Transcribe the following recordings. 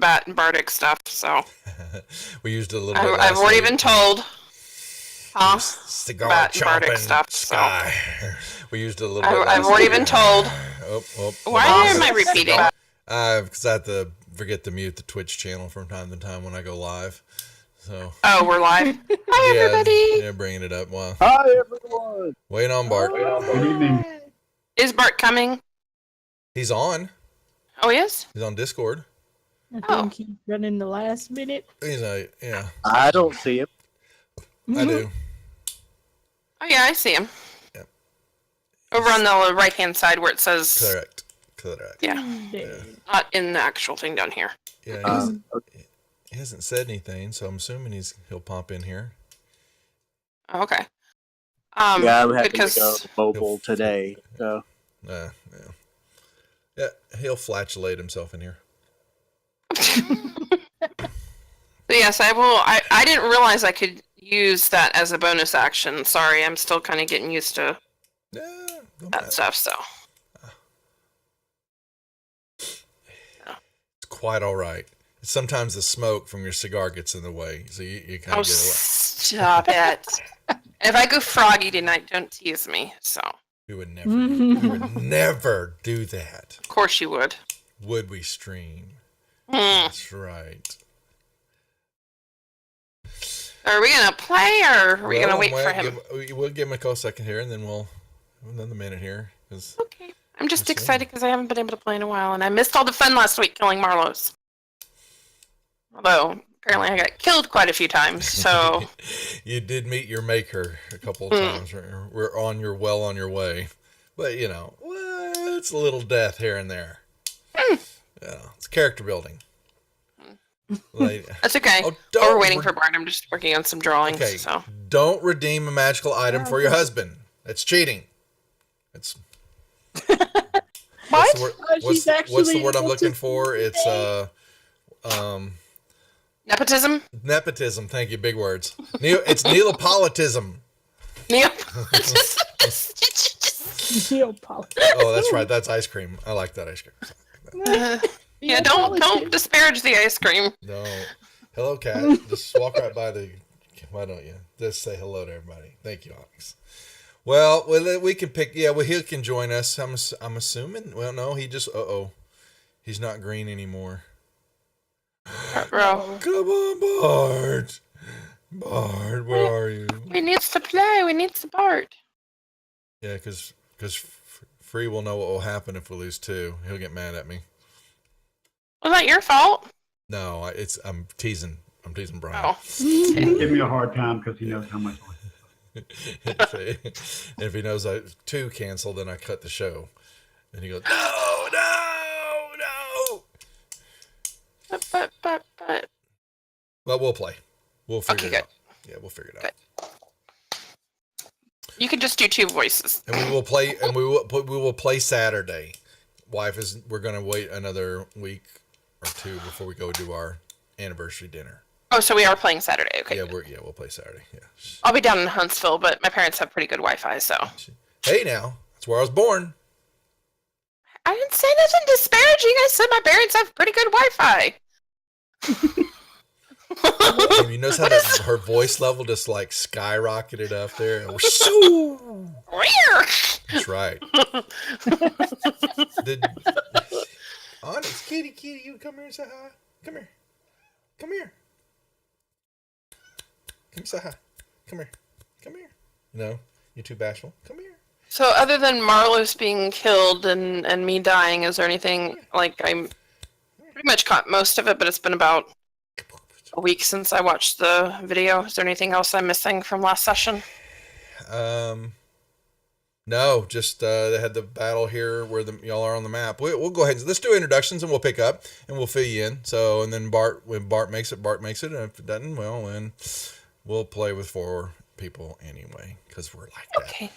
Bat and Bardic stuff, so. We used it a little bit I've already been told. Huh? Cigar Bat and Bardic chomping stuff, sky. so. We used it a little bit I've already been told. Why am I repeating? Because I have to forget to mute the Twitch channel from time to time when I go live. So. Oh, we're live. Hi, everybody. Yeah, bringing it up. Wow. Hi, everyone. Wait on Bart. Good evening. Is Bart coming? He's on. Oh, he is? He's on Discord. I think he's running the last minute. He's yeah. I don't see him. I do. Oh, yeah, I see him. Yep. Over on the right-hand side where it says... Correct. Yeah. Not in the actual thing down here. Yeah, he hasn't said anything, so I'm assuming he'll pop in here. Oh, okay. Yeah, I'm having to go mobile today. So. Yeah, he'll flatulate himself in here. Yes, I will. I didn't realize I could use that as a bonus action. Sorry, I'm still kind of getting used to that stuff, so. It's quite all right. Sometimes the smoke from your cigar gets in the way, so you kind of get away. Stop it. If I go froggy tonight, don't tease me, so. We would never do that. Of course you would. Would we stream? That's right. Are we going to play, or are we going to wait for him? We'll give him a couple seconds here, and then we'll another minute here. Okay. I'm just excited because I haven't been able to play in a while, and I missed all the fun last week killing Marlos. Although, apparently I got killed quite a few times, so... You did meet your maker a couple of times. We're on your way. But, it's a little death here and there. It's character building. That's okay. We're waiting for Bart. I'm just working on some drawings. Okay. So. Don't redeem a magical item for your husband. It's cheating. It's... What? What's the word I'm looking for? It's nepotism. Nepotism. Thank you. Big words. It's Neapolitanism. Oh, that's right. That's ice cream. I like that ice cream. Yeah, don't disparage the ice cream. No. Hello, cat. Just walk right by the. Why don't you just say hello to everybody? Thank you, Onyx. Well, we can pick. Yeah, well, he can join us. I'm assuming. Well, no, he just. He's not green anymore. Bro. Come on, Bart. Bart, where are you? We need to play. We need to Bart. Yeah, because Free will know what will happen if we lose 2. He'll get mad at me. Was that your fault? No, I'm teasing. I'm teasing Brian. Oh. Give me a hard time because he knows how much. If he knows 2 cancel, then I cut the show. And he goes, no. But. Well, we'll play. We'll figure it out. Good. Yeah, we'll figure it out. You can just do 2 voices. And we will play. And we will play Saturday. We're gonna wait another week or 2 before we go do our anniversary dinner. Oh, so we are playing Saturday. Okay. Yeah, we'll play Saturday. Yeah. I'll be down in Huntsville, but my parents have pretty good Wi-Fi, so. Hey, now that's where I was born. I didn't say nothing disparaging. I said my parents have pretty good Wi-Fi. You notice how her voice level just like skyrocketed up there, and that's right. Onyx, kitty, you come here and say hi. Come here. Come say hi. Come here. No, you're too bashful. Come here. So other than Marlos being killed and me dying, is there anything, like, I'm pretty much caught most of it, but it's been about a week since I watched the video. Is there anything else I'm missing from last session? No, just they had the battle here where y'all are on the map. We'll go ahead. Let's do introductions and we'll pick up and we'll fill you in. So, and then when Bart makes it. And if it doesn't, well, then we'll play with 4 people anyway because we're like that. Okay.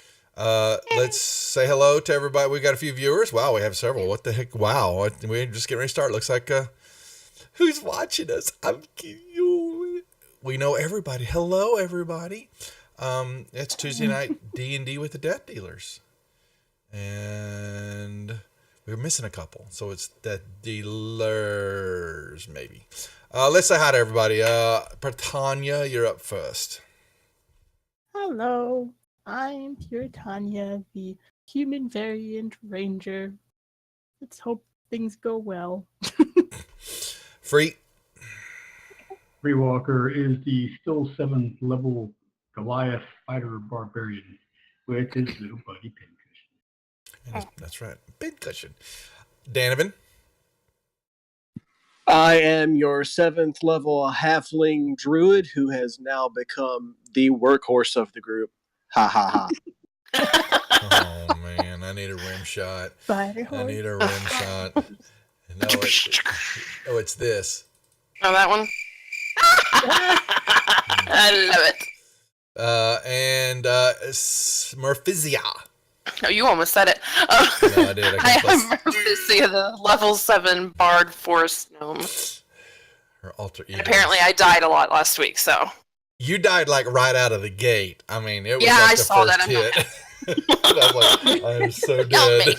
Let's say hello to everybody. We got a few viewers. Wow, we have several. What the heck? Wow, we're just getting ready to start. Looks like who's watching us? We know everybody. Hello, everybody. It's Tuesday night D&D with the Death Dealers, and We're missing a couple, so it's the dealers maybe. Let's say hi to everybody. Pratanya, you're up first. Hello, I'm Puritania, the human variant ranger. Let's hope things go well. Free. Free Walker is the still 7th level Goliath fighter barbarian, which is little buddy Pincushion. That's right. Pincushion. Danovan. I am your 7th level halfling druid who has now become the workhorse of the group. Ha ha ha. Oh man, I need a rim shot. Bye. I need a rim shot. No, it's this. Oh, that one. I love it. And Murphisia. Oh, you almost said it. No, I did. I am Murphisia, the level 7 bard forest gnome. Her alter ego. And apparently, I died a lot last week, so. You died like right out of the gate. I mean, it was Yeah, like I the saw first that. hit. I was like, I'm so Help dead. me.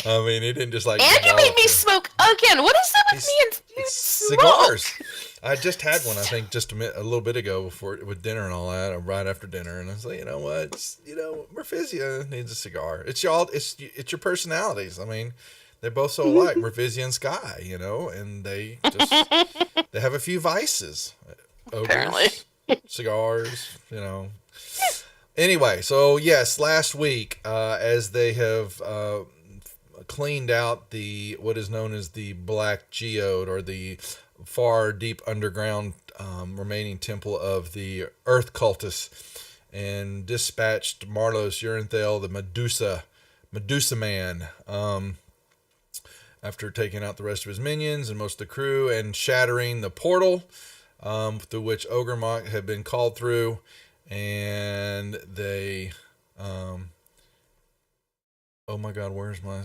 I mean, it didn't just like. And you made me develop. smoke again. What is that with me and you Cigars. smoke? I just had one, I think, just a little bit ago before with dinner and all that, or right after dinner, and I was like, you know what, Murphisia needs a cigar. It's y'all, it's your personalities. I mean, they're both so alike, Murphisia and Sky, and they have a few vices. Ogres, Apparently. cigars, Anyway, so yes, last week, as they have cleaned out what is known as the Black Geode, or the far deep underground remaining temple of the Earth Cultists, and dispatched Marlos Urinthel, the Medusa Man, after taking out the rest of his minions and most of the crew, and shattering the portal through which Ogremok had been called through, and they oh my god, where's my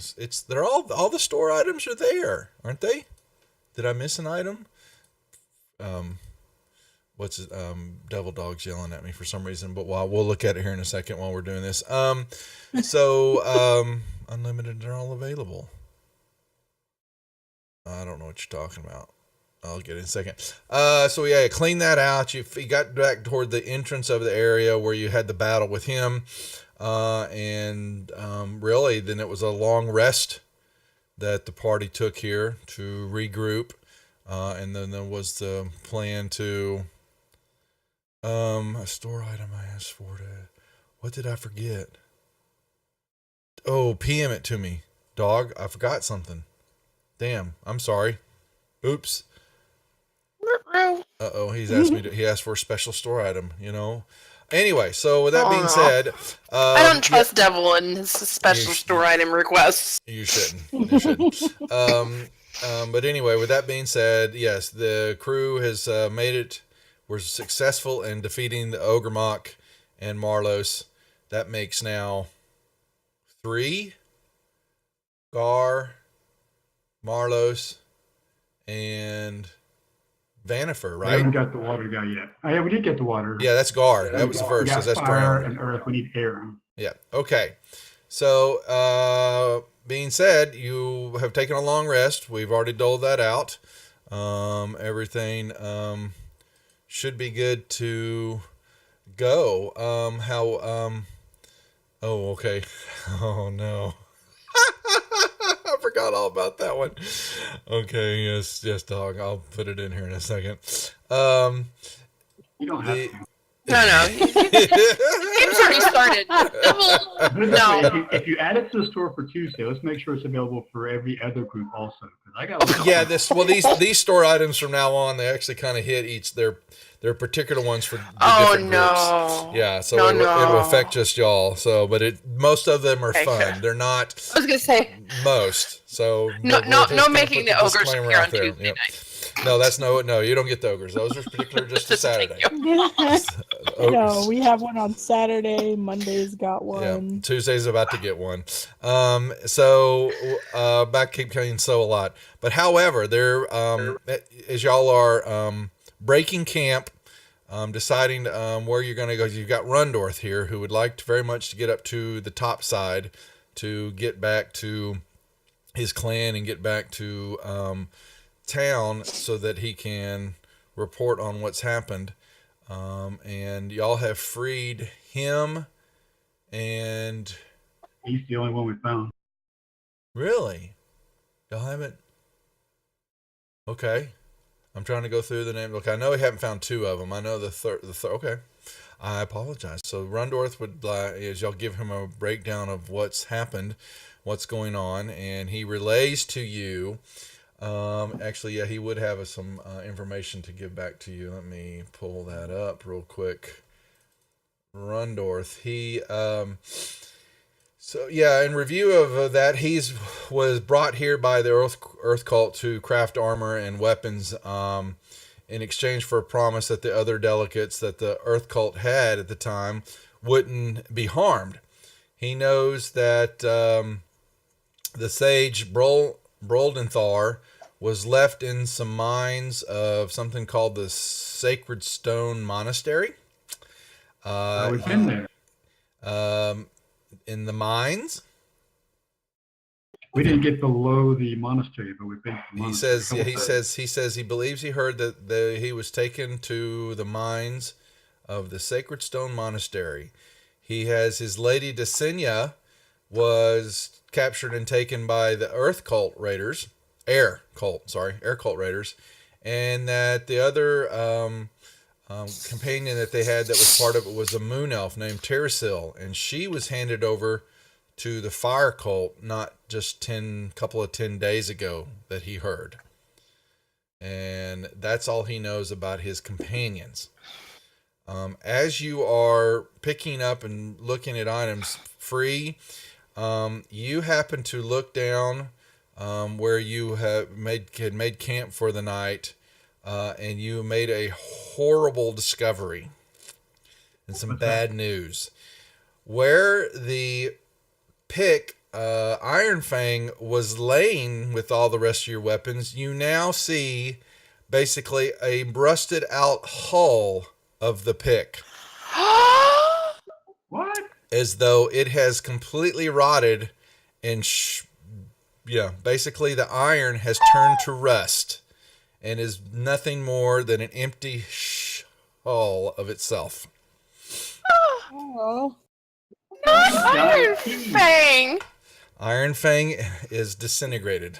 they're all the store items are there, aren't they? Did I miss an item? What's it? Devil Dog's yelling at me for some reason, but we'll look at it here in a second while we're doing this. Unlimited, they're all available. I don't know what you're talking about. I'll get it in a second. So yeah, clean that out. You got back toward the entrance of the area where you had the battle with him. And really, then it was a long rest that the party took here to regroup. And then there was the plan to, a store item I asked for what did I forget? Oh, PM it to me, dog. I forgot something. Damn, I'm sorry. Oops. Uh-oh, he asked for a special store item, Anyway, so with that being said, I don't trust Devil and his special store item requests. You shouldn't. But anyway, with that being said, yes, the crew has were successful in defeating the Ogremok and Marlos. That makes now 3: Gar, Marlos, and Vanifer, right? I haven't got the water guy yet. We did get the water. Yeah, that's Gar. That was the first. We got So that's fire ground. and earth. We need air. Yeah. Okay. So, being said, you have taken a long rest. We've already doled that out. Everything should be good to go. Oh, okay. Oh, no. I forgot all about that one. Okay, yes, dog. I'll put it in here in a second. You don't have to. No. Game's already started. No. If you add it to the store for Tuesday, let's make sure it's available for every other group also. Because I got. Yeah, these store items from now on, they actually kind of hit their particular ones for the different groups. Yeah, so it will affect just y'all. So, but most of them are fun. Sure. They're not. I was gonna say Most. So no making the ogres appear on Tuesday night. No, that's no. You don't get the ogres. Those are particular just to Saturday. No, we have one on Saturday. Monday's got one. Yeah, Tuesday's about to get one. So back keep coming so a lot. But however, there as y'all are breaking camp, deciding where you're going to go. You've got Rundorth here, who would like very much to get up to the top side to get back to his clan and get back to town so that he can report on what's happened. And y'all have freed him, and He's the only one we found. really, y'all haven't. Okay, I'm trying to go through the name. Look, I know we haven't found two of them. I know the third. Okay, I apologize. So Rundorth would is y'all give him a breakdown of what's happened, what's going on, and he relays to you. Actually, yeah, he would have some information to give back to you. Let me pull that up real quick. Rundorth, he so yeah, in review of that, was brought here by the Earth Cult to craft armor and weapons in exchange for a promise that the other delegates that the Earth Cult had at the time wouldn't be harmed. He knows that the sage Broldenthar was left in some mines of something called the Sacred Stone Monastery. We've been there. In the mines. We didn't get below the monastery, but we've been to the He monastery says, a yeah, couple he times. says he believes he heard that he was taken to the mines of the Sacred Stone Monastery. He has his lady Desinia was captured and taken by the Earth Cult raiders, Air Cult raiders, and that the other companion that they had that was part of it was a moon elf named Terrasil, and she was handed over to the Fire Cult not just 10 days ago that he heard. And that's all he knows about his companions. As you are picking up and looking at items free, you happen to look down where you had made camp for the night, and you made a horrible discovery and some bad news. Where the pick Iron Fang was laying with all the rest of your weapons, you now see basically a rusted out hull of the pick, What? as though it has completely rotted and basically the iron has turned to rust and is nothing more than an empty hull of itself. Oh, Not Iron Fang! Iron Fang is disintegrated.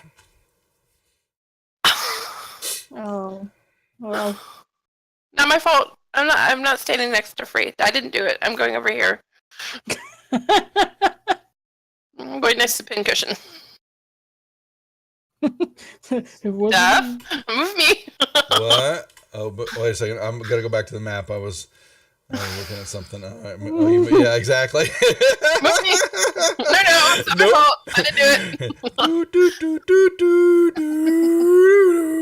oh, well. Not my fault. I'm not standing next to Free. I didn't do it. I'm going over here. I'm going next to Pincushion. It wasn't. Duff, move me. What? Oh, but wait a second. I'm gonna go back to the map. I was looking at something. All right. Yeah, exactly. Move me. No, it's not my fault. I didn't do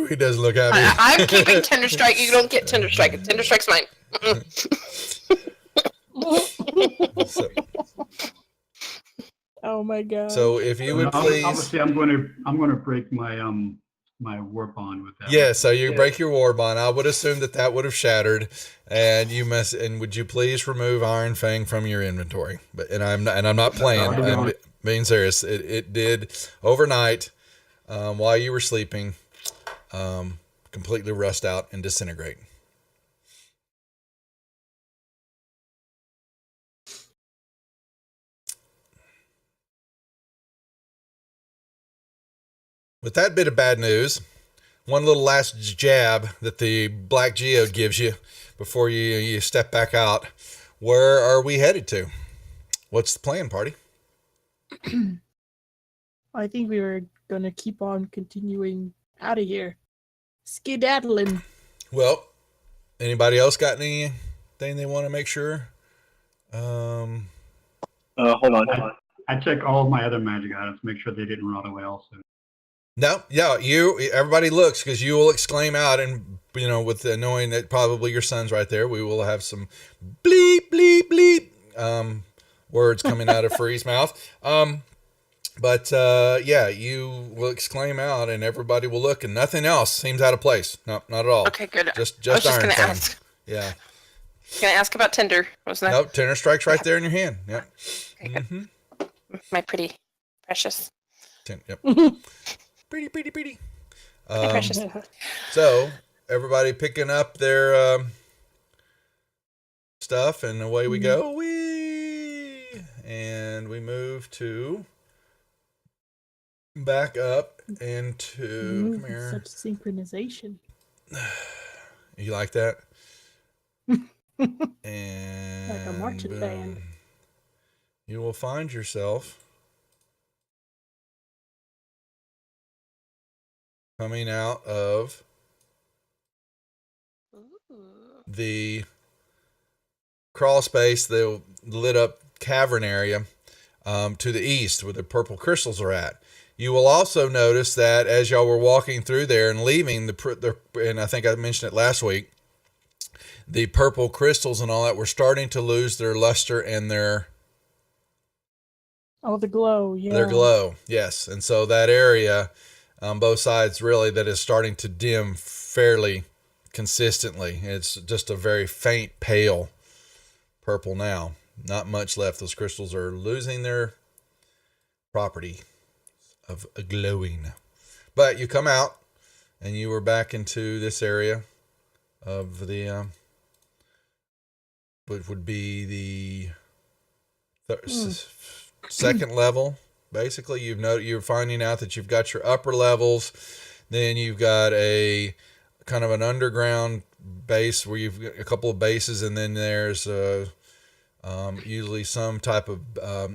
it. He doesn't look happy. I'm keeping Tender Strike. You don't get Tender Strike. Tender Strike's mine. So, Oh my god. so if you would please. Obviously, I'm going to break my my war bond with that. Yeah, so you Yeah. break your war bond. I would assume that would have shattered, and and would you please remove Iron Fang from your inventory? I'm not playing. I'm being serious. It did overnight, while you were sleeping, completely rust out and disintegrate. With that bit of bad news, one little last jab that the Black Geode gives you before you step back out. Where are we headed to? What's the plan, party? I think we were gonna keep on continuing out of here. Skedaddling. Well, anybody else got anything they want to make sure? Hold on. I check all of my other magic items, make sure they didn't rot away also. No, yeah, everybody looks, because you will exclaim out, and with the knowing that probably your son's right there, we will have some bleep bleep bleep words coming out of Free's mouth. But yeah, you will exclaim out, and everybody will look, and nothing else seems out of place. No, not at all. Okay, good. Just I was just Iron going to Fang. ask. Yeah. Can I ask about Tinder? Wasn't that Nope, Tender Strike's right there in your hand. Yep. Okay, good. Mm-hmm. My pretty Precious. 10, yep. Pretty. Hi, Precious. So everybody picking up their stuff, and away we go. And we move to back up into. Come here. Such synchronization. You like that? And Like a marching band. You will find yourself coming out of the crawl space, the lit up cavern area to the east where the purple crystals are at. You will also notice that as y'all were walking through there and leaving, and I think I mentioned it last week, the purple crystals and all that were starting to lose their luster and their the glow, yeah. Their glow, yes. And so that area on both sides really that is starting to dim fairly consistently. It's just a very faint pale purple now. Not much left. Those crystals are losing their property of glowing. But you come out and you were back into this area of the what would be the second level. Basically, you're finding out that you've got your upper levels, then you've got a kind of an underground base where you've got a couple of bases, and then there's usually some type of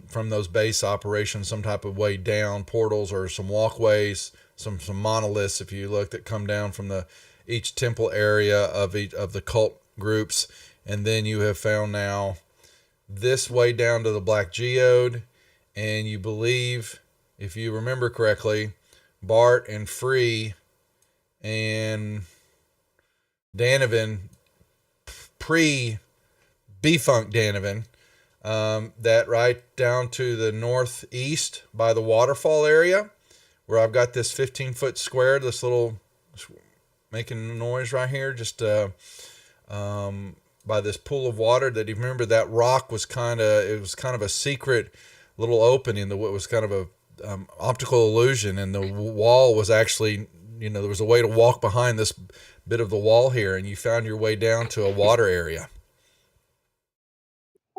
from those base operations, some type of way down, portals or some walkways, some monoliths if you look, that come down from each temple area of each of the cult groups. And then you have found now this way down to the Black Geode. And you believe, if you remember correctly, Bart and Free and Danovan, pre-B-Funk Danovan, that right down to the northeast by the waterfall area, where I've got this 15-foot square, this little making noise right here, just by this pool of water. That you remember that rock was kind of a secret little opening, what was kind of a optical illusion, and the wall was actually, there was a way to walk behind this bit of the wall here, and you found your way down to a water area.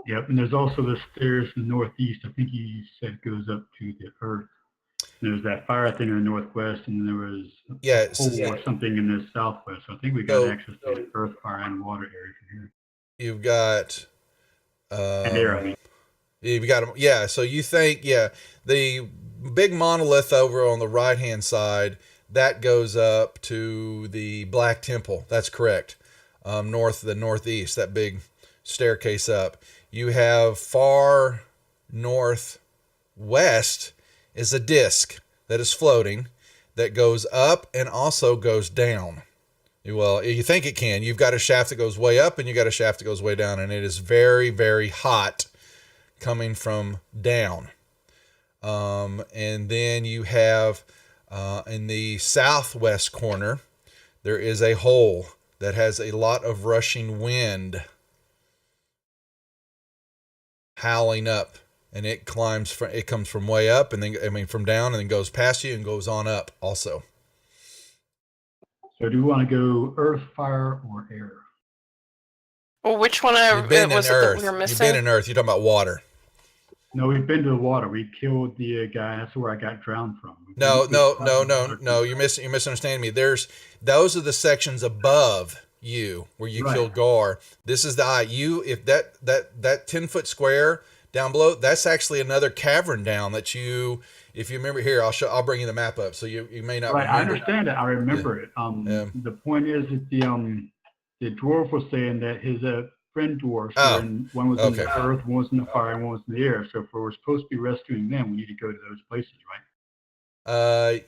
Yep, and there's also the stairs in the northeast. I think you said goes up to the earth. And there's that fire thing in the northwest, and then there was a hole or something in the southwest. So I think we got access to the earth, fire, and water area from here. You've got and air, I mean. You've got them, yeah. So you think, the big monolith over on the right-hand side, that goes up to the Black Temple. That's correct. The northeast, that big staircase up. You have far northwest is a disc that is floating that goes up and also goes down. Well, you think it can. You've got a shaft that goes way up and you got a shaft that goes way down, and it is very, very hot coming from down. And then you have in the southwest corner, there is a hole that has a lot of rushing wind howling up, and it comes from way up, and then from down, and then goes past you and goes on up also. So do we want to go earth, fire, or air? Well, which one You've been was in it earth. that we were missing? You've been in earth. You're talking about water. No, we've been to the water. We killed the guy. That's where I got drowned from. No. You're misunderstanding me. Those are the sections above you where you killed Gar. This is the eye. If that 10-foot square down below, that's actually another cavern down that you. If you remember here, I'll bring you the map up. So you may not. Right, remember. I understand it. I remember it. The point is that the dwarf was saying that his friend dwarfs, one was in the earth, one was in the fire, and one was in the air. So if we're supposed to be rescuing them, we need to go to those places, right?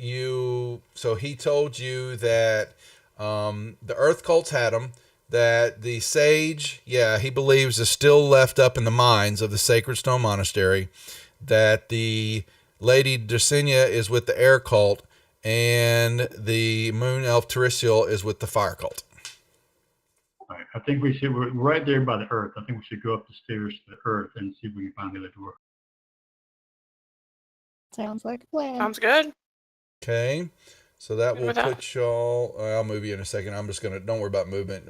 So he told you that the earth cults had them, that the sage, he believes is still left up in the mines of the Sacred Stone Monastery, that the Lady Dulcinea is with the air cult, and the moon elf Teresial is with the fire cult. Right. I think we're right there by the earth. I think we should go up the stairs to the earth and see if we can find the other door. Sounds like a plan. Sounds good. Okay. So that will With that. put y'all. I'll move you in a second. I'm just gonna. Don't worry about movement.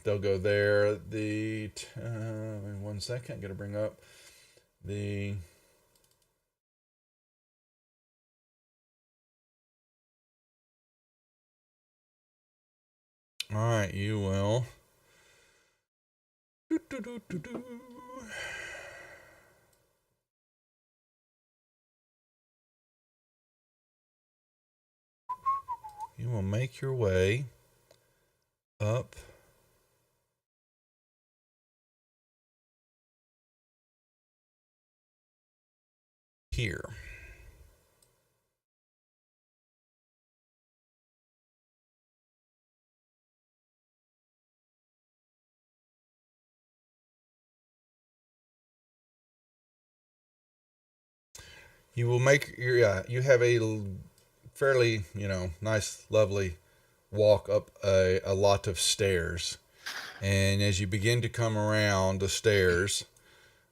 They'll go there. 1 second. Got to bring up the. All right, you will. You will make your way up here. You will make your, you have a fairly, nice, lovely walk up a lot of stairs. And as you begin to come around the stairs,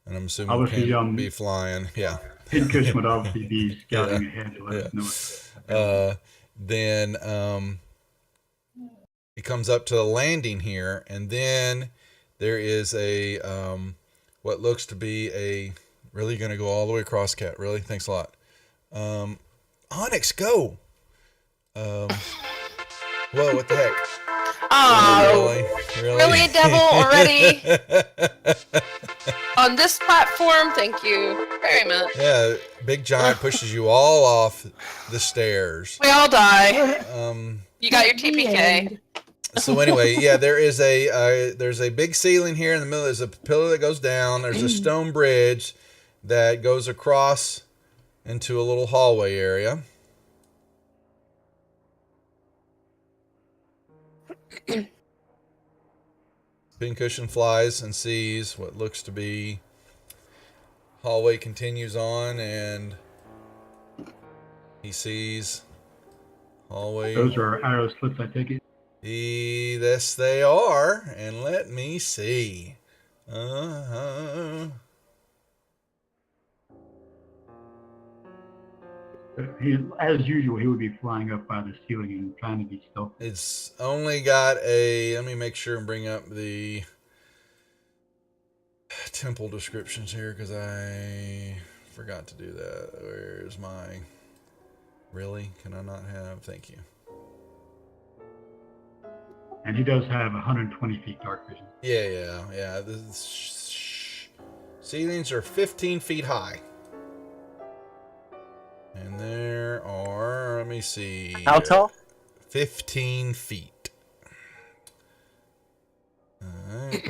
and I'm assuming obviously, you can't be flying. Yeah. Pincushion would obviously be scouting ahead to let us know. Then it comes up to the landing here, and then there is a what looks to be a really going to go all the way across, Cat. Really? Thanks a lot. Onyx, go. Whoa, what the heck? Oh, really, devil already? On this platform, thank you very much. Yeah, big giant pushes you all off the stairs. We all die. You got your The TPK. end. So anyway, yeah, there's a big ceiling here in the middle. There's a pillar that goes down. There's a stone bridge that goes across into a little hallway area. Pincushion flies and sees what looks to be hallway continues on, and he sees hallway. Those are arrow slits, I take it. Yes, they are. And let me see. As usual, he would be flying up by the ceiling and trying to be stealthy. It's only got a. Let me make sure and bring up the temple descriptions here because I forgot to do that. Where's my. Really? Can I not have? Thank you. And he does have 120 feet dark vision. Yeah. The ceilings are 15 feet high. And there are, let me see. How tall? 15 feet. Alright.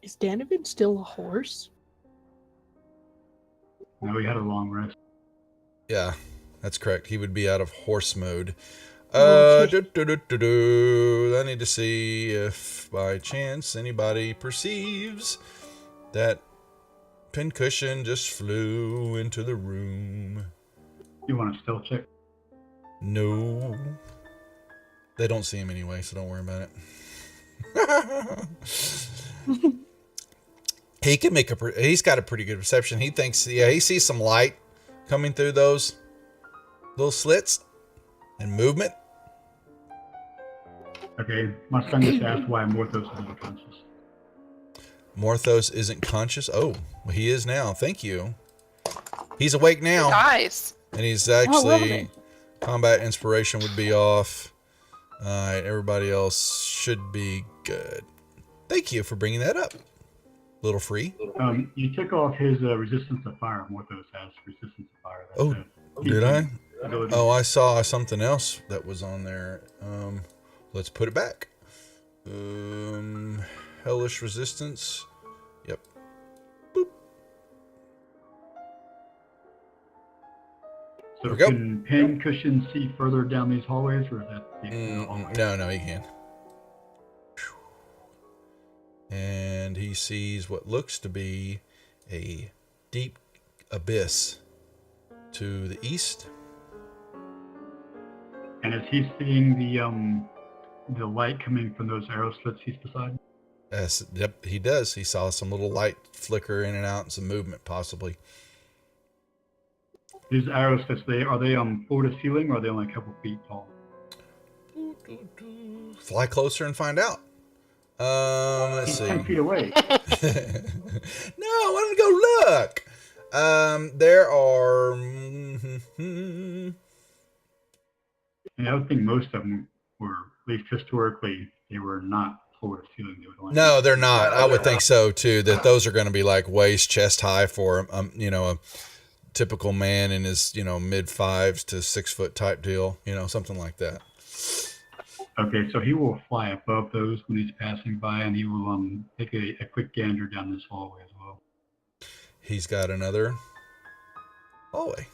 Is Danovan still a horse? No, he had a long rest. Yeah, that's correct. He would be out of horse mode. Okay. I need to see if by chance anybody perceives that Pincushion just flew into the room. You want to stealth check? No. They don't see him anyway, so don't worry about it. He can make he's got a pretty good perception. He thinks, he sees some light coming through those little slits and movement. Okay, my son just asked why Morthos is unconscious. Morthos isn't conscious? Oh, well, he is now. Thank you. He's awake now. Guys. And he's well actually, then. combat inspiration would be off. Alright, everybody else should be good. Thank you for bringing that up. Little free. You took off his resistance to fire. Morthos has resistance to fire. That's Did I? ability. Oh, I saw something else that was on there. Let's put it back. Hellish resistance. Yep. Boop. So we go. can Pincushion see further down these hallways, or is that the hallway? No, he can. And he sees what looks to be a deep abyss to the east. And is he seeing the light coming from those arrow slits he's beside? Yes, yep, he does. He saw some little light flicker in and out and some movement possibly. These arrow slits, are they floor to ceiling, or are they only a couple feet tall? Fly closer and find out. Let's see. 10 feet away. No, I want to go look. There are. And I would think most of them were, at least historically, they were not floor to ceiling. They would No, they're not. I would think so too. That those are going to be like waist, chest high for a typical man in his mid 5s to 6 foot type deal. Something like that. Okay, so he will fly above those when he's passing by, and he will take a quick gander down this hallway as well. He's got another hallway.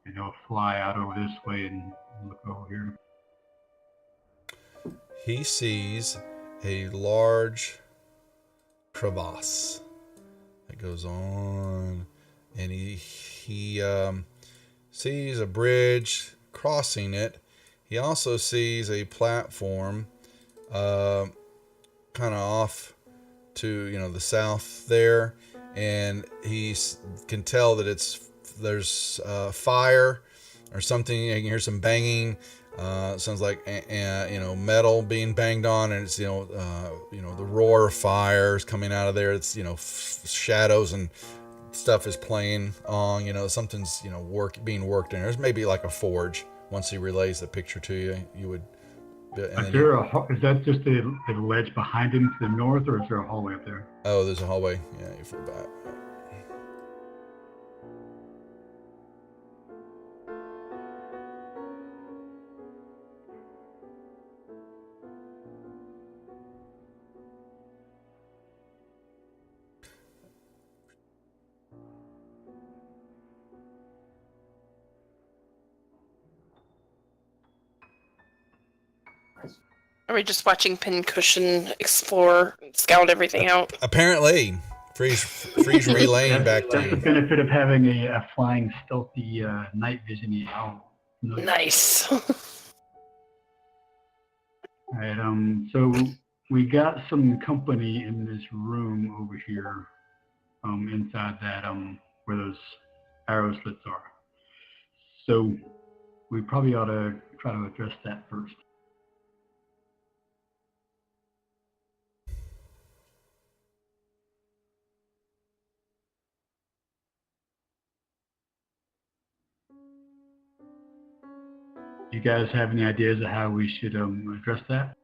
And he'll fly out over this way and look over here. He sees a large crevasse that goes on, and he sees a bridge crossing it. He also sees a platform kind of off to the south there, and he can tell that there's fire or something. You can hear some banging. It sounds like metal being banged on, and it's the roar of fire is coming out of there. It's shadows and stuff is playing on. Something's being worked in. There's maybe like a forge. Once he relays the picture to you, you would. Is that just a ledge behind him to the north, or is there a hallway up there? Oh, there's a hallway. Yeah, you forgot. Are we just watching Pincushion explore, scout everything out? Apparently, freeze relaying back to That's the you. benefit of having a flying, stealthy night vision owl. Nice. All right. So we got some company in this room over here, inside that where those arrow slits are. So we probably ought to try to address that first. You guys have any ideas of how we should address that?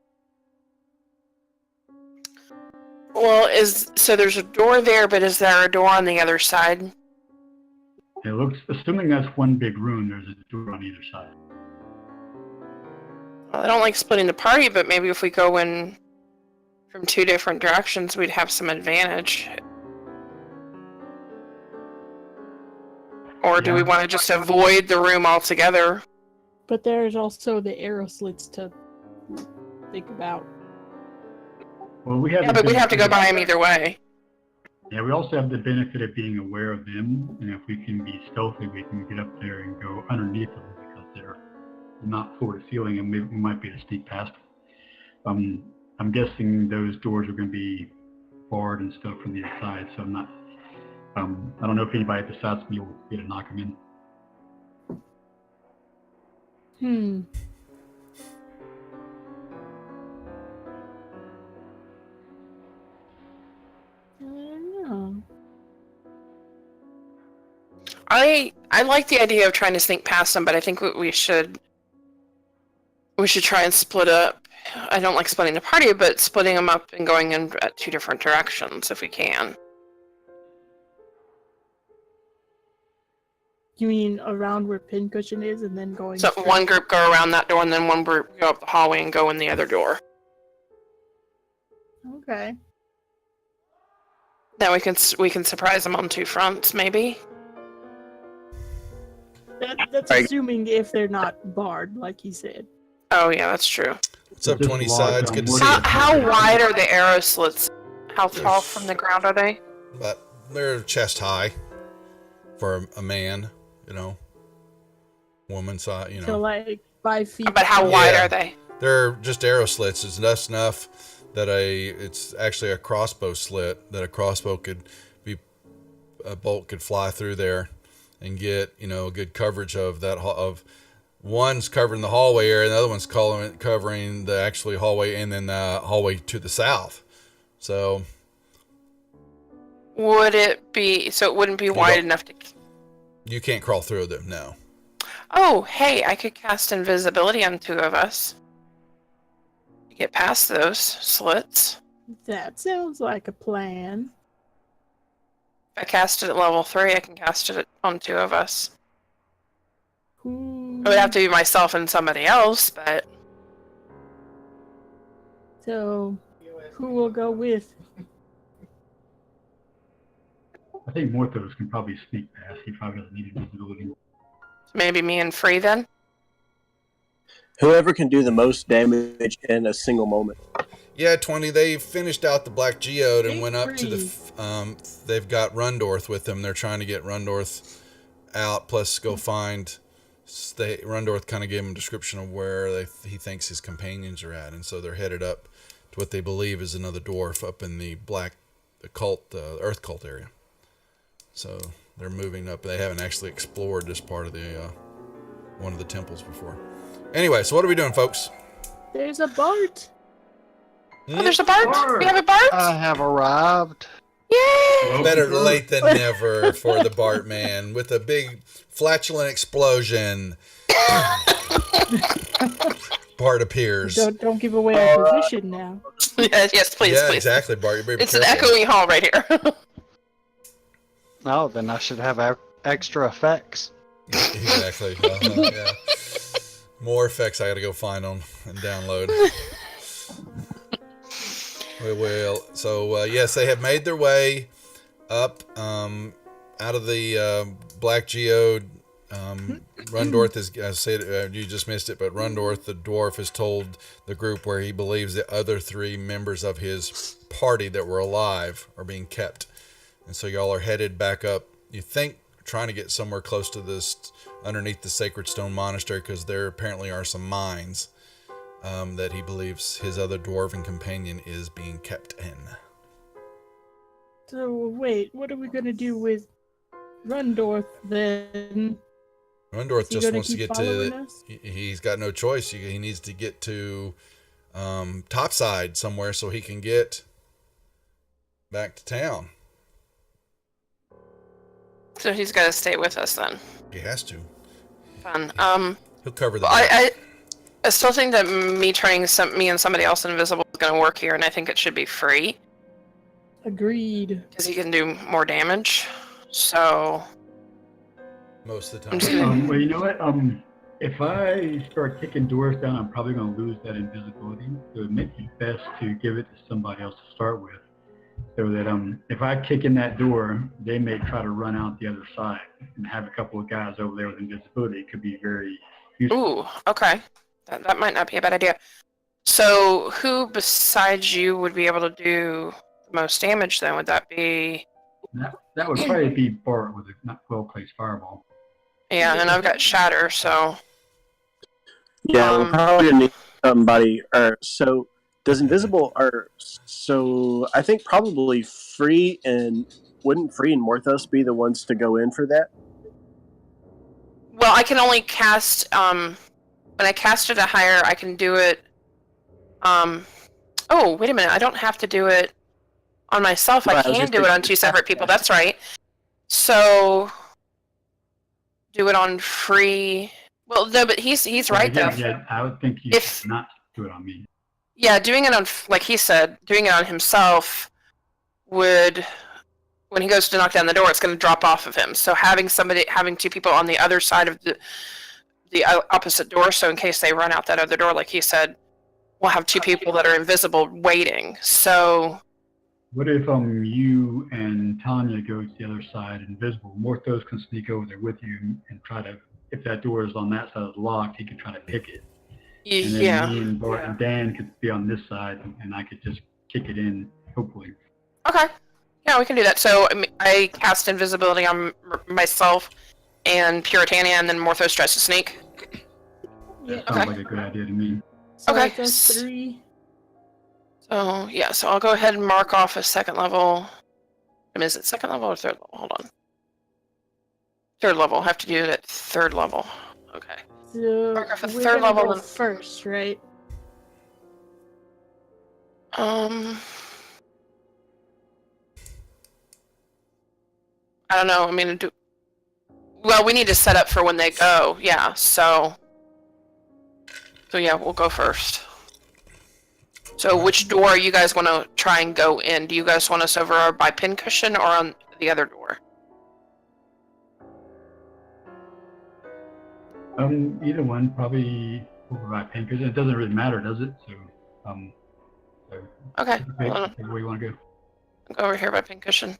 Well, there's a door there, but is there a door on the other side? It looks, assuming that's one big room, there's a door on either side. Well, I don't like splitting the party, but maybe if we go in from 2 different directions, we'd have some advantage. Or do we want to just avoid the room altogether? But there's also the arrow slits to think about. Well, we have. Yeah, but we'd have to go by them either way. Yeah, we also have the benefit of being aware of them, and if we can be stealthy, we can get up there and go underneath them because they're not floor to ceiling, and we might be able to sneak past them. I'm guessing those doors are going to be barred and stuff from the inside, so I'm not. I don't know if anybody besides me will be able to knock them in. I don't know. I like the idea of trying to sneak past them, but I think we should try and split up. I don't like splitting the party, but splitting them up and going in at 2 different directions if we can. You mean around where Pincushion is and then going So straight? one group go around that door, and then one group go up the hallway and go in the other door. Okay. Then we can surprise them on 2 fronts, maybe. That's assuming if they're not barred, like he said. Oh yeah, that's true. What's up, 20 sides? Good to see you. How wide are the arrow slits? How tall from the ground are they? But they're chest high for a man, woman size, So like 5 feet. But how wide are they? They're just arrow slits. It's enough that it's actually a crossbow slit that a bolt could fly through there and get, you know, good coverage of that, of one's covering the hallway area and the other one's covering the actually hallway and then the hallway to the south. So would it be, so it wouldn't be wide enough to... You can't crawl through them, no. Oh, hey, I could cast invisibility on 2 of us. Get past those slits. That sounds like a plan. If I cast it at level 3, I can cast it on 2 of us. Who... It would have to be myself and somebody else, but... So, who will go with? I think Morthos can probably sneak past. He probably doesn't need invisibility. Maybe me and Free then? Whoever can do the most damage in a single moment. Yeah, 20. They finished out the Black Geode and went up to the... they've got Rundorth with them. They're trying to get Rundorth out, plus go find... Rundorth kind of gave him a description of where he thinks his companions are at, and so they're headed up to what they believe is another dwarf up in the Earth Cult area. So they're moving up. They haven't actually explored this part of the one of the temples before. Anyway, so what are we doing, folks? There's a Bart. Oh, there's a Bart? We have a Bart? I have arrived. Yay! Better late than never for the Bart man with a big flatulent explosion. Bart appears. Don't give away our position now. Yes, please, yeah, please. Exactly, Bart. You better be It's an careful. echoing hall right here. Oh, then I should have extra effects. Exactly. Yeah. More effects I gotta go find them and download. We will. So, yes, they have made their way up out of the Black Geode. Rundorth is, I said, you just missed it, but Rundorth, the dwarf, has told the group where he believes the other 3 members of his party that were alive are being kept. And so y'all are headed back up, you think, trying to get somewhere close to this, underneath the Sacred Stone Monastery, because there apparently are some mines that he believes his other dwarven companion is being kept in. So, wait, what are we going to do with Rundorth then? Rundorth just wants to get to... Us? He's got no choice. He needs to get to Topside somewhere so he can get back to town. So he's got to stay with us then. He has to. Fun. He'll cover the I still think that me turning me and somebody else invisible is going to work here, and I think it should be free. Agreed. Because he can do more damage. So... Most of the I'm just time. gonna... Well, you know what? If I start kicking doors down, I'm probably going to lose that invisibility. So it may be best to give it to somebody else to start with. So that if I kick in that door, they may try to run out the other side and have a couple of guys over there with invisibility. It could be very useful. Ooh, okay. That might not be a bad idea. So who besides you would be able to do the most damage then? Would that be... That would probably be Bart with a not well-placed fireball. Yeah, and I've got Shatter, so... Yeah, we're probably gonna need somebody. So does invisible? So I think probably Free and wouldn't Free and Morthos be the ones to go in for that? Well, I can only cast... when I cast it at higher, I can do it... Oh, wait a minute. I don't have to do it on myself. Well, I can do it on 2 separate people. That's right. So... do it on Free... Well, no, but he's right, though. Yeah, I would think he should not do it on me. Yeah, doing it on, like he said, doing it on himself would, when he goes to knock down the door, it's going to drop off of him. So having 2 people on the other side of the opposite door, so in case they run out that other door, like he said, we'll have 2 people that are invisible waiting. So... What if you and Tanya go to the other side invisible? Morthos can sneak over there with you and try to, if that door is on that side of the lock, he can try to pick it. And then Yeah. me and Bart and Dan could be on this side, and I could just kick it in, hopefully. Okay. Yeah, we can do that. So I cast invisibility on myself and Puritania, and then Morthos tries to sneak. Yeah. That sounds like a good idea to me. So Okay. that's 3. So yeah, so I'll go ahead and mark off a second level. I mean, is it second level or third level? Hold on. Third level. I have to do it at third level. Okay. So Mark off a we're third gonna level go and- first, right? I don't know. I mean, well, we need to set up for when they go. Yeah. So yeah, we'll go first. So which door are you guys want to try and go in? Do you guys want us over by Pincushion or on the other door? Either one, probably over by Pincushion. It doesn't really matter, does it? So, Okay. pick Hold on. where you want to go. Go over here by Pincushion.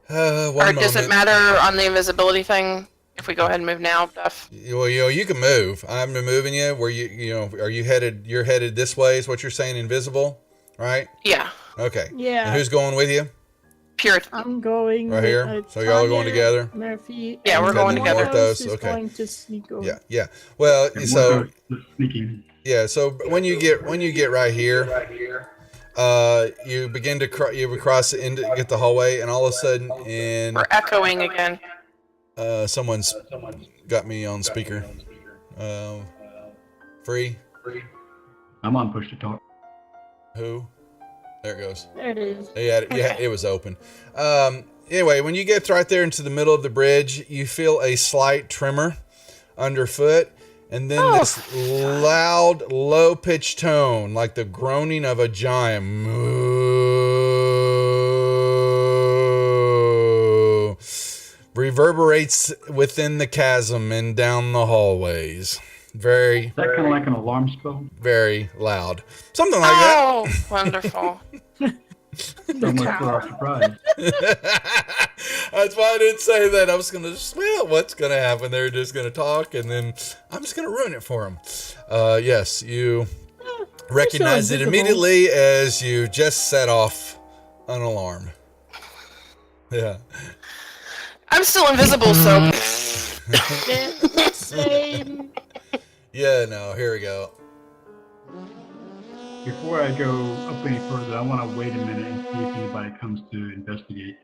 One Or does it moment. matter on the invisibility thing if we go ahead and move now, Duff? Well, you can move. I'm moving you. Where are you headed? You're headed this way. Is what you're saying? Invisible, right? Yeah. Okay. Yeah. And who's going with you? Pure. I'm going Right with, here? So y'all are going Tanya, together? Murphy. Yeah, and we're going one together. of us is Okay. going to sneak over. Yeah. Well, And so one goes sneaking. yeah. So when you get right here, you begin to you cross into get the hallway, and all of a sudden, We're echoing again. someone's got me on speaker. Free. I'm on push to talk. Who? There it goes. There it is. Yeah, it was open. Anyway, when you get right there into the middle of the bridge, you feel a slight tremor underfoot, and then this loud, low-pitched tone, like the groaning of a giant, moo, reverberates within the chasm and down the hallways. Very, Is that kind of like an alarm spell? very loud. Something like that. Oh, wonderful. So much for our surprise. That's why I didn't say that. I was going to smell what's going to happen. They're just going to talk, and then I'm just going to ruin it for them. Yes, you recognize it invisible. immediately as you just set off an alarm. Yeah. I'm still invisible, so Same. Yeah, no, here we go. Before I go up any further, I want to wait a minute and see if anybody comes to investigate.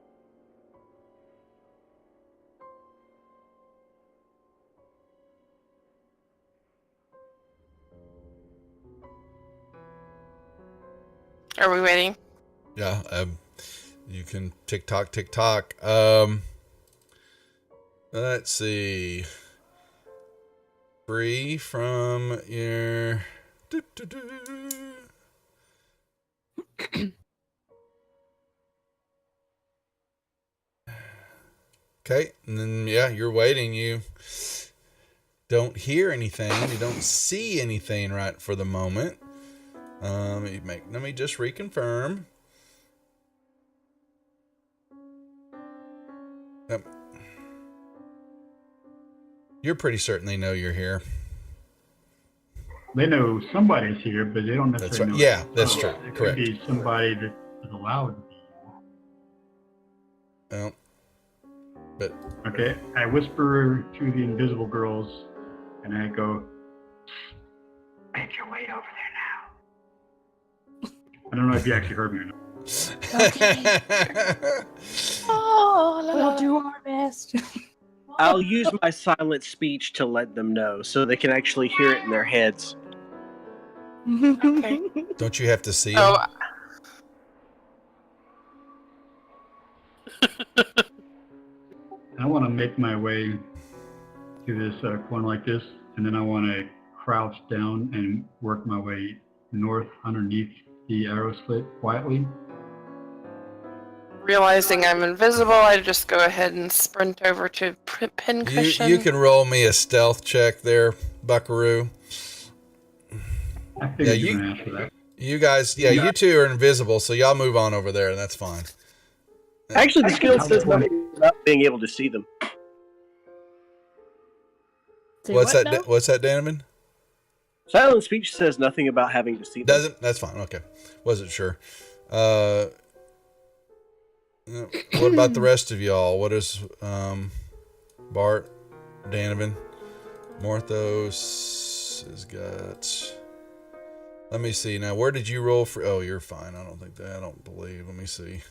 are we waiting? Yeah, you can tick-tock, tick-tock. Let's see. Free from your... Okay, and then yeah, you're waiting. You don't hear anything. You don't see anything right for the moment. Let me just reconfirm. Yep. You're pretty certain they know you're here. They know somebody's here, but they don't That's necessarily right. know. Yeah, that's true. It Correct. could be somebody that is allowed to be here. Well, but Okay, I whisper to the invisible girls, and I go, "Make your way over there now." I don't know if you actually heard me or not. Oh, la, We'll la. do our best. I'll use my silent speech to let them know so they can actually hear it in their heads. Okay. don't you have to see them? Oh, I want to make my way to this corner like this, and then I want to crouch down and work my way north underneath the arrow slit quietly. realizing I'm invisible, I just go ahead and sprint over to Pincushion. You can roll me a stealth check there, Buckaroo. I figured Yeah, you you- were going to ask for that. You guys, yeah, you two are invisible, so y'all move on over there, and that's fine. Actually, the skill says nothing about being able to see them. Say What's what that? now? What's that, Donovan? Silent speech says nothing about having to see them. Doesn't? That's fine. Okay, wasn't sure. What about the rest of y'all? What is Bart, Donovan, Morthos has got Let me see. Now, where did you roll for? Oh, you're fine. I don't think that. I don't believe. Let me see.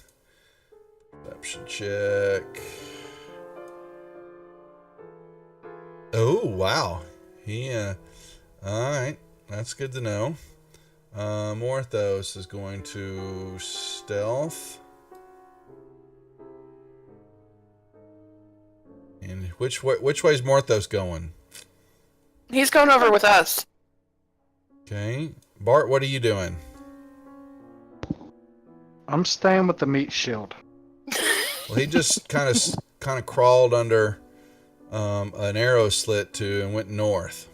Perception check. Oh, wow. All right. That's good to know. Morthos is going to stealth. And which way is Morthos going? He's going over with us. Okay. Bart, what are you doing? I'm staying with the meat shield. Well, he just kind of crawled under an arrow slit and went north.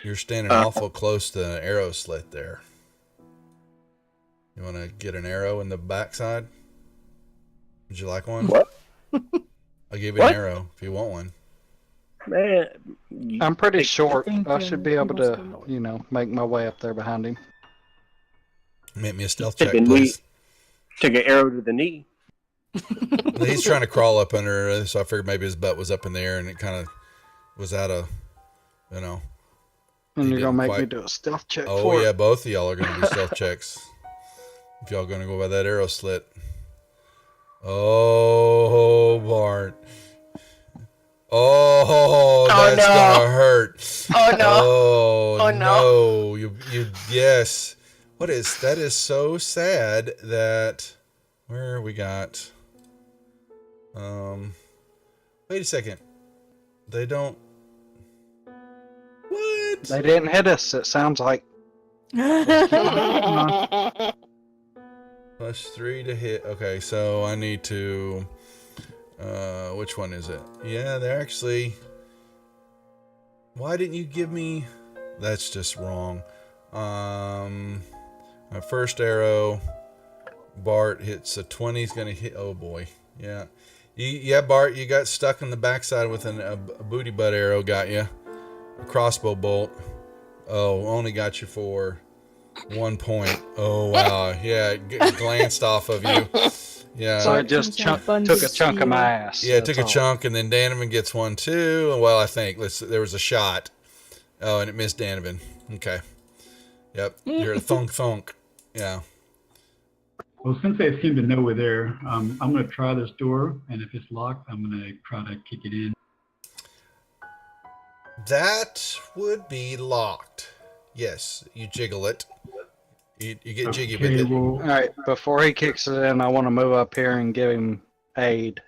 You're standing awful close to an arrow slit there. You want to get an arrow in the backside? Would you like one? What? I'll give you an arrow if you want one. Man, I'm pretty short. think, I should be able he wants to, to know. make my way up there behind him. Make me a stealth check, Take a please. Take an arrow to the knee. He's trying to crawl up under, so I figured maybe his butt was up in the air and it kind of was out of, And He you're gonna didn't make me quite- do a stealth check Oh, for yeah, it. both of y'all are going to do stealth checks. If y'all going to go by that arrow slit. Oh, Bart. Oh, that's no. going to hurt. Oh no. Oh, Oh, no. Yes. That is so sad that, where we got, wait a second. They don't, what? They didn't hit us, it sounds like. +3 to hit. Okay, so I need to, which one is it? Yeah, they're actually, why didn't you give me, that's just wrong. My first arrow, Bart hits a 20, he's going to hit, oh boy, yeah. Yeah, Bart, you got stuck in the backside with a booty butt arrow, got you. A crossbow bolt. Oh, only got you for 1 point. Oh, wow. Yeah, it glanced off of you. Yeah. So it just took a chunk of my ass. Yeah, it that's took a all. chunk, and then Danovan gets one too. Well, I think there was a shot. Oh, and it missed Danovan. Okay. Yep. You're a thunk. Yeah. Well, since they seem to know we're there, I'm going to try this door, and if it's locked, I'm going to try to kick it in. That would be locked. Yes, you jiggle it. You get jiggy with Okay, it. well, All right, before he kicks it in, I want to move up here and give him aid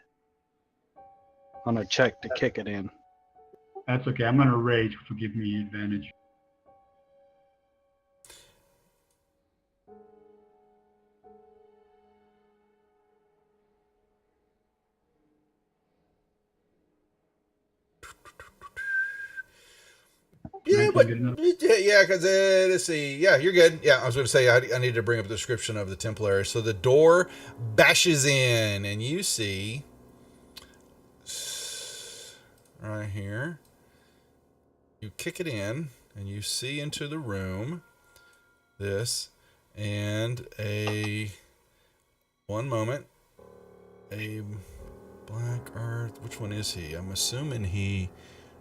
on a check to kick it in. that's okay. I'm going to rage, which will give me advantage. Yeah, Nice, but good enough. yeah, because let's see. Yeah, you're good. Yeah, I was going to say I need to bring up the description of the Templary. So the door bashes in, and you see right here. You kick it in, and you see into the room this, and one moment, a Black Earth. Which one is he? I'm assuming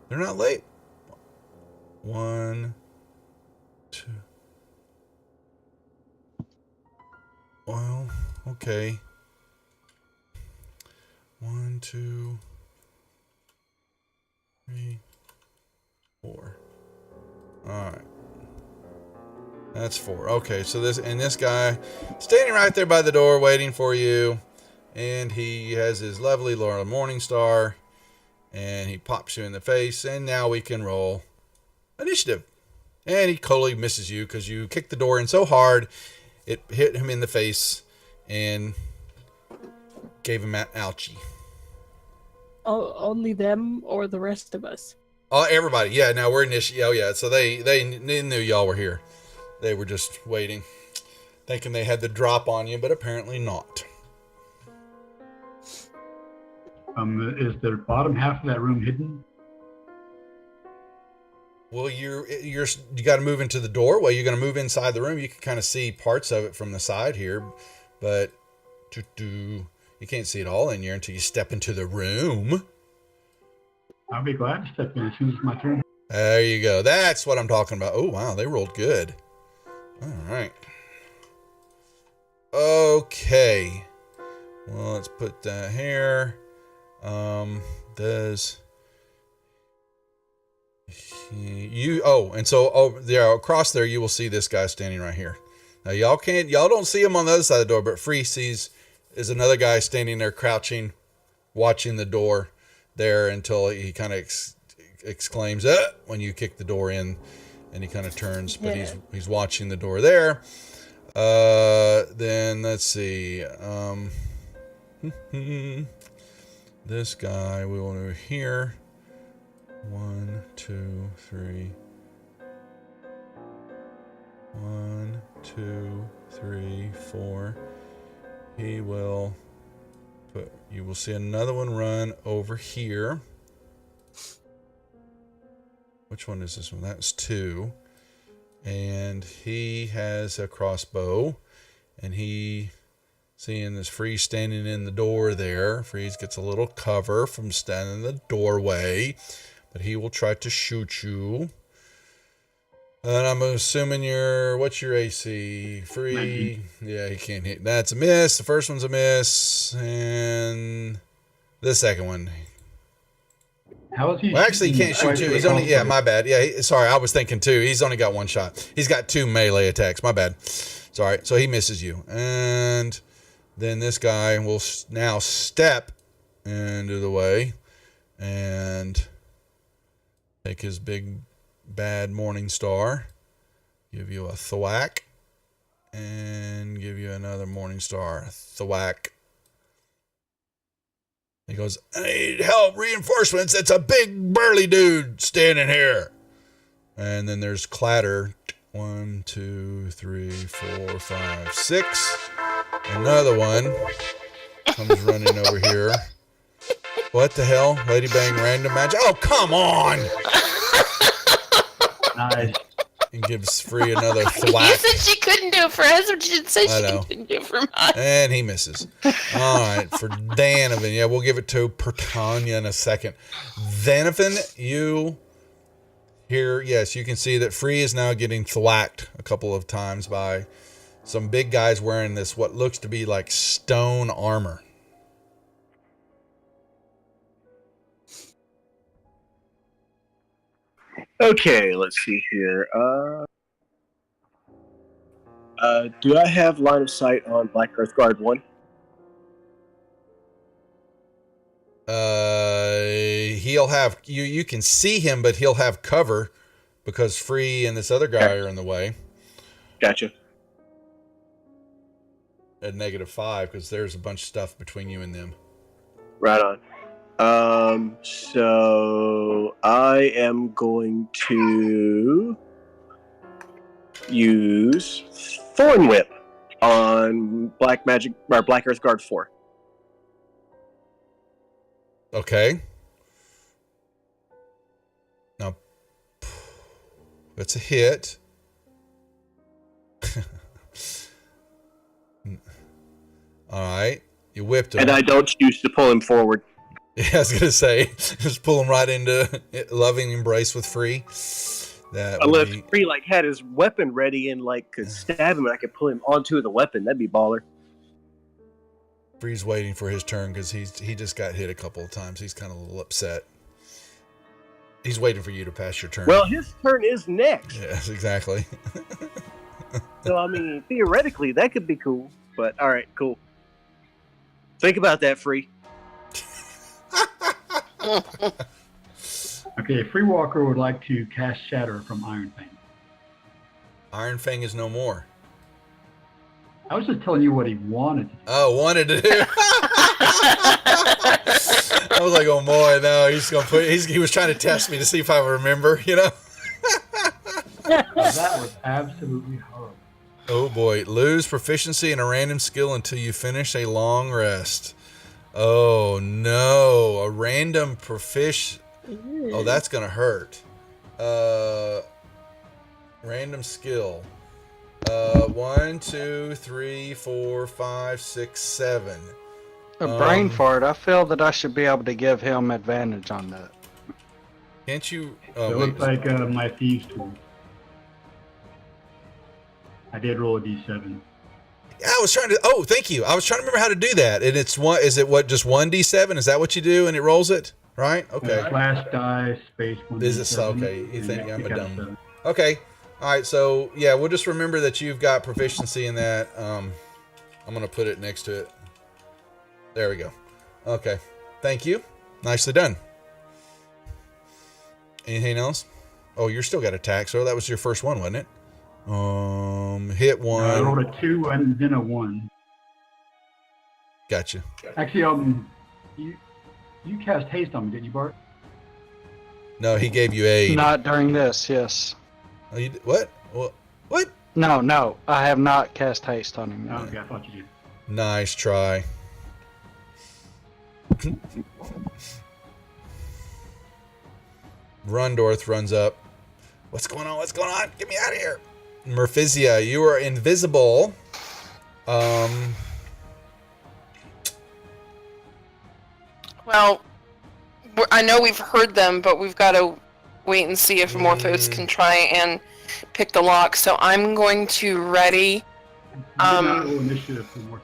they're not late. 1, 2. Well, okay. 1, 2, 3, 4. All right. That's 4. Okay, so this guy standing right there by the door waiting for you, and he has his lovely Laura Morningstar, and he pops you in the face, and now we can roll initiative. And he totally misses you because you kicked the door in so hard it hit him in the face and gave him an ouchie. Oh, only them or the rest of us? Oh, everybody. Yeah, now we're initiative. Oh, yeah. So they knew y'all were here. They were just waiting, thinking they had the drop on you, but apparently not. Is the bottom half of that room hidden? Well, you got to move into the doorway. You're going to move inside the room. You can kind of see parts of it from the side here, but you can't see it all in here until you step into the room. I'll be glad to step in as soon as it's my turn. There you go. That's what I'm talking about. Oh, wow. They rolled good. All right. Okay. Well, let's put that here. Does you? Oh, and so there across there, you will see this guy standing right here. Now, y'all don't see him on the other side of the door, but Free is another guy standing there, crouching, watching the door there until he kind of exclaims when you kick the door in, and he kind of turns, but he's watching the door there. Then let's see. This guy we will do here. 1, 2, 3. 1, 2, 3, 4. He will put. You will see another one run over here. Which one is this one? That's 2. And he has a crossbow. And seeing this Freeze standing in the door there. Freeze gets a little cover from standing in the doorway. But he will try to shoot you. And I'm assuming what's your AC? Free. 19. Yeah, he can't hit. That's a miss. The first one's a miss. And the second one. How is he? Well, actually, he can't shoot two. He's only, my bad. Yeah, sorry, I was thinking 2. He's only got 1 shot. He's got 2 melee attacks. My bad. Sorry. So he misses you. And then this guy will now step into the way and take his big bad Morning Star, give you a thwack, and give you another Morning Star thwack. He goes, I need help, reinforcements. It's a big burly dude standing here. And then there's clatter. 1, 2, 3, 4, 5, 6. Another one comes running over here. What the hell? Lady Bang random match. Oh, come on! Nice. And gives Free another thwack. You said she couldn't do it for us, but she didn't say she couldn't do it for mine. And he misses. All right, for Danovan. Yeah, we'll give it to Pertania in a second. Danovan, you here, yes, you can see that Free is now getting thwacked a couple of times by some big guys wearing this, what looks to be like stone armor. Okay, let's see here. Do I have line of sight on Black Earth Guard 1? He'll have you can see him, but he'll have cover because Free and this other guy are in the way. Gotcha. At -5 because there's a bunch of stuff between you and them. Right on. So I am going to use Thorn Whip on Black Earth Guard 4. Okay. Now, that's a hit. All right. You whipped him. And I don't choose to pull him forward. Yeah, I was going to say, just pull him right into loving embrace with Free. Unless Free had his weapon ready and could stab him and I could pull him onto the weapon. That'd be baller. Free's waiting for his turn because he just got hit a couple of times. He's kind of a little upset. He's waiting for you to pass your turn. Well, his turn is next. Yes, exactly. So, I mean, theoretically, that could be cool. But, all right, cool. Think about that, Free. Okay, Free Walker would like to cast Shatter from Iron Fang. Iron Fang is no more. I was just telling you what he wanted. Oh, wanted to do. I was like, oh boy, no, he's gonna he was trying to test me to see if I remember, That was absolutely horrible. Oh boy, lose proficiency in a random skill until you finish a long rest. Oh no, a random Oh, that's gonna hurt. Random skill. 1, 2, 3, 4, 5, 6, 7. A brain fart. I feel that I should be able to give him advantage on that. Can't you? It Oh, looks wait. like my thieves tool. I did roll a d7. Yeah, I was trying to. Oh, thank you. I was trying to remember how to do that. And it's one. Is it what? Just 1d7? Is that what you do? And it rolls it, right? Okay. Slash die space 1d7. Is it so? Okay. You think I'm a got dumb? 7. Okay. All right. So yeah, we'll just remember that you've got proficiency in that. I'm gonna put it next to it. There we go. Okay. Thank you. Nicely done. Anything else? Oh, you're still got attack. So that was your first one, wasn't it? Hit one. I rolled a 2 and then a 1. Gotcha. Actually, you cast haste on me, didn't you, Bart? No, he gave you aid. Not during this, yes. Oh, you what? What? No, I have not cast haste on him. Oh, okay, I thought you did. Nice try. Rundorth runs up. What's going on? What's going on? Get me out of here. Murphisia, you are invisible. Well, I know we've heard them, but we've got to wait and see if Morthos can try and pick the lock. So I'm going to ready. You did not roll initiative for Morthos.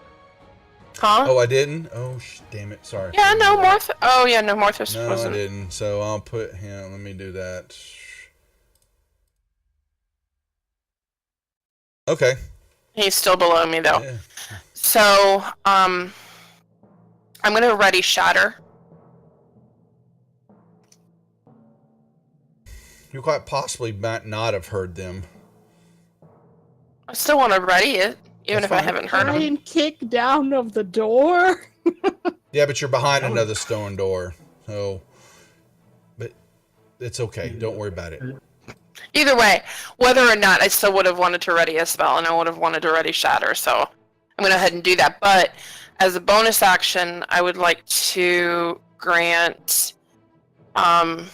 Huh? Oh, I didn't? Oh, damn it. Sorry. Yeah, no, Morthos. Oh, yeah, no, Morthos No, wasn't. I didn't. So I'll put him. Let me do that. Okay. He's still below me, though. Yeah. So, I'm going to ready Shatter. You quite possibly might not have heard them. I still want to ready it, even That's if I fine. haven't heard Try him. and kick down of the door. Yeah, but you're behind another stone door. So, but it's okay. Don't worry about it. Either way, whether or not, I still would have wanted to ready a spell, and I would have wanted to ready Shatter, so I'm going to go ahead and do that. But as a bonus action, I would like to grant I'm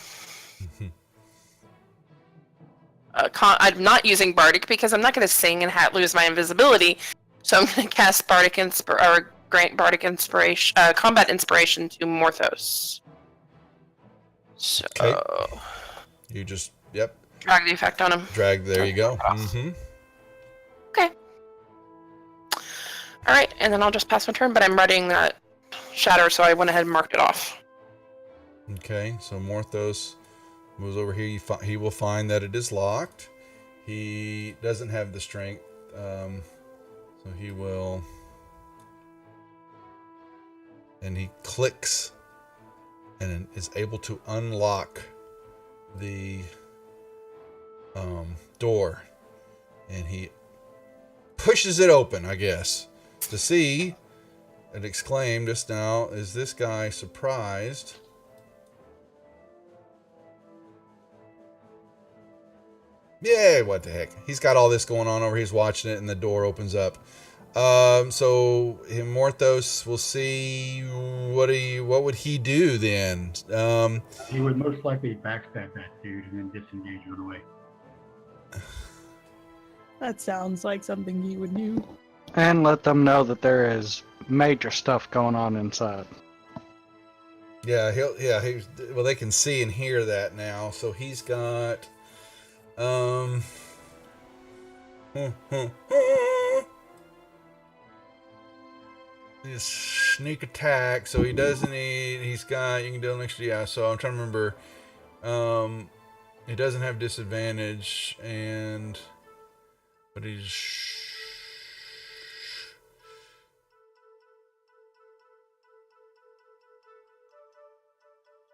not using Bardic because I'm not going to sing and lose my invisibility, so I'm going to cast grant Bardic Inspiration, Combat Inspiration to Morthos. So, Okay. You just, yep, drag the effect on him. drag, there you go. Mm-hmm. Okay. Alright, and then I'll just pass my turn, but I'm readying that Shatter, so I went ahead and marked it off. Okay, so Morthos moves over here. He will find that it is locked. He doesn't have the strength, so he will... And he clicks and is able to unlock the door. And he pushes it open, I guess, to see and exclaim just now, is this guy surprised? Yeah, what the heck? He's got all this going on over here. He's watching it, and the door opens up. So Morthos will see what would he do then? He would most likely backstab that dude and then disengage right away. That sounds like something he would do. And let them know that there is major stuff going on inside. Yeah, well, they can see and hear that now. So he's got his sneak attack. So he doesn't need. He's got. You can do an extra. Yeah. So I'm trying to remember. He doesn't have disadvantage, but he's.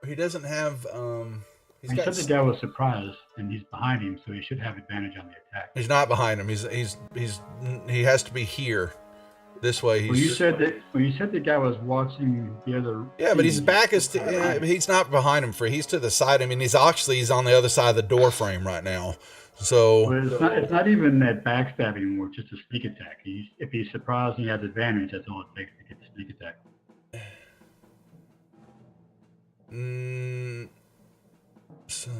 He doesn't have. He said the guy was surprised, and he's behind him, so he should have advantage on the attack. He's not behind him. He has to be here. This way. Well, you said the guy was watching the other. Yeah, but his back is. He's not behind him. He's to the side. I mean, he's on the other side of the door frame right now. So. Well, it's not even that backstab anymore. It's just a sneak attack. If he's surprised and he has advantage, that's all it takes to get the sneak attack. So.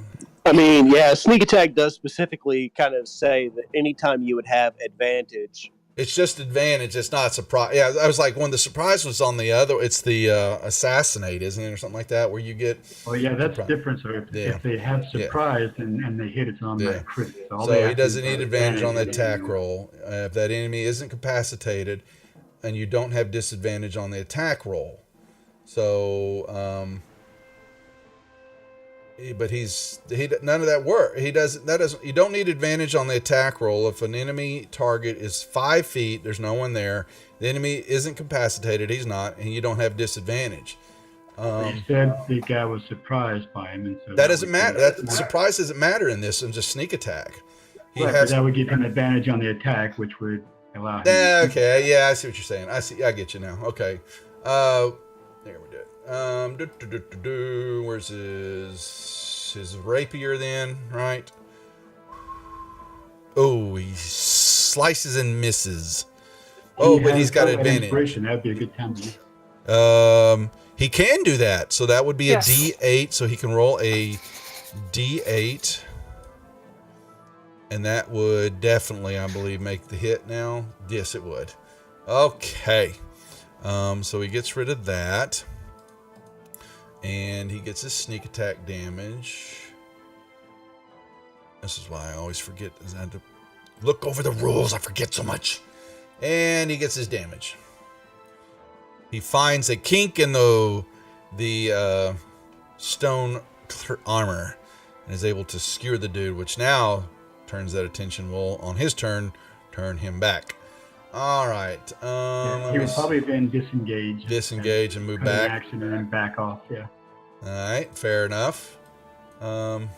I mean, yeah, sneak attack does specifically kind of say that anytime you would have advantage, It's just advantage. It's not surprise. Yeah, I was like, when the surprise was on the other, it's the assassinate, isn't it, or something like that, where you get. Oh yeah, that's different. So if they have surprise and they hit, it's on that crit. So he doesn't need advantage on the attack roll. If that enemy isn't incapacitated, and you don't have disadvantage on the attack roll. So, but none of that work. He doesn't. That doesn't. You don't need advantage on the attack roll if an enemy target is 5 feet. There's no one there. The enemy isn't incapacitated. He's not, and you don't have disadvantage. You said the guy was surprised by him, and so that doesn't matter. That surprise doesn't matter in this. And just sneak attack. That would give him advantage on the attack, which would allow him. Okay. Yeah, I see what you're saying. I see. I get you now. Okay. There we go. Where's his rapier then? Right. Oh, he slices and misses. Oh, but he's got advantage. That'd be a good time. He can do that. So that would be a D8. So he can roll a D8. And that would definitely, I believe, make the hit now. Yes, it would. Okay. So he gets rid of that. And he gets his sneak attack damage. This is why I always forget. I have to look over the rules. I forget so much. And he gets his damage. He finds a kink in the stone armor and is able to skewer the dude, which now turns that attention will, on his turn, turn him back. All right. He would probably then disengage and move back. Action and then back off. Yeah. All right. Fair enough. Wow.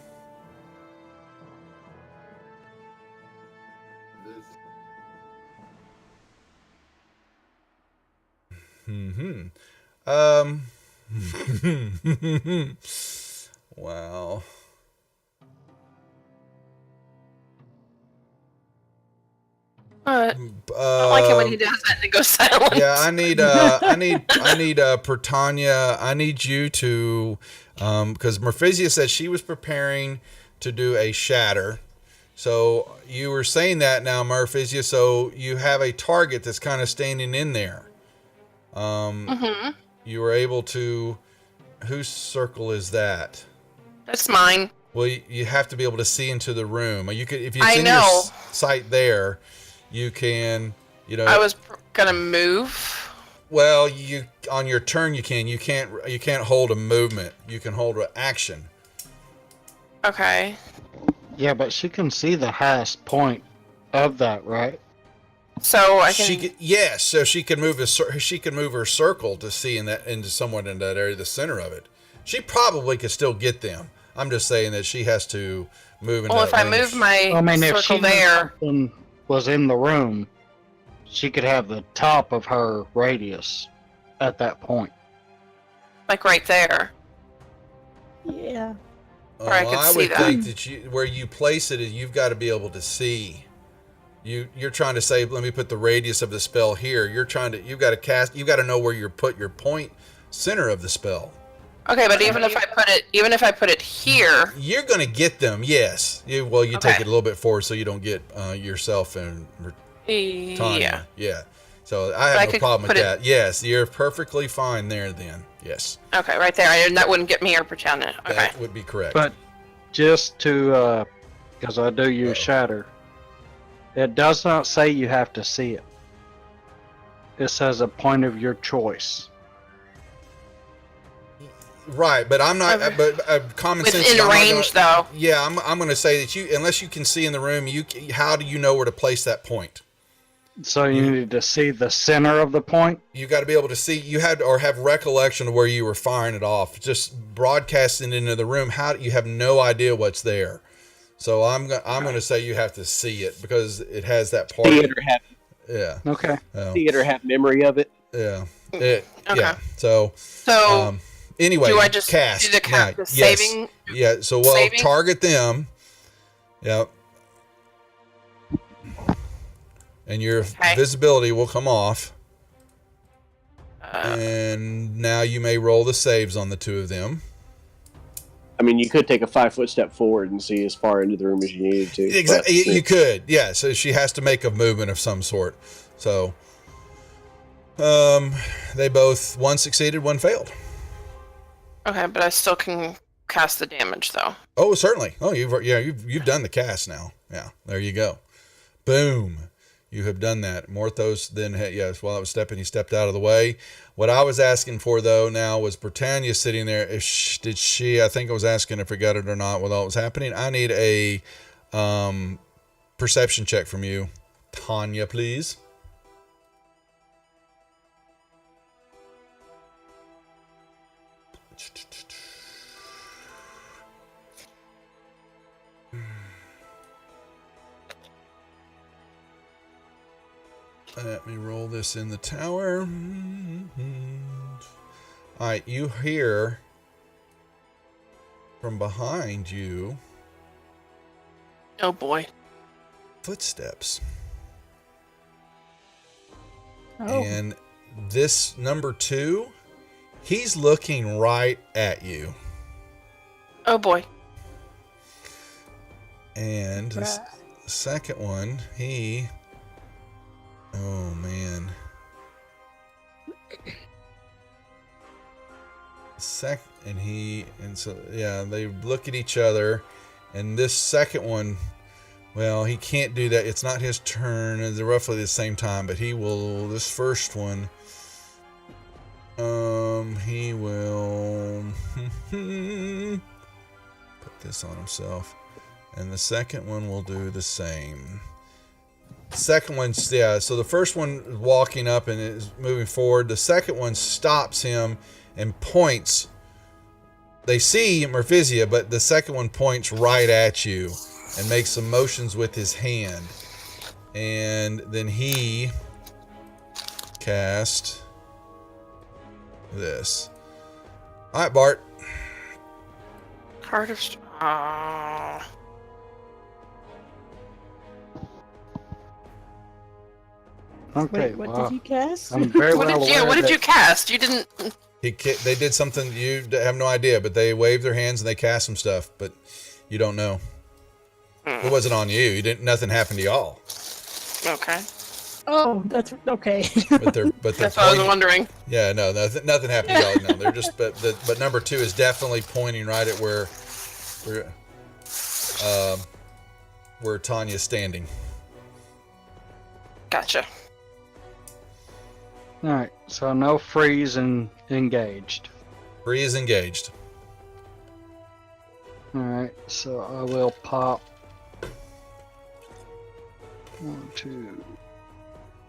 I don't like it when he does that and it goes silent. Yeah, I need Pertania. I need you to, because Merphisia said she was preparing to do a shatter. So you were saying that now, Merphisia. So you have a target that's kind of standing in there. You were able to. Whose circle is that? That's mine. Well, you have to be able to see into the room. You could, if it's in your sight there. You can, I was gonna move. Well, you on your turn you can. You can't hold a movement. You can hold an action. Okay. Yeah, but she can see the highest point of that, right? So I can. Yes. So she can move her circle to see into somewhat in that area, the center of it. She probably could still get them. I'm just saying that she has to move. Well, if I move my circle there. Was in the room, she could have the top of her radius at that point. Like right there. Yeah. Or I could I see would that. think that where you place it, you've got to be able to see. You're trying to say, let me put the radius of the spell here. You've got to know where you put your point center of the spell. Okay, but even if I put it here, you're gonna get them. Yes. You take it a little bit forward so you don't get yourself and Tanya. Yeah. So I have no problem with that. Yes, you're perfectly fine there. Then yes. Okay, right there. And that wouldn't get me or Pertania. Okay. That would be correct. But just to, because I do use shatter, it does not say you have to see it. It says a point of your choice. Right, but I'm not. But common sense. Within range, though. Yeah, I'm going to say that unless you can see in the room, how do you know where to place that point? So you need to see the center of the point. You got to be able to see. You had or have recollection of where you were firing it off. Just broadcasting into the room. How you have no idea what's there. So I'm going to say you have to see it because it has that part. See it or have. Yeah. Okay. See it or have memory of it. Yeah. Okay. Yeah. So. Anyway, do I just cast. do the saving? Yeah, so target them. Yep. And your visibility will come off. And now you may roll the saves on the two of them. I mean, you could take a 5-foot step forward and see as far into the room as you needed to. Exactly. You could. Yeah, so she has to make a movement of some sort. So, they both, one succeeded, one failed. Okay, but I still can cast the damage though. Oh, certainly. Oh, you've done the cast now. Yeah, there you go. Boom. You have done that. Morthos then, yes, while I was stepping, he stepped out of the way. What I was asking for, though, now was Britannia sitting there. I think I was asking if we got it or not with all that was happening. I need a perception check from you. Tanya, please. Let me roll this in the tower. All right, you hear from behind you. Oh boy. Footsteps. Oh. And this number 2, he's looking right at you. Oh boy. And the second one, oh man. They look at each other, and this second one, well, he can't do that. It's not his turn. It's roughly the same time, but this first one, he will put this on himself, and the second one will do the same. Second one's, so the first one is walking up and is moving forward. The second one stops him and points. They see Merphisia, but the second one points right at you and makes some motions with his hand. And then he cast this. All right, Bart. Heart of... Okay. Wait, what did you cast? I'm very what well did aware you that- cast? You didn't... They did something you have no idea, but they waved their hands and they cast some stuff, but you don't know. It wasn't on you. Nothing happened to y'all. Okay. Oh, that's okay. But they're That's what I was wondering. Yeah, no, nothing happened to y'all. No, they're just, but number 2 is definitely pointing right at where Tanya's standing. Gotcha. Alright, so no freeze and engaged. Bree is engaged. Alright, so I will pop 1, 2,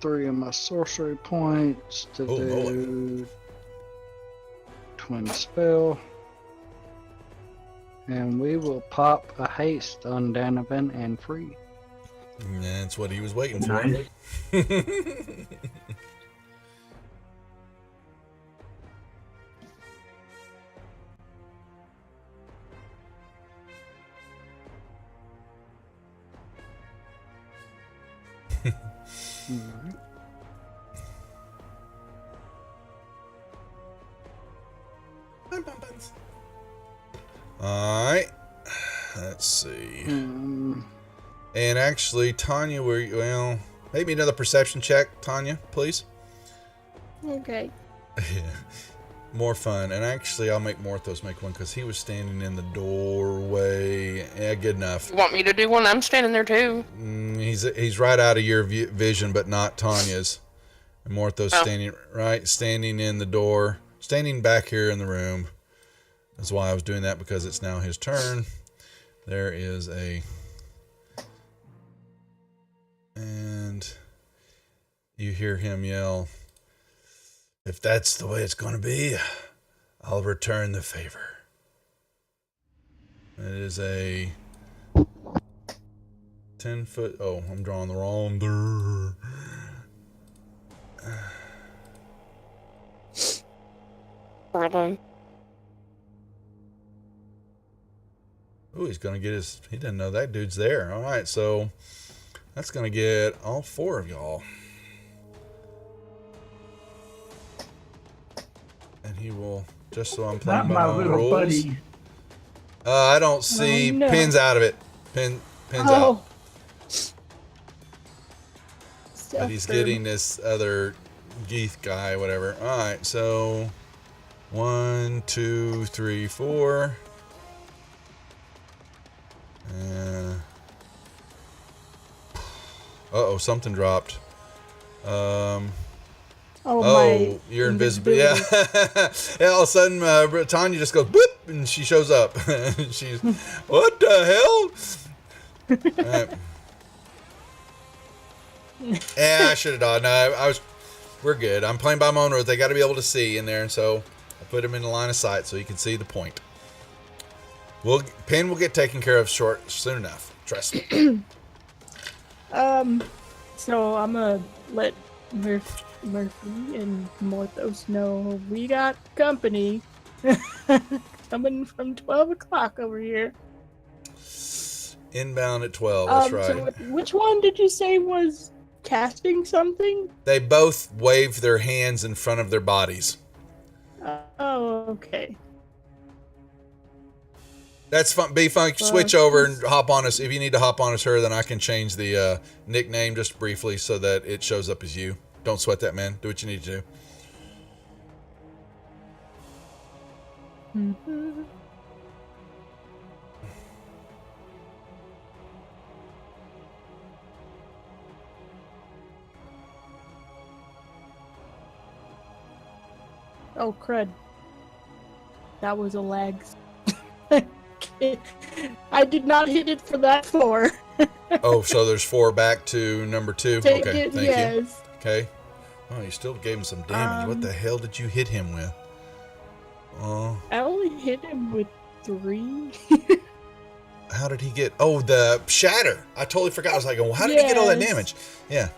3 of my sorcery points to do twin spell. And we will pop a haste on Donovan and free. That's what he was waiting for. Nice. Alright. Alright. Let's see. And actually, Tanya, maybe another perception check, Tanya, please. Okay. More fun. And actually, I'll make Morthos make one because he was standing in the doorway. Yeah, good enough. You want me to do one? I'm standing there too. He's right out of your vision, but not Tanya's. And Morthos standing in the door, standing back here in the room. That's why I was doing that, because it's now his turn. There is and you hear him yell, "If that's the way it's going to be, I'll return the favor." It is a 10-foot. Oh, I'm drawing the wrong. Oh, he's going to get his... He didn't know that dude's there. All right, so that's going to get all 4 of y'all. And he will... Just so I'm playing Not by my my own little rules. buddy. I don't see... no. Pins out of it. Pins out. But he's getting this other Geeth guy, whatever. All right, so 1, 2, 3, 4. Uh-oh, something dropped. Oh, you're invisible. Yeah. Yeah, all of a sudden, Tanya just goes, boop, and she shows up. She's, what the hell? Right. Yeah, I should have done. No, we're good. I'm playing by my own rules. They got to be able to see in there, and so I put him in the line of sight so he can see the point. Pin will get taken care of soon enough. Trust me. So I'm gonna let Murphy and Morthos know we got company coming from 12 o'clock over here. Inbound at 12. That's right. So which one did you say was casting something? They both wave their hands in front of their bodies. Oh, okay. That's fun. Be fun. Switch over and hop on us. If you need to hop on as her, then I can change the nickname just briefly so that it shows up as you. Don't sweat that, man. Do what you need to do. Mm-hmm. Oh, crud. That was a lag. I did not hit it for that 4. Oh, so there's 4 back to number 2. Take okay, it, thank yes. you. Okay. Oh, you still gave him some damage. What the hell did you hit him with? Oh. I only hit him with 3. How did he get... Oh, the shatter. I totally forgot. I was like, well, how did he get all that damage? Yeah.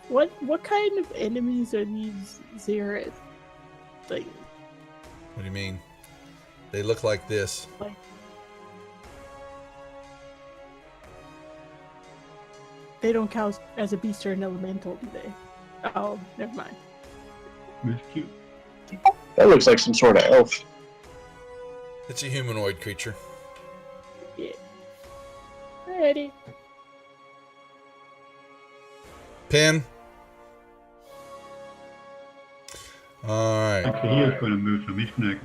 What kind of enemies are these Xerath things? What do you mean? They look like this. Like, they don't count as a beast or an elemental, do they? Oh, never mind. It's cute. That looks like some sort of elf. It's a humanoid creature. Yeah. Ready. Pin. Alright. Actually, he is going to move, so he's going to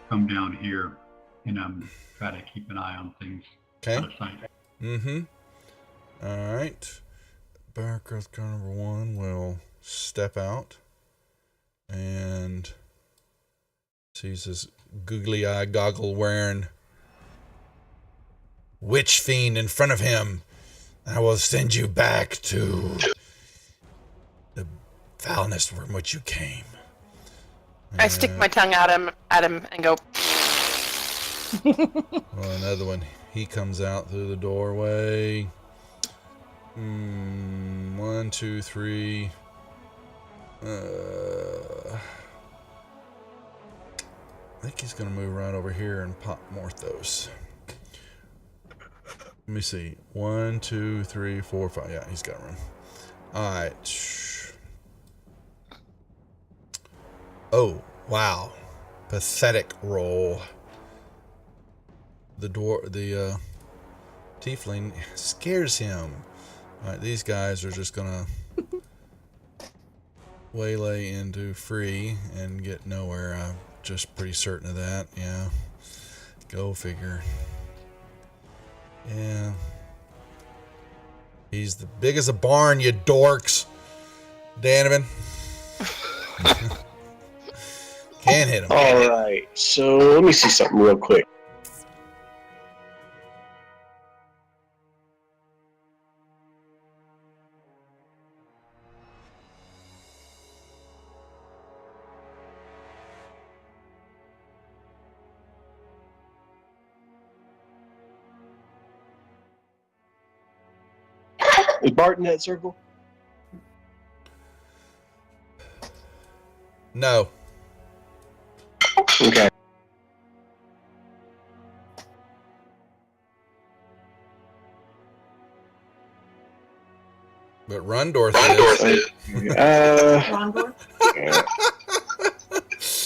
come down here and try to keep an eye on things. Okay. Out of sight. Mm-hmm. Alright. Bear Growth Girl number 1 will step out and sees this googly eye goggle wearing witch fiend in front of him. I will send you back to the foulness from which you came. I stick my tongue at him and go. Well, another one. He comes out through the doorway. 1, 2, 3. I think he's gonna move right over here and pop Morthos. Let me see. 1, 2, 3, 4, 5. Yeah, he's got room. All right. Oh, wow. Pathetic roll. The tiefling scares him. All right, these guys are just gonna waylay into free and get nowhere. I'm just pretty certain of that. Yeah. Go figure. Yeah. He's the big as a barn, you dorks. Danovan. Can't hit him. All right, so let me see something real quick. Is Bart in that circle? No. Okay. But Rundorth is. Rondor? Yeah.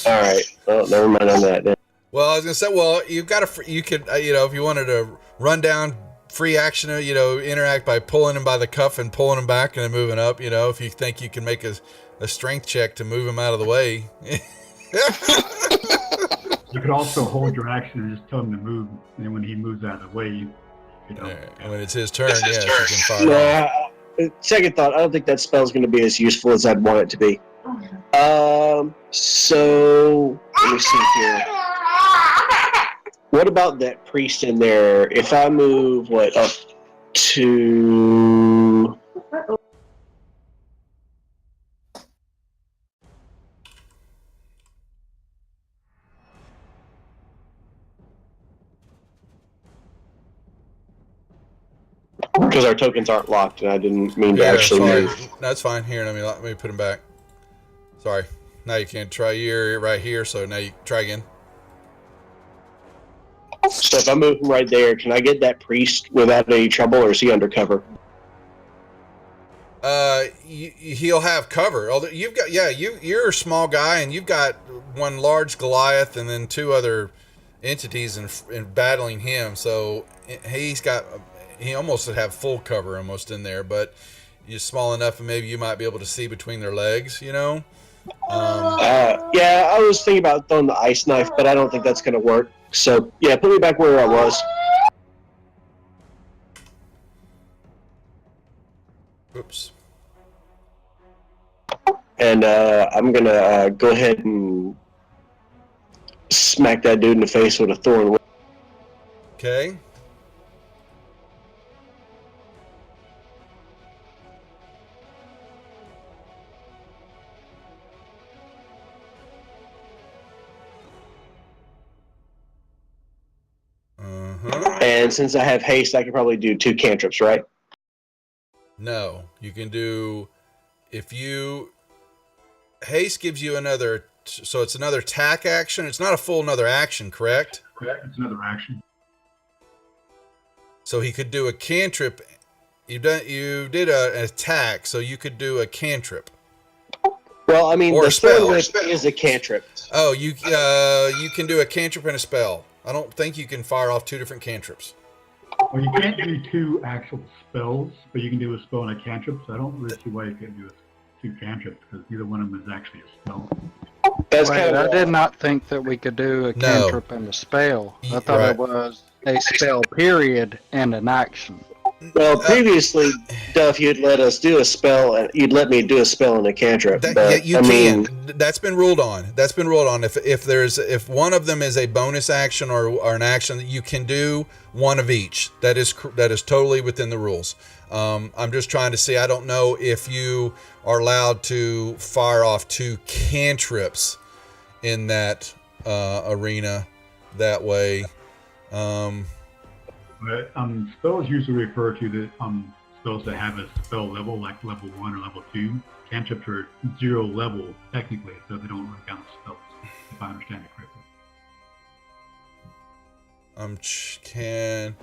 All right. Well, never mind on that then. Well, I was gonna say, well, you've got to. You could, if you wanted to run down free action, interact by pulling him by the cuff and pulling him back and then moving up. If you think you can make a strength check to move him out of the way. You could also hold your action and just tell him to move, and then when he moves out of the way, and when it's his turn, you can fire. Second thought, I don't think that spell's going to be as useful as I'd want it to be. So let me see here. What about that priest in there? If I move up to because our tokens aren't locked, and I didn't mean to actually move. That's fine. Here, let me put them back. Sorry. Now you can't try. You're right here, so now you try again. So if I move him right there, can I get that priest without any trouble, or is he undercover? He'll have cover. Although you're a small guy, and you've got one large Goliath, and then two other entities in battling him. So he almost would have full cover almost in there, but you're small enough, and maybe you might be able to see between their legs. Yeah, I was thinking about throwing the ice knife, but I don't think that's going to work. So, yeah, put me back where I was. Oops. And I'm going to go ahead and smack that dude in the face with a thorn. Okay. And since I have haste, I can probably do 2 cantrips, right? No, you can do, haste gives you another, so it's another attack action. It's not a full another action, correct? Correct, it's another action. So he could do a cantrip. You did an attack, so you could do a cantrip. Well, I mean, or the a spell is a cantrip. Oh, you can do a cantrip and a spell. I don't think you can fire off 2 different cantrips. Well, you can't do 2 actual spells, but you can do a spell and a cantrip. So I don't really see why you can't do 2 cantrips, because neither one of them is actually a spell. I did not think that we could do a cantrip and a spell. I thought it was a spell period and an action. Well, previously, Duff, you'd let us do a spell, and you'd let me do a spell and a cantrip. You can. That's been ruled on. If one of them is a bonus action or an action, you can do one of each. That is totally within the rules. I'm just trying to see. I don't know if you are allowed to fire off 2 cantrips in that arena that way. But spells usually refer to the spells that have a spell level, like level 1 or level 2. Cantrips are 0 level, technically, so they don't really count as spells, if I understand it correctly.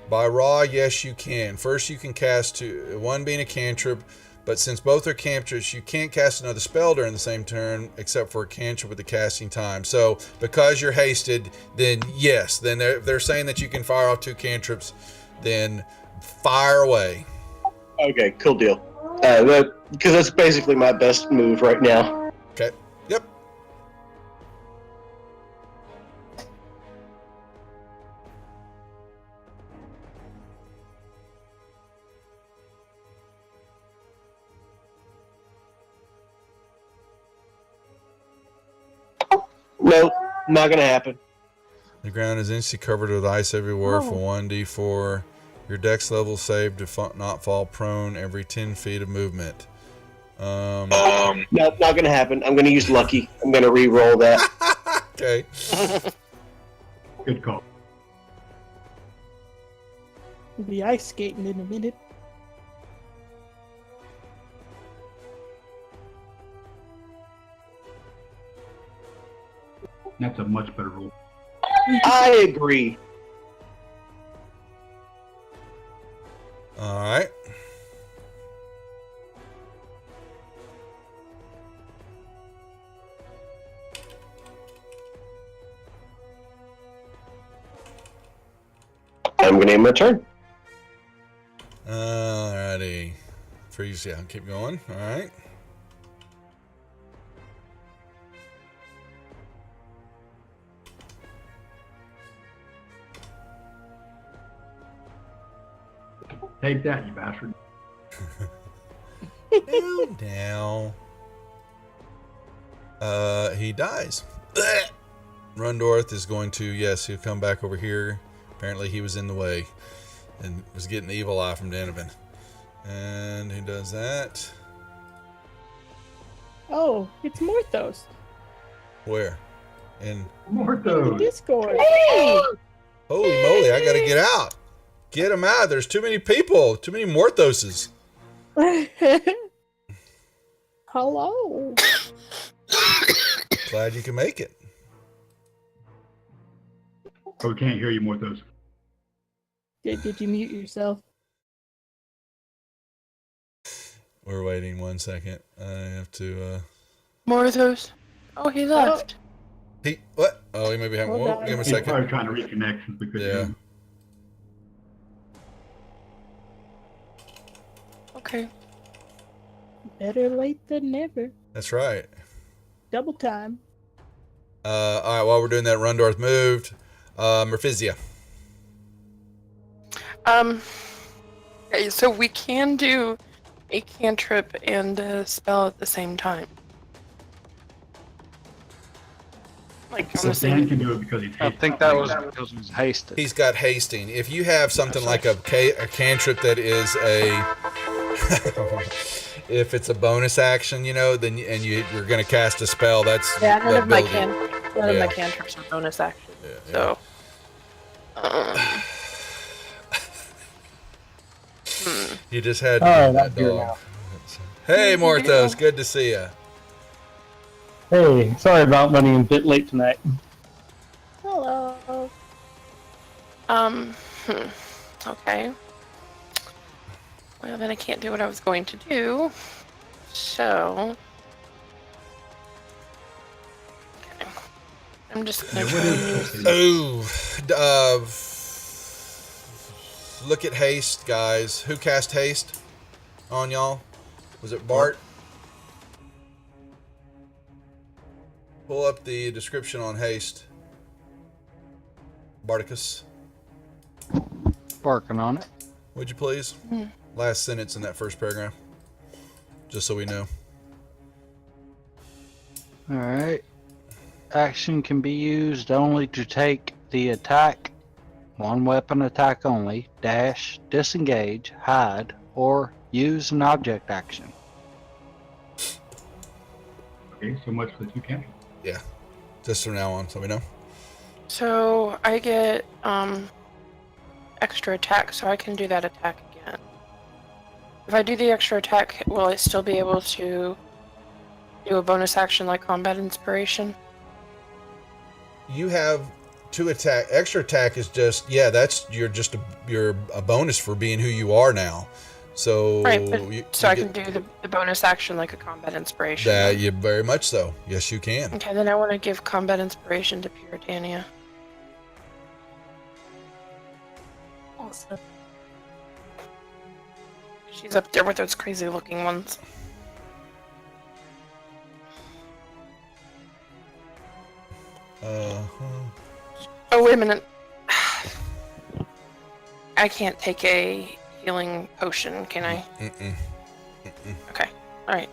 By raw, yes, you can. First, you can cast 2, one being a cantrip, but since both are cantrips, you can't cast another spell during the same turn, except for a cantrip with the casting time. So, because you're hasted, then yes, then they're saying that you can fire off 2 cantrips, then fire away. Okay, cool deal. Because that's basically my best move right now. Okay. Yep. Nope, not gonna happen. The ground is instantly covered with ice everywhere for 1d4. Your dex level saved to not fall prone every 10 feet of movement. Nope, not gonna happen. I'm gonna use lucky. I'm gonna re-roll that. Okay. Good call. We'll be ice skating in a minute. That's a much better roll. I agree. All right. I'm gonna end my turn. Alrighty. Freeze, yeah, keep going. Alright. Take that, you bastard. Now. He dies. Rundorth is going to, yes, he'll come back over here. Apparently he was in the way and was getting the evil eye from Danovan. And he does that. Oh, it's Morthos. Where? In Morthos. Discord. Hey! holy moly, I gotta get out. Get him out. There's too many people. Too many Morthoses. Hello. Glad you can make it. Oh, we can't hear you, Morthos. Did you mute yourself? We're waiting 1 second. I have to, More of those. Oh, he left. He, what? Oh, he maybe haven't. Hold Whoa, on. give him a He's second. probably trying to reconnect since we couldn't hear Yeah. him. Okay. Better late than never. That's right. Double time. All right, while we're doing that, Rundorth moved. Merphisia. Okay, so we can do a cantrip and a spell at the same time. Like on So the Dan same. can do it because he's I hasted. think that was because it was hasted. He's got hasting. If you have something like a cantrip that is a, if it's a bonus action, you know, then you're going to cast a spell. That's Yeah, none the of my ability. none of Yeah. my cantrips are bonus action. Yeah. So. You just had Oh, that that's here dog. Hey, Morthos, good to see you. Hey, sorry about running a bit late tonight. Hello. Okay. Well, then I can't do what I was going to do. So. Okay. I'm just gonna Yeah, try what and is use. hasted? Oh, look at haste, guys. Who cast haste on y'all? Was it Bart? Pull up the description on haste. Barticus, Working on it. would you please? Last sentence in that first paragraph. Just so we know. Alright. Action can be used only to take the attack, one weapon attack only, dash, disengage, hide, or use an object action. Okay, so much for the two cantrips. Yeah. Just from now on, so we know. So I get extra attack, so I can do that attack again. If I do the extra attack, will I still be able to do a bonus action like combat inspiration? You have two attack. Extra attack is just, yeah, that's you're a bonus for being who you are now. So Right, but so I get- can do the bonus action like a combat inspiration. that you very much so. Yes, you can. Okay, then I want to give combat inspiration to Puritania. Awesome. She's up there with those crazy looking ones. Oh, wait a minute. I can't take a healing potion, can I? Mm-mm. Okay, alright.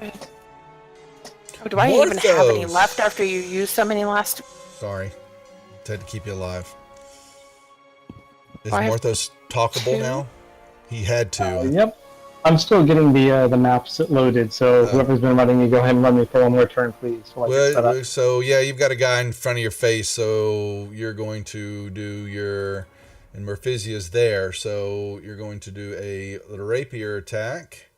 Oh, do I even have any Morthos. left after you used so many last? Sorry, had to keep you alive. Is I have Morthos talkable two. now? He had to. Yep. I'm still getting the maps loaded, so whoever's been running me, go ahead and run me for one more turn, please. While I get set up. Well, so yeah, you've got a guy in front of your face, so you're going to do your, and Merphisia's there, so you're going to do a little rapier attack,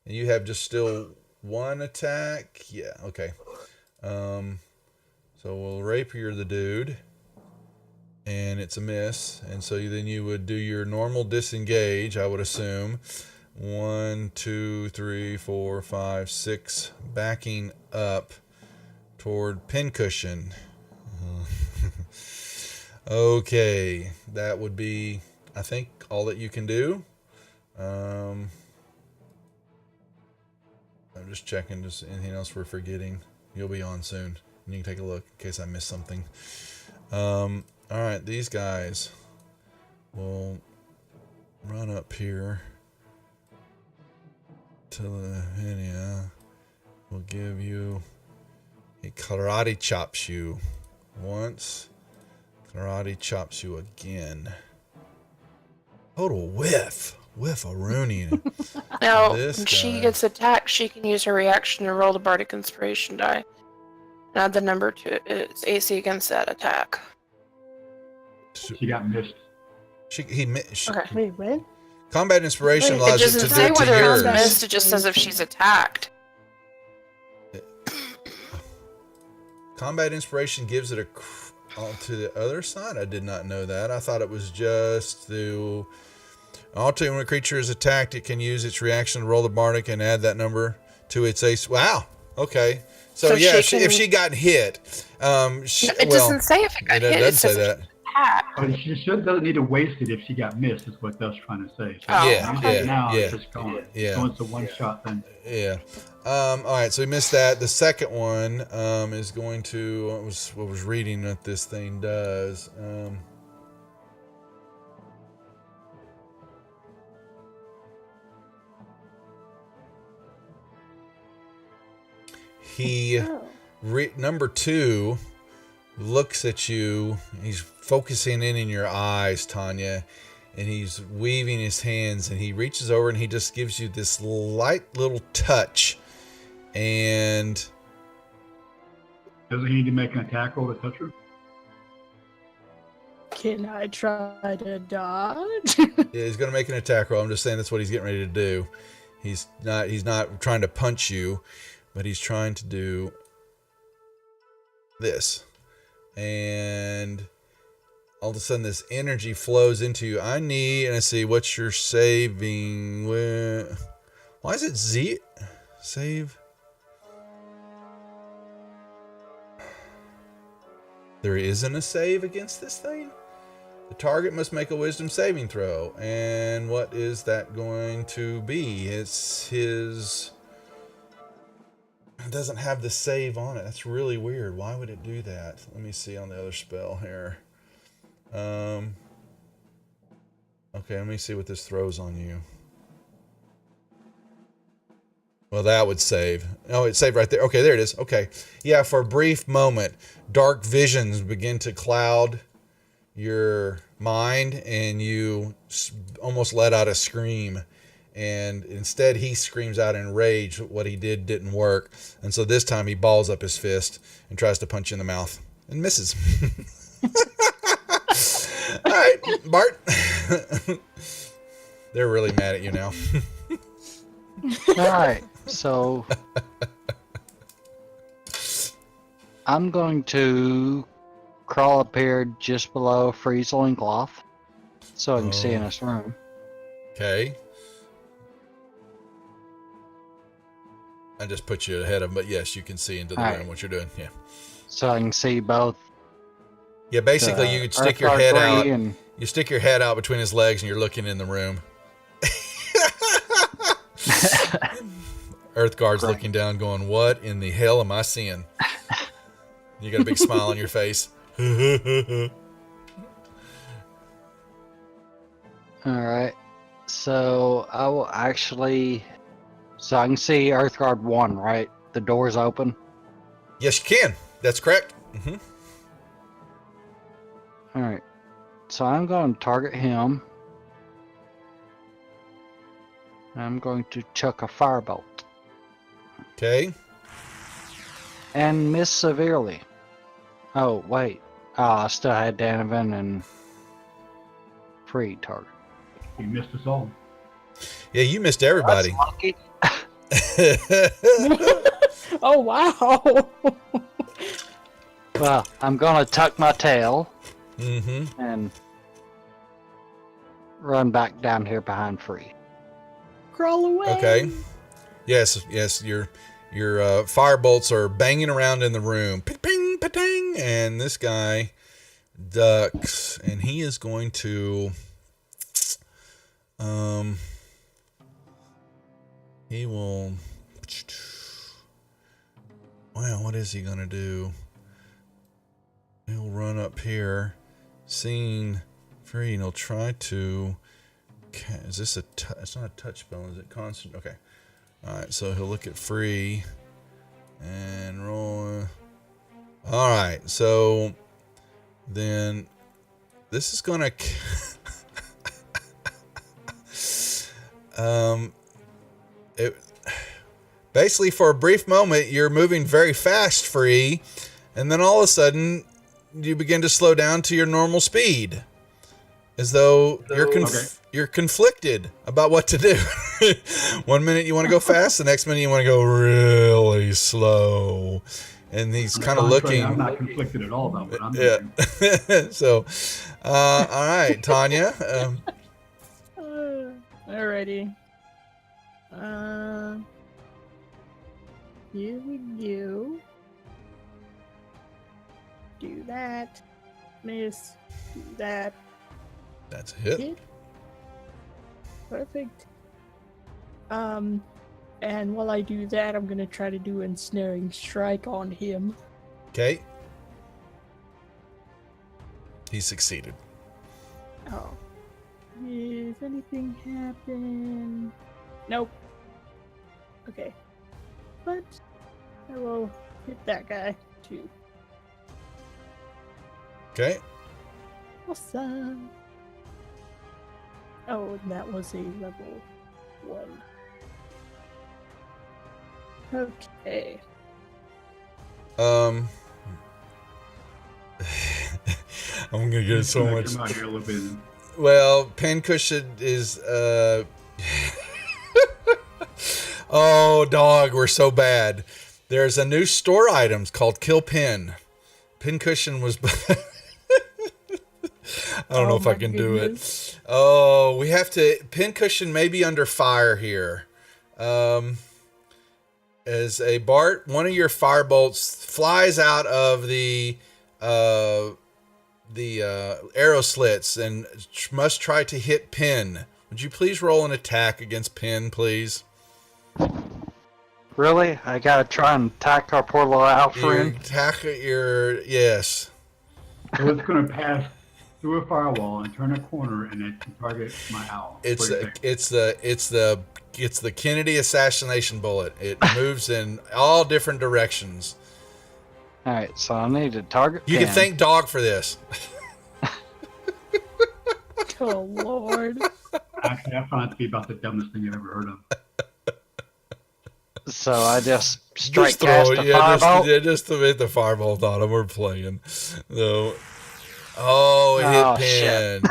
and you have just still one attack. Yeah, okay. So we'll rapier the dude, and it's a miss, and so then you would do your normal disengage, I would assume. 1, 2, 3, 4, 5, 6, backing up toward Pincushion. Okay, that would be, I think, all that you can do. I'm just checking. Just anything else we're forgetting? You'll be on soon. You can take a look in case I missed something. All right, these guys will run up here to the Henia. We'll give you a karate chops you once. Karate chops you again. Total whiff. Whiff a Rooney. Now, This when she guy. gets attacked, she can use her reaction to roll the Bardic Inspiration die. And add the number to its AC against that attack. She got missed. Okay. Wait, what? Combat inspiration Wait, allows It you to doesn't do say it to whether yours. it's missed, it just says if she's attacked. Combat inspiration gives it to the other side. I did not know that. I thought it was just to alternate when a creature is attacked. It can use its reaction to roll the bardic and add that number to its AC. Wow. Okay. So yeah, if she got hit, It doesn't say if it got hit. It It doesn't says say that. attack. But she doesn't need to waste it if she got missed, is what that's trying to say. So Oh, Yeah, use it now, yeah, it's just gone. yeah. So it's a one-shot thing. Yeah. All right. So we missed that. The second one is going to what was reading what this thing does. He number 2 looks at you. He's focusing in your eyes, Tanya, and he's weaving his hands, and he reaches over and he just gives you this light little touch. And Doesn't he need to make an attack roll to touch her? Can I try to dodge? yeah, he's going to make an attack roll. I'm just saying that's what he's getting ready to do. He's not trying to punch you, but he's trying to do this. And all of a sudden this energy flows into you. And I see what you're saving with. Why is it Z? Save. There isn't a save against this thing? The target must make a wisdom saving throw. And what is that going to be? It's his... It doesn't have the save on it. That's really weird. Why would it do that? Let me see on the other spell here. Okay, let me see what this throws on you. Well, that would save. Oh, it saved right there. Okay, there it is. Okay. Yeah, for a brief moment, dark visions begin to cloud your mind, and you almost let out a scream. And instead, he screams out in rage. What he did didn't work. And so this time, he balls up his fist and tries to punch you in the mouth and misses. All right, Bart. They're really mad at you now. Alright, so I'm going to crawl up here just below Freeze Loincloth so I can see in this room. Okay. I just put you ahead of him, but yes, you can see into the room what you're doing. Yeah. So I can see both. Yeah, basically you could stick your head out. You stick your head out between his legs and you're looking in the room. Earthguard's looking down going, what in the hell am I seeing? You got a big smile on your face. Alright. So I will actually... So I can see Earthguard 1, right? The door's open? Yes, you can. That's correct. Mm-hmm. Alright. So I'm going to target him. I'm going to chuck a firebolt. Okay. And miss severely. Oh, wait. Oh, I still had Donovan and Free target. You missed us all. Yeah, you missed everybody. That's lucky. Oh, wow. Well, I'm going to tuck my tail Mm-hmm. and run back down here behind Free. Crawl away. Okay. Yes. Your fire bolts are banging around in the room. Ping, ping, pa-ting, and this guy ducks, and he is going to he will. Well, what is he gonna do? He'll run up here, seeing free, and he'll try to. Is this a? It's not a touch spell, is it? Constant. Okay. All right. So he'll look at free, and roll. All right. So then this is gonna. Basically, for a brief moment, you're moving very fast, free, and then all of a sudden, you begin to slow down to your normal speed, as though you're conflicted about what to do. 1 minute you want to go fast, the next minute you want to go really slow, and he's kind of looking. I'm not conflicted at all about what I'm doing. So, all right, Tanya. Alrighty. Here we go. Do that. Miss. Do that. That's a hit. Hit. Perfect. And while I do that, I'm gonna try to do ensnaring strike on him. Okay. He succeeded. Oh. Is anything happen? Nope. Okay. But I will hit that guy too. Okay. Awesome. Oh, and that was a level 1. Okay. I'm gonna get so much. Well, Pincushion is oh, dog, we're so bad. There's a new store items called Kill Pin. Pincushion was. I don't know if I can do it. Oh, we have to. Pincushion may be under fire here. As a Bart, one of your fire bolts flies out of the arrow slits and must try to hit Pin. Would you please roll an attack against Pin, please? Really? I gotta try and attack our poor little owl friend? Attack your... Yes. So it's going to pass through a firewall and turn a corner and it can target my owl. It's the Kennedy assassination bullet. It moves in all different directions. Alright, so I need to target You Pin. can thank Dog for this. Oh, Lord. Actually, I find it to be about the dumbest thing I've ever heard of. So I just straight cast a firebolt? Just to hit the firebolt on him. We're playing. So, it hit Pin.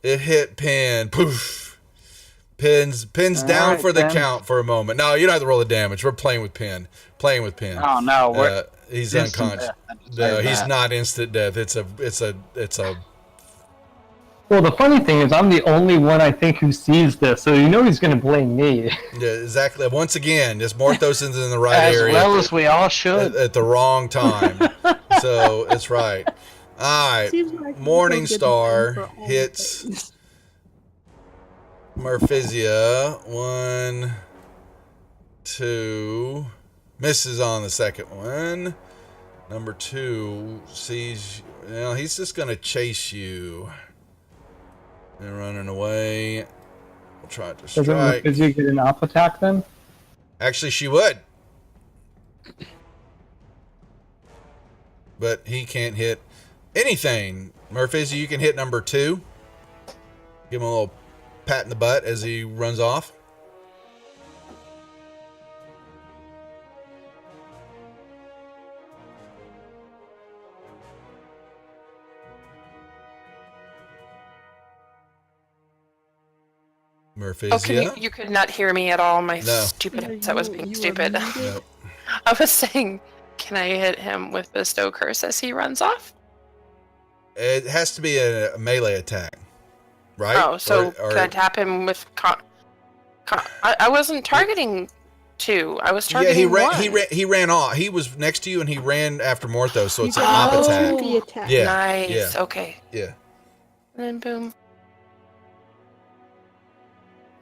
It hit Pin. Poof. Pin's down for the count for a moment. No, you don't have to roll the damage. We're playing with Pin. Oh no, he's unconscious. No, he's not instant death. It's a. Well, the funny thing is, I'm the only one I think who sees this, so you know he's going to blame me. Yeah, exactly. Once again, just Morthos is in the right area. As well as we all should. At the wrong time. So, it's right. All right. Like Morningstar hits Murphisia. 1, 2. Misses on the second one. Number 2 sees... Well, he's just going to chase you. They're running away. We'll try to strike. Does you get an up attack then? Actually, she would. But he can't hit anything. Murphy, you can hit number 2. Give him a little pat in the butt as he runs off. Murphy, you could not hear me at all. My stupid headset was being stupid. Nope. I was saying, can I hit him with Bestow Curse as he runs off? It has to be a melee attack, right? Oh, so can I tap him with... I wasn't targeting 2. I was targeting 1. He ran off. He was next to you and he ran after Morthos, so it's an op attack. Yeah. Nice. Yeah. Okay. Yeah. And then boom.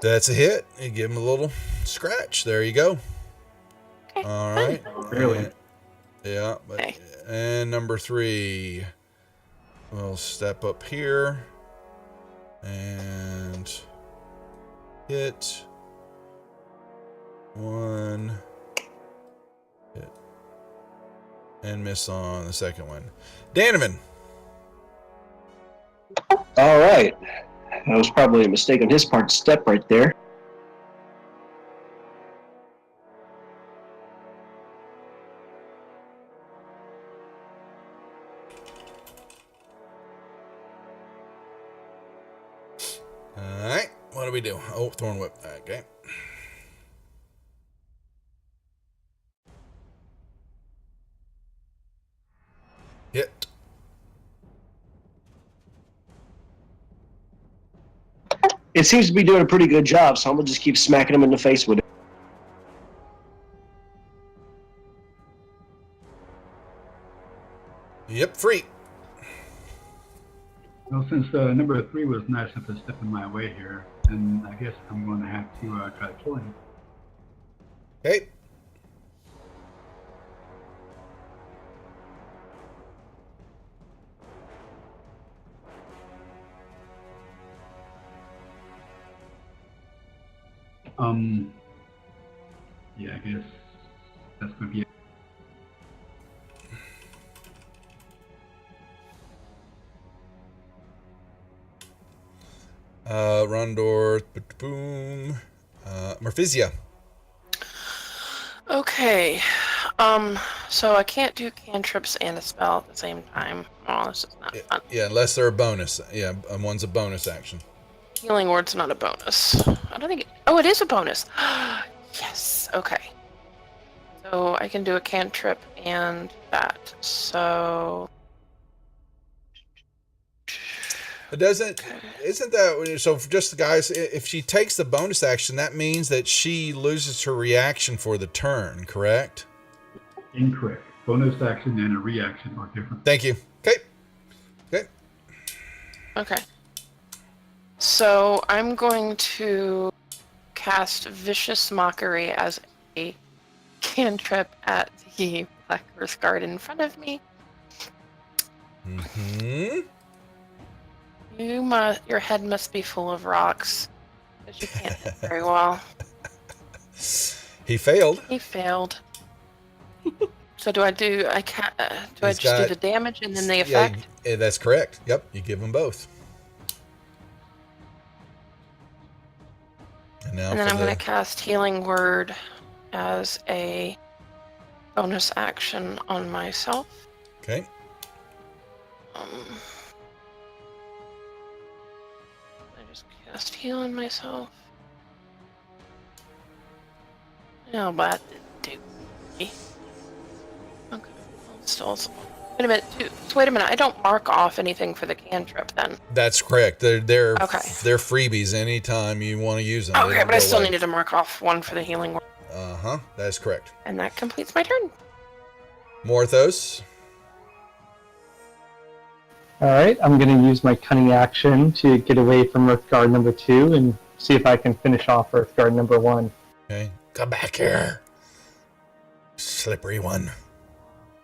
That's a hit. You give him a little scratch. There you go. Okay. All right. Really? Yeah. But, Okay. and number 3. We'll step up here. And hit. 1. Hit. And miss on the second one. Danovan. All right. That was probably a mistake on his part to step right there. All right. What do we do? Oh, Thorn Whip. Okay. Hit. It seems to be doing a pretty good job, so I'm going to just keep smacking him in the face with it. Yep, free. Well, since number 3 was nice enough to step in my way here, then I guess I'm going to have to try to kill him. Okay. Yeah, I guess that's going to be it. Rondor, boom. Merfizia. Okay. So I can't do cantrips and a spell at the same time. Oh, this is not fun. Yeah, unless they're a bonus. Yeah, one's a bonus action. Healing word's not a bonus. I don't think it... Oh, it is a bonus. Yes. Okay. So I can do a cantrip and that. So... It doesn't. Isn't that so? For just the guys, if she takes the bonus action, that means that she loses her reaction for the turn. Correct? Incorrect. Bonus action and a reaction are different. Thank you. Okay. Okay. Okay. So I'm going to cast Vicious Mockery as a cantrip at the Black Earth Guard in front of me. Mm-hmm. Your head must be full of rocks, because you can't hit very well. He failed. He failed. So do I do? I can't. Do I He's just do got- the damage and then the effect? Yeah, that's correct. Yep, you give them both. And now And then for I'm going to cast Healing Word as a bonus action on myself. Okay. I just cast heal on myself. No, but do. Okay. Still. Wait a minute. Wait a minute. I don't mark off anything for the cantrip then. That's correct. They're Okay. They're freebies anytime you want to use them. They Okay, don't but I go still away. needed to mark off one for the healing word. That is correct. And that completes my turn. Morthos. All right, I'm going to use my cunning action to get away from Earthguard number 2 and see if I can finish off Earthguard number 1. Okay. Come back here. Slippery one.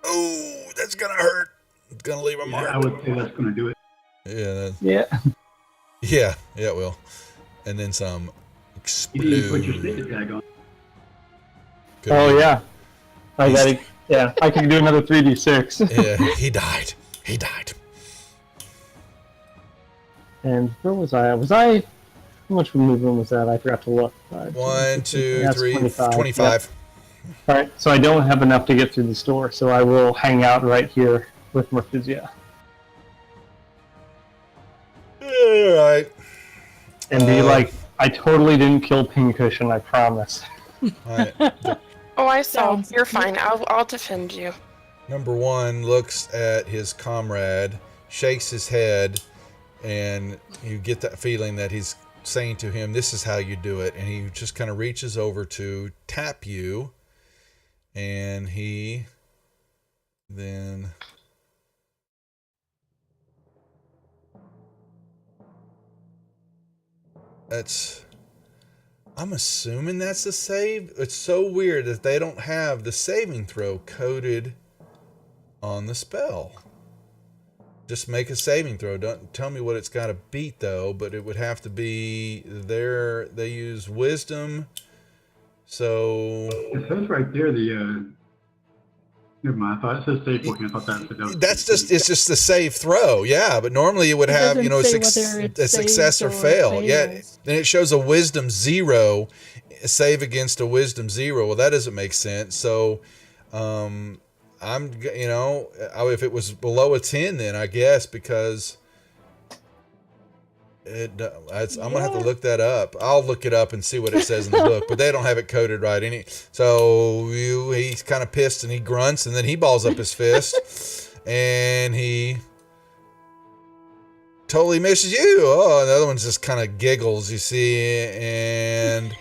Oh, that's gonna hurt. It's gonna leave a Yeah, mark. I would say that's going to do it. Yeah. Yeah. Yeah, it will. And then some You didn't put your explode. sneak attack on. Could Oh, be. yeah. I got it. Yeah, I can do another 3d6. Yeah, he died. He died. And where was I? How much movement was that? I forgot to look. 1, 2, That's 3, 25. 25. Yep. All right, so I don't have enough to get through the store, so I will hang out right here with Merfizia. All right. And be like, I totally didn't kill Pincushion, I promise. All right. Oh, I saw. Sounds You're fine. I'll defend you. Number 1 looks at his comrade, shakes his head, and you get that feeling that he's saying to him, this is how you do it. And he just kind of reaches over to tap you. And he then I'm assuming that's the save. It's so weird that they don't have the saving throw coded on the spell. Just make a saving throw. Don't tell me what it's got to beat though, but it would have to be there. They use wisdom. So it says right there never mind. I thought it says save point. I thought that's just it's just the save throw. Yeah, but normally it would have a success or fail. Yeah, then it shows a wisdom 0, save against a wisdom 0. Well, that doesn't make sense. So, I'm if it was below a 10, then I guess because I'm gonna have to look that up. I'll look it up and see what it says in the book, but they don't have it coded right. So he's kind of pissed and he grunts and then he balls up his fist and he totally misses you. Oh, the other one just kind of giggles, you see, and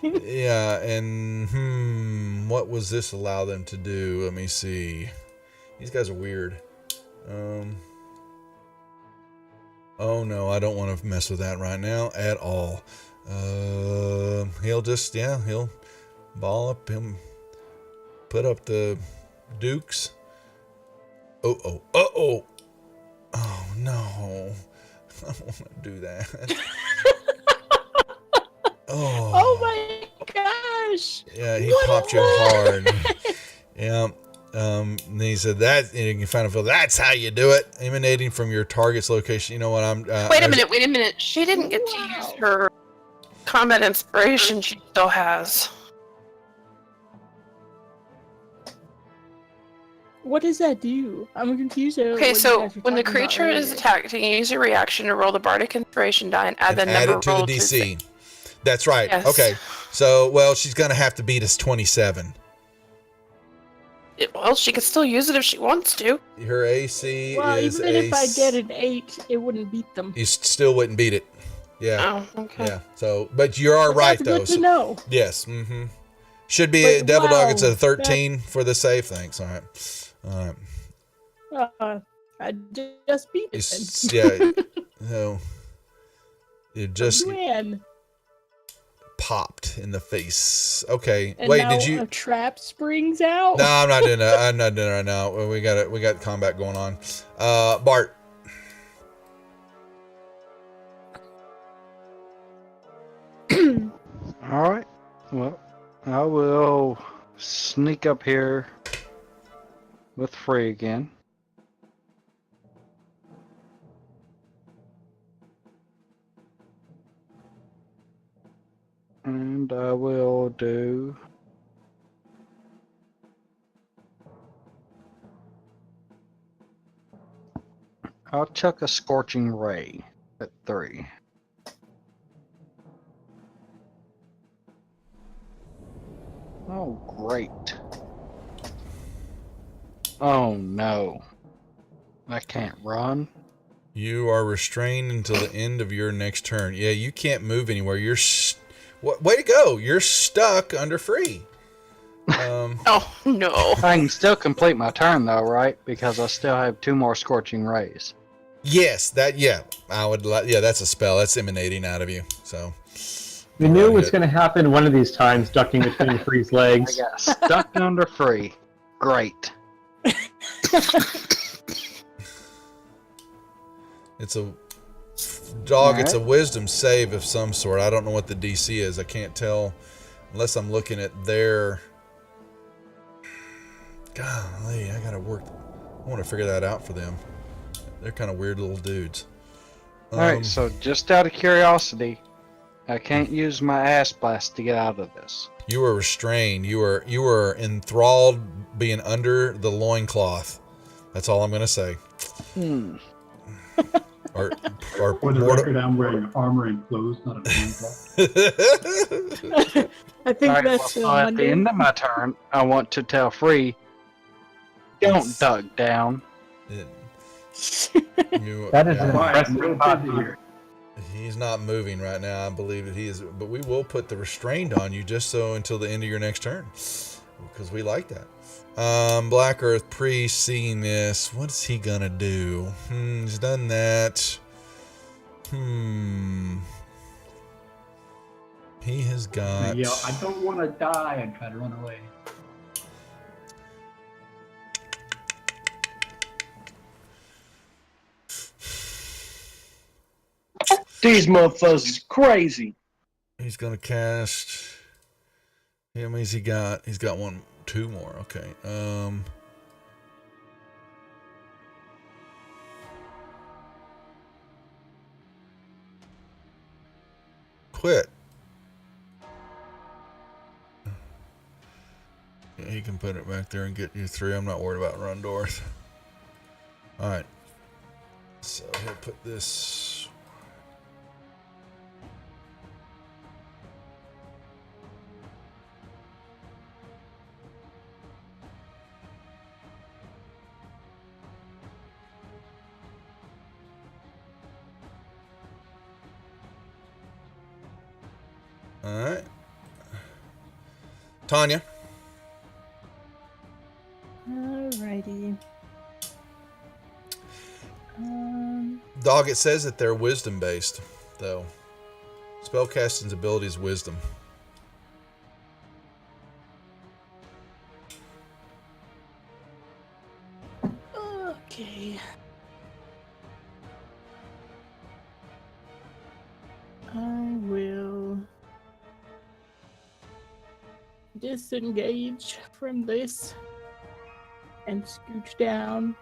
yeah, and what was this allow them to do? Let me see. These guys are weird. Oh no, I don't want to mess with that right now at all. He'll ball up him, put up the dukes. Oh no. I don't want to do that. Oh my gosh. Yeah, he popped you hard. Yeah. And he said that, and you can find a field. That's how you do it. Emanating from your target's location. You know what I'm. Wait a minute. She didn't get to use her combat inspiration. She still has. What does that do? I'm confused. Okay, so when the creature is attacked, you can use your reaction to roll the bardic inspiration die and add the number it to the DC. That's right. Yes. Okay. So, well, she's gonna have to beat us 27. Well, she could still use it if she wants to. Her AC is even if I get an 8, it wouldn't beat them. You still wouldn't beat it. Yeah. Oh, okay. Yeah. So, but you are right though. Good to know. Yes. Mm-hmm. Should be a Devil Dog. It's a 13 for the save. Thanks. All right. I just beat it. Yeah. No. You just popped in the face. Okay. And wait, now did you a trap springs out? No, I'm not doing that. I'm not doing it right now. We got combat going on. Bart. All right. Well, I will sneak up here with Free again. And I will do I'll chuck a Scorching Ray at 3. Oh, great. Oh, no. I can't run. You are restrained until the end of your next turn. Yeah, you can't move anywhere. You're... way to go. You're stuck under Free. Oh, no. I can still complete my turn, though, right? Because I still have 2 more Scorching Rays. Yes, I would. Yeah, that's a spell. That's emanating out of you. So we knew it was going to happen one of these times, ducking between Free's legs. I got stuck under Free. Great. It's a dog. Right. It's a wisdom save of some sort. I don't know what the DC is. I can't tell unless I'm looking at their. Golly, I gotta work. I want to figure that out for them. They're kind of weird little dudes. Alright, so just out of curiosity, I can't use my ass blast to get out of this. You were restrained. You were enthralled being under the loincloth. That's all I'm going to say. For the record, I'm wearing armor and clothes, not a loincloth. I think that's at the end of my turn, I want to tell Free, don't duck down. That is impressive. He's not moving right now. I believe that he is, but we will put the restrained on you just so until the end of your next turn, because we like that. Black Earth Priest, seeing this, what's he gonna do? He's done that. He has got. Yeah, I don't want to die and try to run away. These motherfuckers is crazy. He's gonna cast. How many's he got? He's got 2 more. Okay. Quit. Yeah, he can put it back there and get you 3. I'm not worried about Rundorth. All right. So he'll put this. All right. Tanya. Alrighty. Dog, it says that they're wisdom based, though. Spellcasting's ability is wisdom. Okay. I will disengage from this and scooch down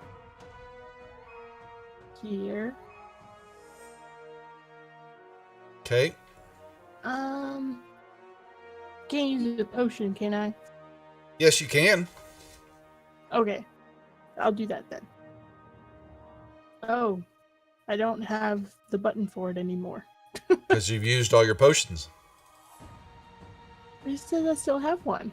here. Okay. Can't use a potion, can I? Yes, you can. Okay. I'll do that then. Oh, I don't have the button for it anymore. Because you've used all your potions. It says I still have one.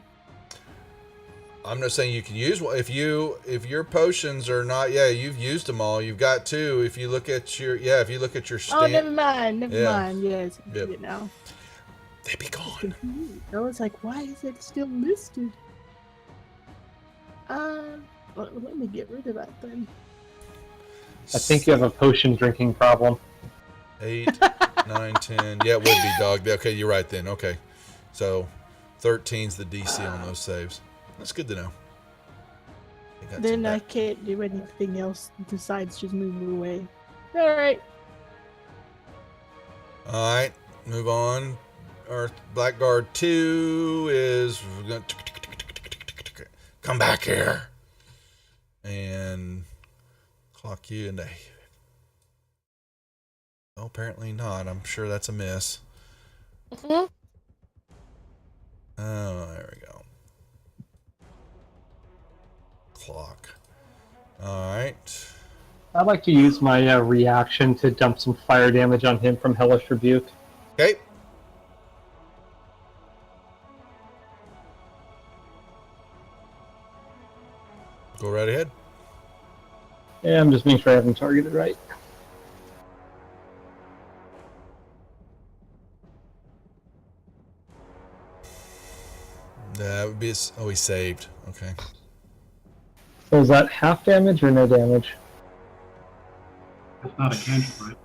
I'm not saying you can use one. If your potions are not, you've used them all. You've got 2. If you look at your, if you look at your stand. Oh, never mind. Never mind. Yes, I see it now. They be gone. I was like, why is it still listed? Let me get rid of that then. I think you have a potion drinking problem. 8, 9, 10. Yeah, it would be, dog. Okay, you're right then. Okay. So 13's the DC on those saves. That's good to know. Then I can't do anything else besides just move away. Alright. Alright, move on. Earth Blackguard 2 is come back here and clock you into. Oh, apparently not. I'm sure that's a miss. Oh, there we go. Clock. All right. I'd like to use my reaction to dump some fire damage on him from Hellish Rebuke. Okay. Go right ahead. Yeah, I'm just making sure I have him targeted right. That would be. Oh, he saved. Okay. So is that half damage or no damage? It's not a cantrip, right?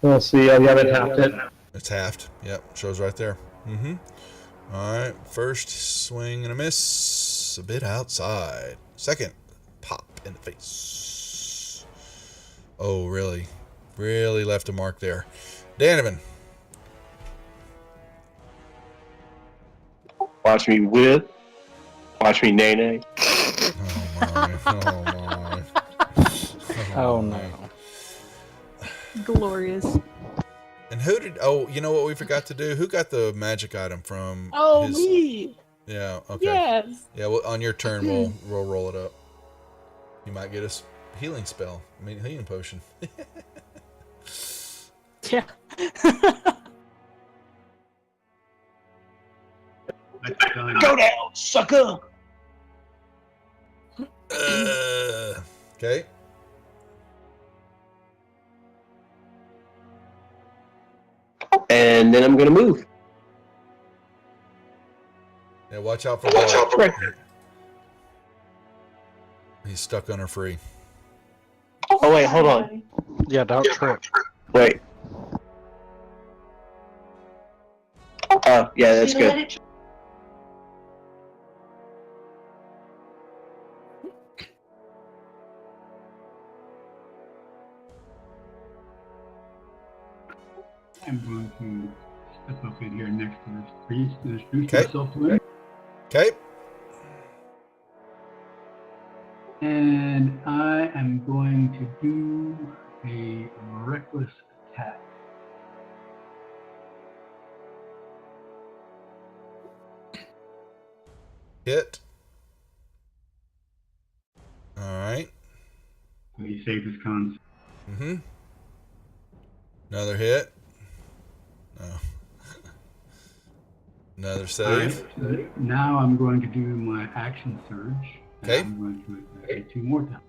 We'll see. Oh, yeah, that halved it. It's halved. Yep, shows right there. Mm-hmm. All right. First swing and a miss. A bit outside. Second pop in the face. Oh, really? Really left a mark there. Danovan. Watch me whip. Watch me nay-nay. Oh, my. Oh, my. Oh, no. Glorious. And who did... Oh, you know what we forgot to do? Who got the magic item from Oh, me! Yeah, okay. Yes! Yeah, well, on your turn, we'll roll it up. You might get a healing spell. I mean, healing potion. Yeah. Go down, sucker! Okay. And then I'm gonna move. Yeah, watch out for Bart. He's stuck on her free. Oh wait, hold on. Yeah, don't trip. Wait. Yeah, that's good. I'm going to step up in here next to this priest and introduce myself to him. Okay. And I am going to do a reckless attack. Hit. All right. So he saved his cons. Mm-hmm. Another hit. No. Another save. Right. So now I'm going to do my action surge. Okay. I'm going to attack 2 more times.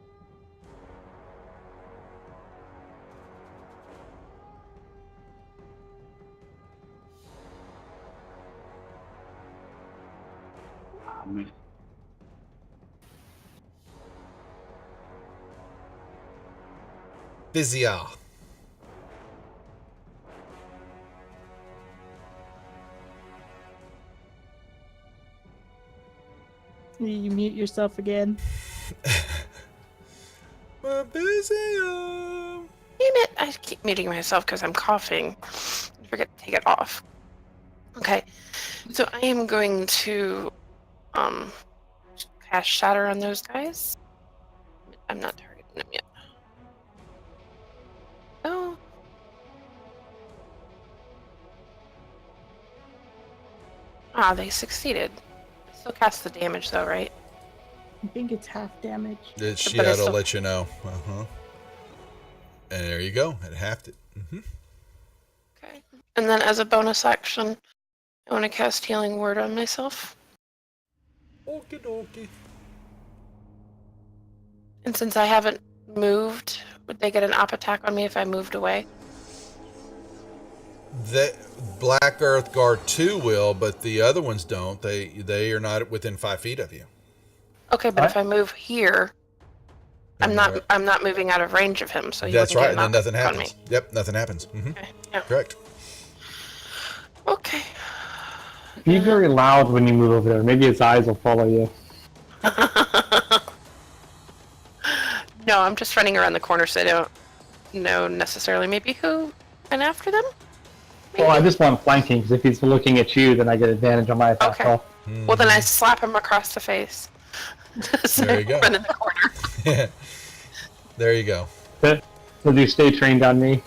I missed. Physia. You mute yourself again. My Physia. I keep muting myself because I'm coughing. I forget to take it off. Okay, so I am going to cast Shatter on those guys. I'm not targeting them yet. Oh. Ah, they succeeded. Still cast the damage though, right? I think it's half damage. She But had it's to still- let you know. And there you go. It halved it. Okay. And then as a bonus action, I want to cast Healing Word on myself. Okie dokie. And since I haven't moved, would they get an op attack on me if I moved away? The Black Earth Guard 2 will, but the other ones don't. They are not within 5 feet of you. Okay, but if I move here, I'm Then not moving out of range of him, so he That's wouldn't right. get And an then nothing op attack on happens. Yep, nothing happens. Okay, yeah. Correct. Okay. Be very loud when you move over there. Maybe his eyes will follow you. No, I'm just running around the corner, so I don't know necessarily maybe who went after them. Maybe? Well, I just want flanking, because if he's looking at you, then I get advantage on my attack Okay. roll. Well, then I slap him across the face. So There you go. Run in the corner. There you go. Will you stay trained on me?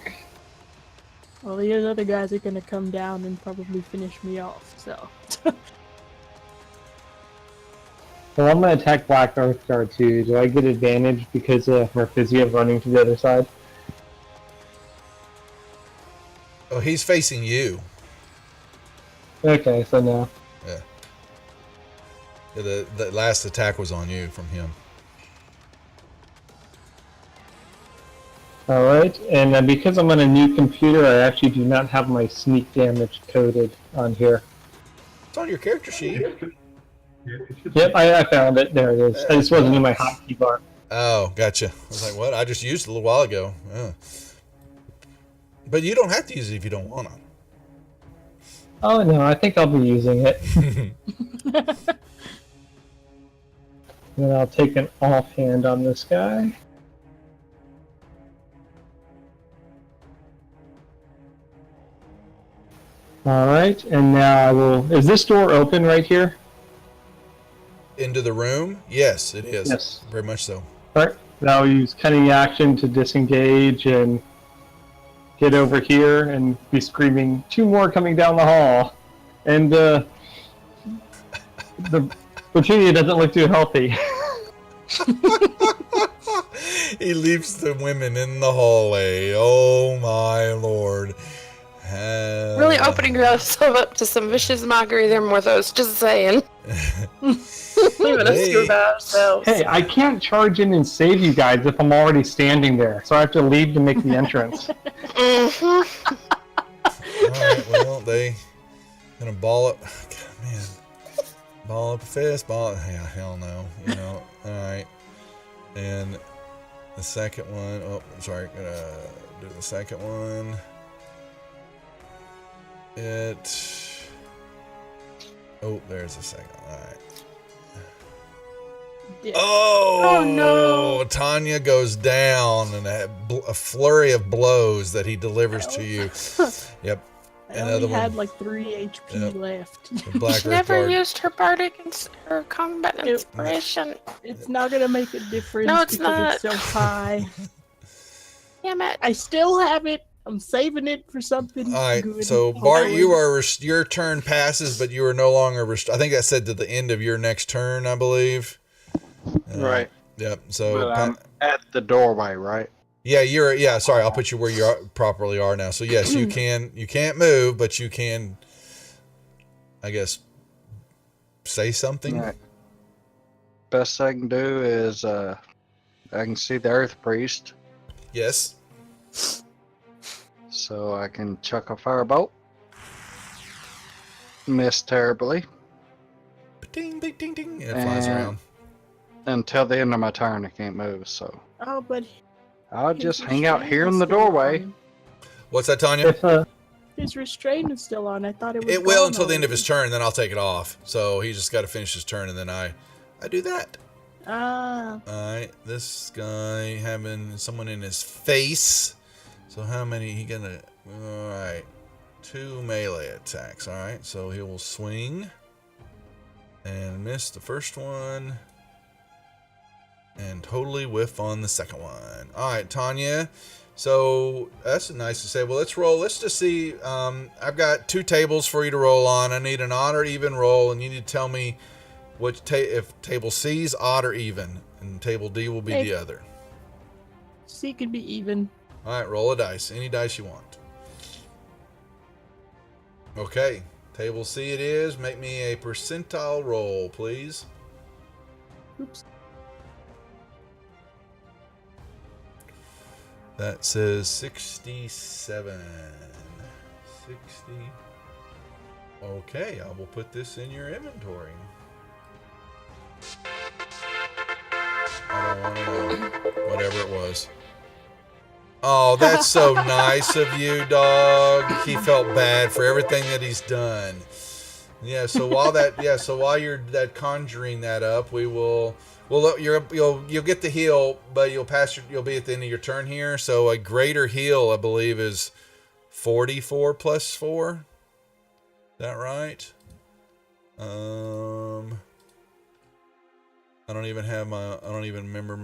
Well, the other guys are gonna come down and probably finish me off, so. Well, I'm going to attack Black Earth Guard too. Do I get advantage because of Merphisia running to the other side? Oh, he's facing you. Okay, so no. Yeah. The last attack was on you from him. Alright, and because I'm on a new computer, I actually do not have my sneak damage coded on here. It's on your character sheet. Yep, I found it. There it is. I just wasn't in my hotkey bar. Oh, gotcha. I was like, what? I just used it a little while ago. Oh. But you don't have to use it if you don't want to. Oh no, I think I'll be using it. Then I'll take an offhand on this guy. Alright, and now I will... Is this door open right here? Into the room? Yes, it is. Yes. Very much so. Alright, now I'll use cunning action to disengage and get over here and be screaming, 2 more coming down the hall. And the Petunia doesn't look too healthy. He leaves the women in the hallway. Oh my lord. Really opening yourself up to some vicious mockery there, Morthos. Just saying. Leaving us to about ourselves. Hey, I can't charge in and save you guys if I'm already standing there, so I have to leave to make the entrance. Mm-hmm. Alright, well, they gonna ball up. God, man. Ball up a fist, yeah, hell no. You know, alright. And the second one, oh, sorry, gonna do the second one. It Oh, there's a second. All right. Yeah. Oh, no. Tanya goes down and a flurry of blows that he delivers to you. Yep. I Another only had one. like 3 HP left. The Black She never Guard. used her bardic her combat inspiration. It's not gonna make a difference No, it's because not. it's so high. Damn it. I still have it. I'm saving it for something All right, good. so Bart, hopefully. you are your turn passes, but you are no longer. I think that said to the end of your next turn, I believe. Right. Yep. So But I'm at the doorway, right? yeah. Sorry, I'll put you where you properly are now. So yes, you can. You can't move, but you can. I guess say something. Right. Best I can do is I can see the Earth Priest, Yes. so I can chuck a firebolt. Miss terribly. Ding, ding, ding, ding. And it flies around. Until the end of my turn, I can't move, so Oh, but I'll his just hang out restraint here is in the still on doorway. him. What's that, Tanya? If His restraint is still on. I thought it was. It will gone until the end of his already. turn, then I'll take it off. So he just got to finish his turn, and then I do that. Ah, All right, this guy having someone in his face. So how many he gonna? All right, 2 melee attacks. All right, so he will swing and miss the first one, and totally whiff on the second one. All right, Tanya. So that's nice to say. Well, let's roll. Let's just see. I've got 2 tables for you to roll on. I need an odd or even roll, and you need to tell me if table C is odd or even, and table D will be Hey. the other. C could be even. All right, roll a dice. Any dice you want. Okay, table C it is. Make me a percentile roll, please. Oops. That says 67. 60. Okay, I will put this in your inventory. I don't want to know. Whatever it was. Oh, that's so nice of you, dog. He felt bad for everything that he's done. Yeah, so while you're conjuring that up, you'll get the heal, but you'll be at the end of your turn here. So a greater heal, I believe, is 44 plus 4. Is that right? I don't even remember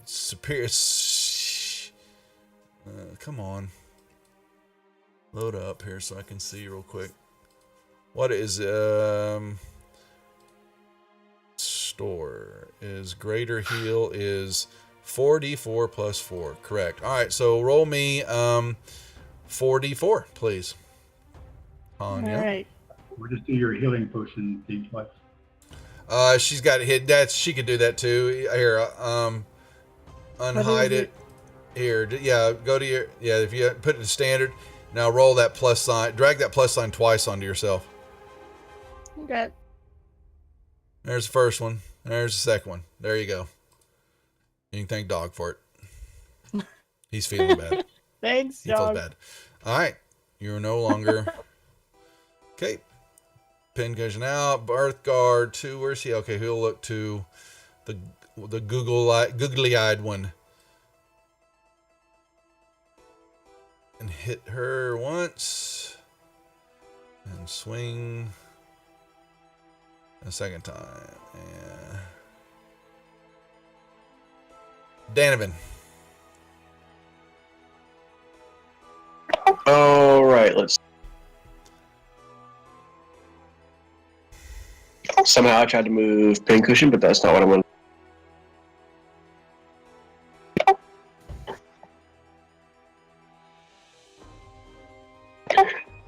superior. Come on. Load up here so I can see real quick. What is store is greater heal is 4d4 plus 4. Correct. All right, so roll me 4d4, please. Tanya. All right. Or just do your healing potion thing twice. She's got it hid. She could do that too. Here, unhide it. Here, go to your if you put it to standard. Now roll that plus sign. Drag that plus sign twice onto yourself. Okay. There's the first one. There's the second one. There you go. You can thank Dog for it. He's feeling bad. Thanks, He feels dog. bad. All right, you're no longer okay. Pincushion out. Birth guard 2. Where's he? Okay, he'll look to the googly-eyed one and hit her once and swing a second time. Yeah. Danovan. All right, let's. Somehow I tried to move Pincushion, but that's not what I wanted.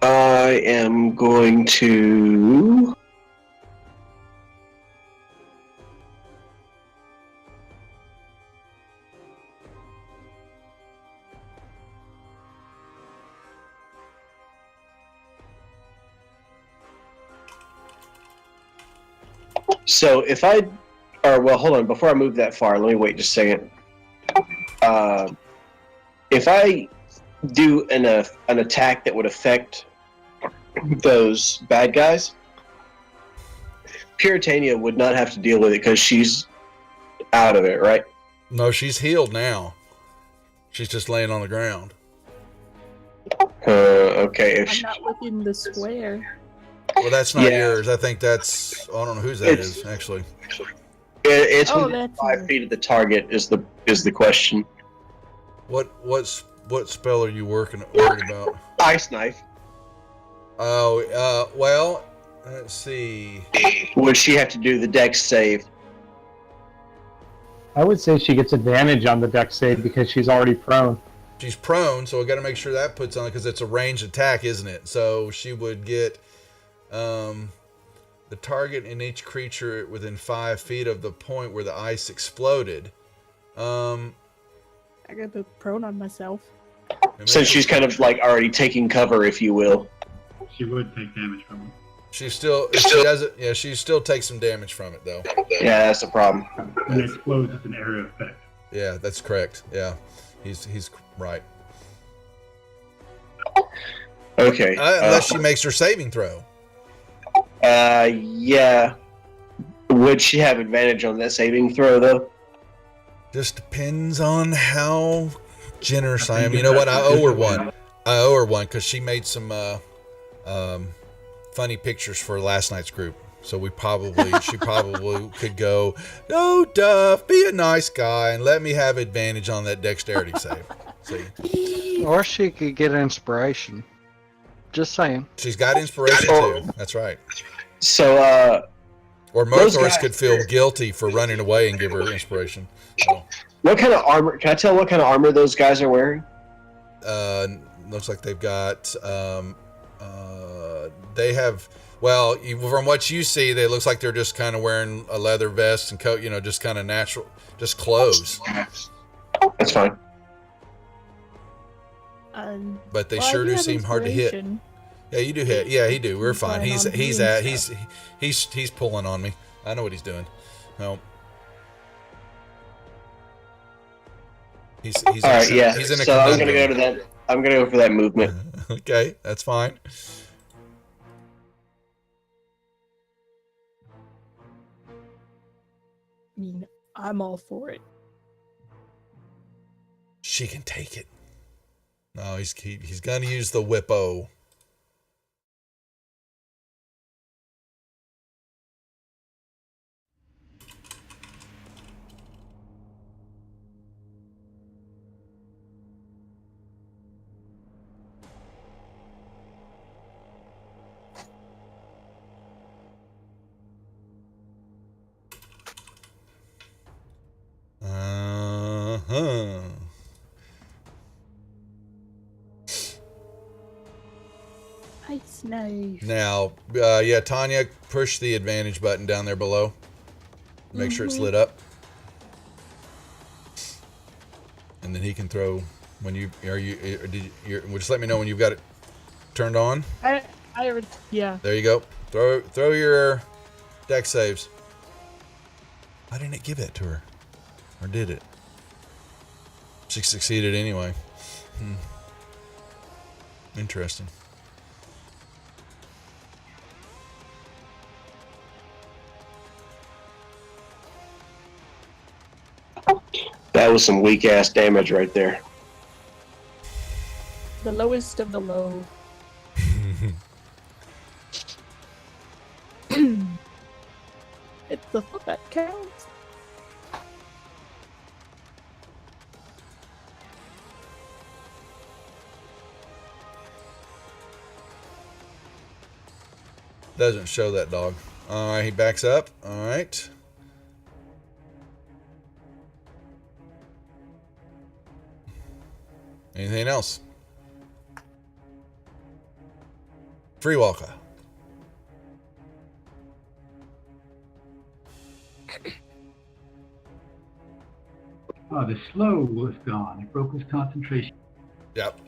I am going to. So if hold on, before I move that far, let me wait just a second. If I do an attack that would affect those bad guys, Puritania would not have to deal with it because she's out of it, right? No, she's healed now. She's just laying on the ground. Okay. I'm not within the square. Well, that's not yours. I think that's. I don't know whose that is actually. It's Oh, within that's 5 feet of the target is the question. What spell are you worried about? Ice knife. Oh, well, let's see. Would she have to do the dex save? I would say she gets advantage on the dex save because she's already prone. She's prone, so we got to make sure that puts on because it's a ranged attack, isn't it? So she would get the target in each creature within 5 feet of the point where the ice exploded. I got the prone on myself. Since she's kind of like already taking cover, if you will. She would take damage from it. She still, if she does it, yeah, she still takes some damage from it, though. Yeah, that's the problem. When it explodes, it's an area effect. Yeah, that's correct. Yeah, he's right. Okay. Unless she makes her saving throw. Yeah. Would she have advantage on that saving throw, though? Just depends on how generous I am. You know what? I owe her one. I owe her one because she made some funny pictures for last night's group. So she probably could go, no, Duff, be a nice guy and let me have advantage on that dexterity save. See? Or she could get inspiration. Just saying. She's got inspiration too. That's right. So, or Mothorus could feel guilty for running away and give her inspiration. So. What kind of armor? Can I tell what kind of armor those guys are wearing? Looks like they've got. They have. Well, from what you see, they looks like they're just kind of wearing a leather vest and coat. You know, just kind of natural, just clothes. That's fine. But they sure do seem hard to hit. Yeah, you do hit. Yeah, he do. We're fine. He's pulling on me. I know what he's doing. No. He's all right. Yeah. He's in a so I'm gonna go to that. I'm gonna go for that movement. Okay, that's fine. I mean, I'm all for it. She can take it. No, he's gonna use the whippo. Ice knife. Now, yeah, Tanya, push the advantage button down there below. Make sure it's lit up. And then he can throw when you just let me know when you've got it turned on. I already, yeah. There you go. Throw your deck saves. Why didn't it give that to her? Or did it? She succeeded anyway. Interesting. That was some weak ass damage right there. The lowest of the low. It's the thought that counts. Doesn't show that dog. All right, he backs up. All right. Anything else? Free Walker. Oh, the slow was gone. It broke his concentration. Yep.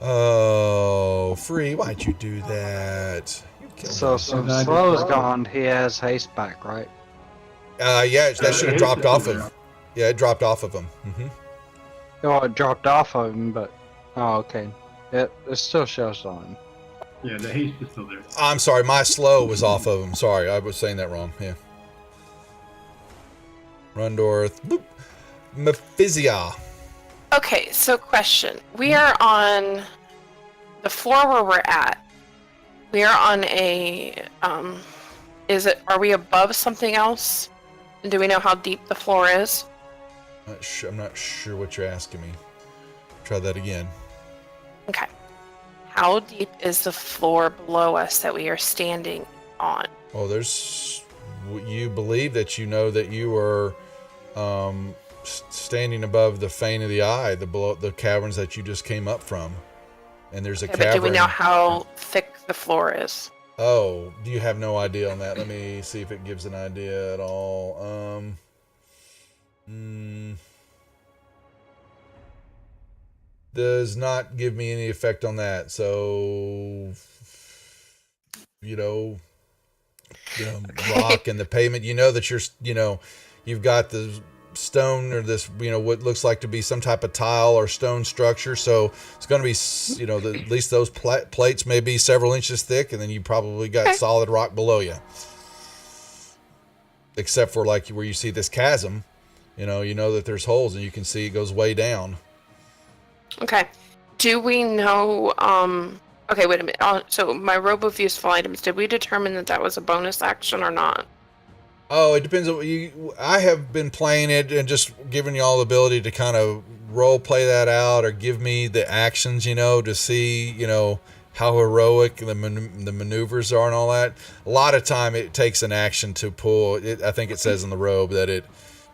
Oh, Free, why'd you do that? You So since Slow's gone, he has haste back, right? Yeah, that should have dropped off of. Yeah, it dropped off of him. Mm-hmm. Oh, it dropped off of him, but okay. It still shows on. Yeah, the haste is still there. I'm sorry, my slow was off of him. Sorry, I was saying that wrong. Yeah. Rundorth. Boop. Mephisia. Okay, so question. We are on the floor where we're at. We are on a are we above something else? Do we know how deep the floor is? I'm not sure what you're asking me. Try that again. Okay. How deep is the floor below us that we are standing on? Oh, you believe that you know that you are standing above the Fane of the Eye, the caverns that you just came up from. And there's a cavern. But do we know how thick the floor is? Oh, do you have no idea on that? Let me see if it gives an idea at all. Does not give me any effect on that. So, rock and the pavement. You know that you've got the stone or this, what looks like to be some type of tile or stone structure. So it's going to be, at least those plates may be several inches thick, and then you probably got solid rock below you. Except for like where you see this chasm, you know that there's holes and you can see it goes way down. Okay. Do we know, okay, wait a minute. So my robe of useful items, did we determine that was a bonus action or not? Oh, it depends on I have been playing it and just giving you all the ability to kind of role play that out or give me the actions, to see, how heroic the maneuvers are and all that. A lot of time it takes an action to pull it. I think it says in the robe that it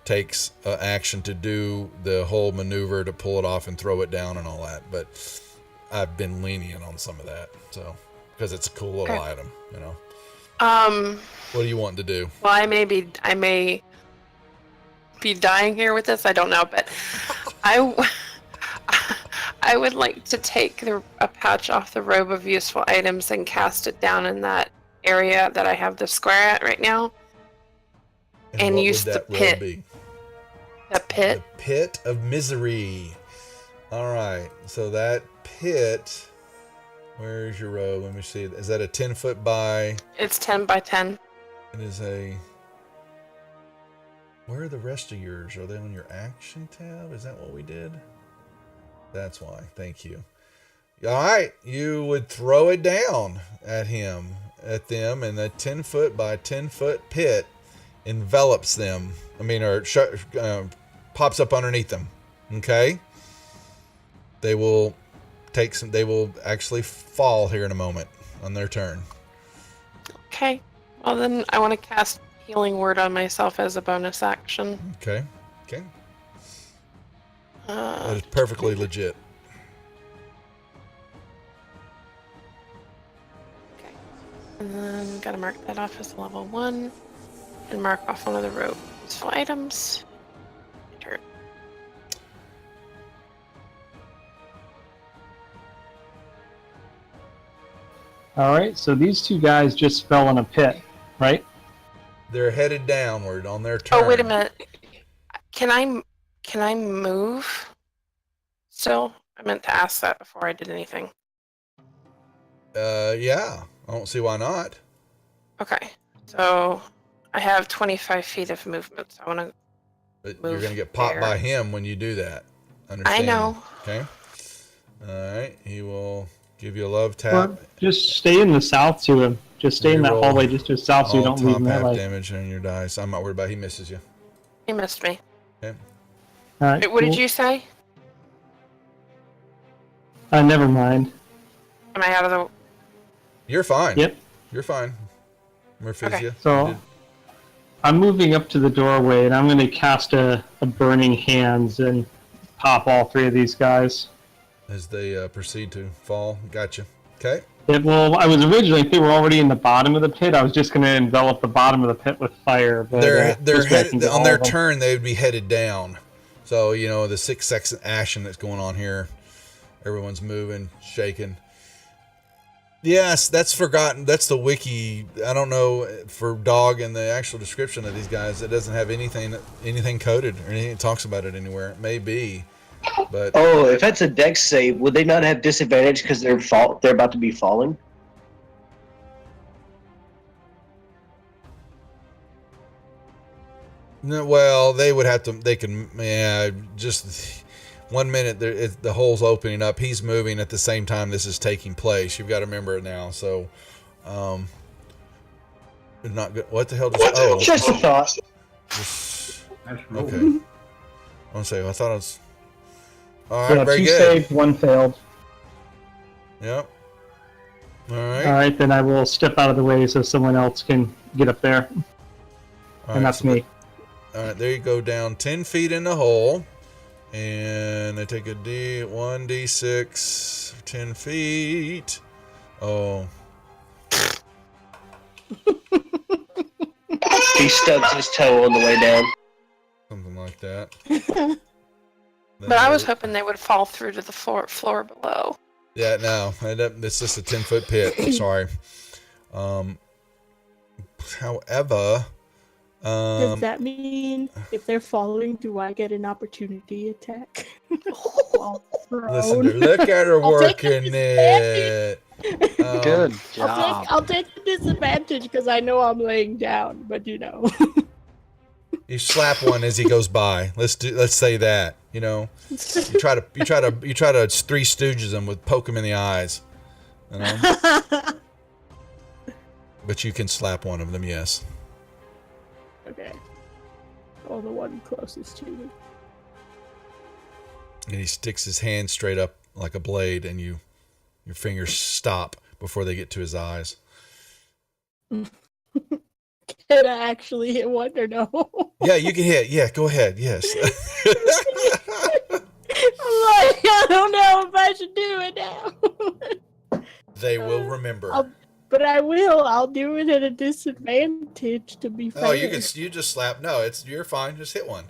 takes action to do the whole maneuver to pull it off and throw it down and all that. But I've been lenient on some of that, so because it's a cool little item, What do you want to do? Well, I may be dying here with this. I don't know, but I would like to take a patch off the robe of useful items and cast it down in that area that I have the square at right now, and use the pit. The pit. The pit of misery. All right. So that pit. Where's your robe? Let me see. Is that a 10-foot by? It's 10 by 10. It is Where are the rest of yours? Are they on your action tab? Is that what we did? That's why. Thank you. All right. You would throw it down at them, and that 10-foot by 10-foot pit envelops them. Pops up underneath them. Okay. They will actually fall here in a moment on their turn. Okay. Well, then I want to cast Healing Word on myself as a bonus action. Okay. That is perfectly legit. Okay. And then gotta mark that off as level 1. And mark off one of the robe useful items. Turn. All right, so these two guys just fell in a pit, right? They're headed downward on their turn. Oh, wait a minute. Can I move still? I meant to ask that before I did anything. Yeah. I don't see why not. Okay. So I have 25 feet of movement, so I want to. But you're going to get popped by him when you do that. I know. Okay. All right. He will give you a love tap. Well, just stay in the south to him. Just stay in that hallway just to the south so you don't leave him that way. Damage on your dice. I'm not worried about. He misses you. He missed me. Okay. All right. What did you say? Never mind. Am I out of the? You're fine. Yep. You're fine. Mephisia. Okay. So I'm moving up to the doorway and I'm going to cast a burning hands and pop all three of these guys as they proceed to fall. Gotcha. Okay. Well, I was originally, if they were already in the bottom of the pit, I was just going to envelop the bottom of the pit with fire. But they're headed, on their turn, they would be headed down. So, the 6-second action that's going on here, everyone's moving, shaking. Yes, that's forgotten. That's the wiki. I don't know for dog in the actual description of these guys. It doesn't have anything coded or anything that talks about it anywhere. It may be, but Oh, if that's a dex save, would they not have disadvantage because they're about to be falling? no, well, they would have to. They can. Yeah, just 1 minute. The hole's opening up. He's moving at the same time this is taking place. You've got to remember it now. So, not good. What the hell? Just a thought. Okay. I want to say. I thought it was. All right. Yeah, Very 2 good. saved, 1 failed. Yep. All right. All right, then I will step out of the way so someone else can get up there, All right, and that's so me. All right, there you go, down 10 feet in the hole, and I take a D6, 10 feet. Oh. He stubs his toe on the way down. Something like that. But I was hoping they would fall through to the floor below. Yeah, no, it's just a 10-foot pit. Sorry. However, Does that mean if they're following, do I get an opportunity attack? listen, look at her I'll take working it. Good job. I'll take the disadvantage because I know I'm laying down, but you know. You slap one as he goes by. Let's say that. You know, you try to Three Stooges him with poke him in the eyes. You know, but you can slap one of them. Yes. Okay. Oh, the one closest to me. And he sticks his hand straight up like a blade, and your fingers stop before they get to his eyes. Can I actually hit one or no? Yeah, you can hit. Yeah, go ahead. Yes. I'm like, I don't know if I should do it now. They will remember. But I will. I'll do it at a disadvantage to be fair. Oh, you just slap. No, you're fine. Just hit one.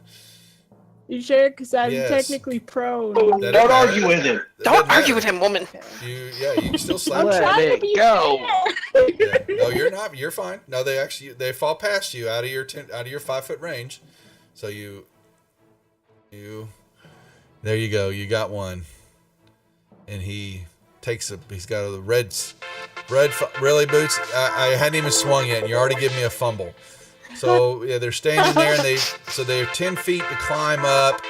You sure? Because I'm Yes. technically prone. That Don't doesn't argue matter. with him. That Don't doesn't argue matter. with him, woman. You can still slap. I'm Let trying to it be go. fair. Yeah. No, you're not. You're fine. No, they fall past you out of your 5-foot range. So you. There you go. You got one. And he he's got a red really boots. I hadn't even swung yet, and you already give me a fumble. So yeah, they're standing there, and they're 10 feet to climb up.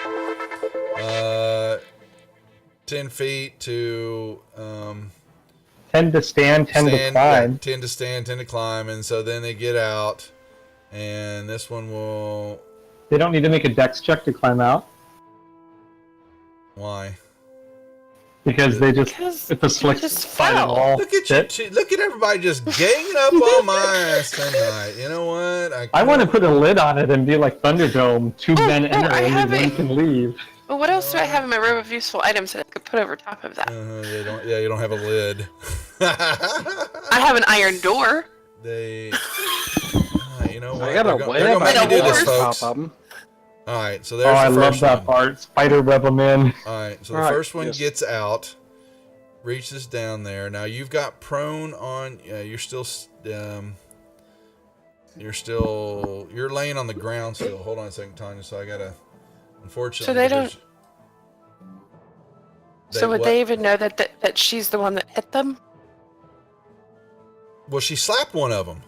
10 feet to 10 to stand, 10 to climb. yeah, 10 to stand, 10 to climb, and so then they get out, and this one will. They don't need to make a dex check to climb out Why? because they just Because if a slick just side of the fell. wall. Look at fit. you! Look at everybody just ganging up on my ass tonight. You know what? I want to put a lid on it and be like Thunderdome. 2 men enter I and have one it. can leave. Well, what else do I have in my row of useful items that I could put over top of that? They don't. Yeah, you don't have a lid. I have an iron door. You know what? I got a They're web. gonna make I me do got this, a folks. top of 'em. All right, so Oh, there's I the love first that one. part. Spider Rebel Man. All right, so All the right, first one yes. gets out, reaches down there. Now you've got prone on. You're laying on the ground still. Hold on a second, Tanya. So I gotta. Unfortunately, So they don't- there's- So would what? they even know that she's the one that hit them? Well, she slapped one of them.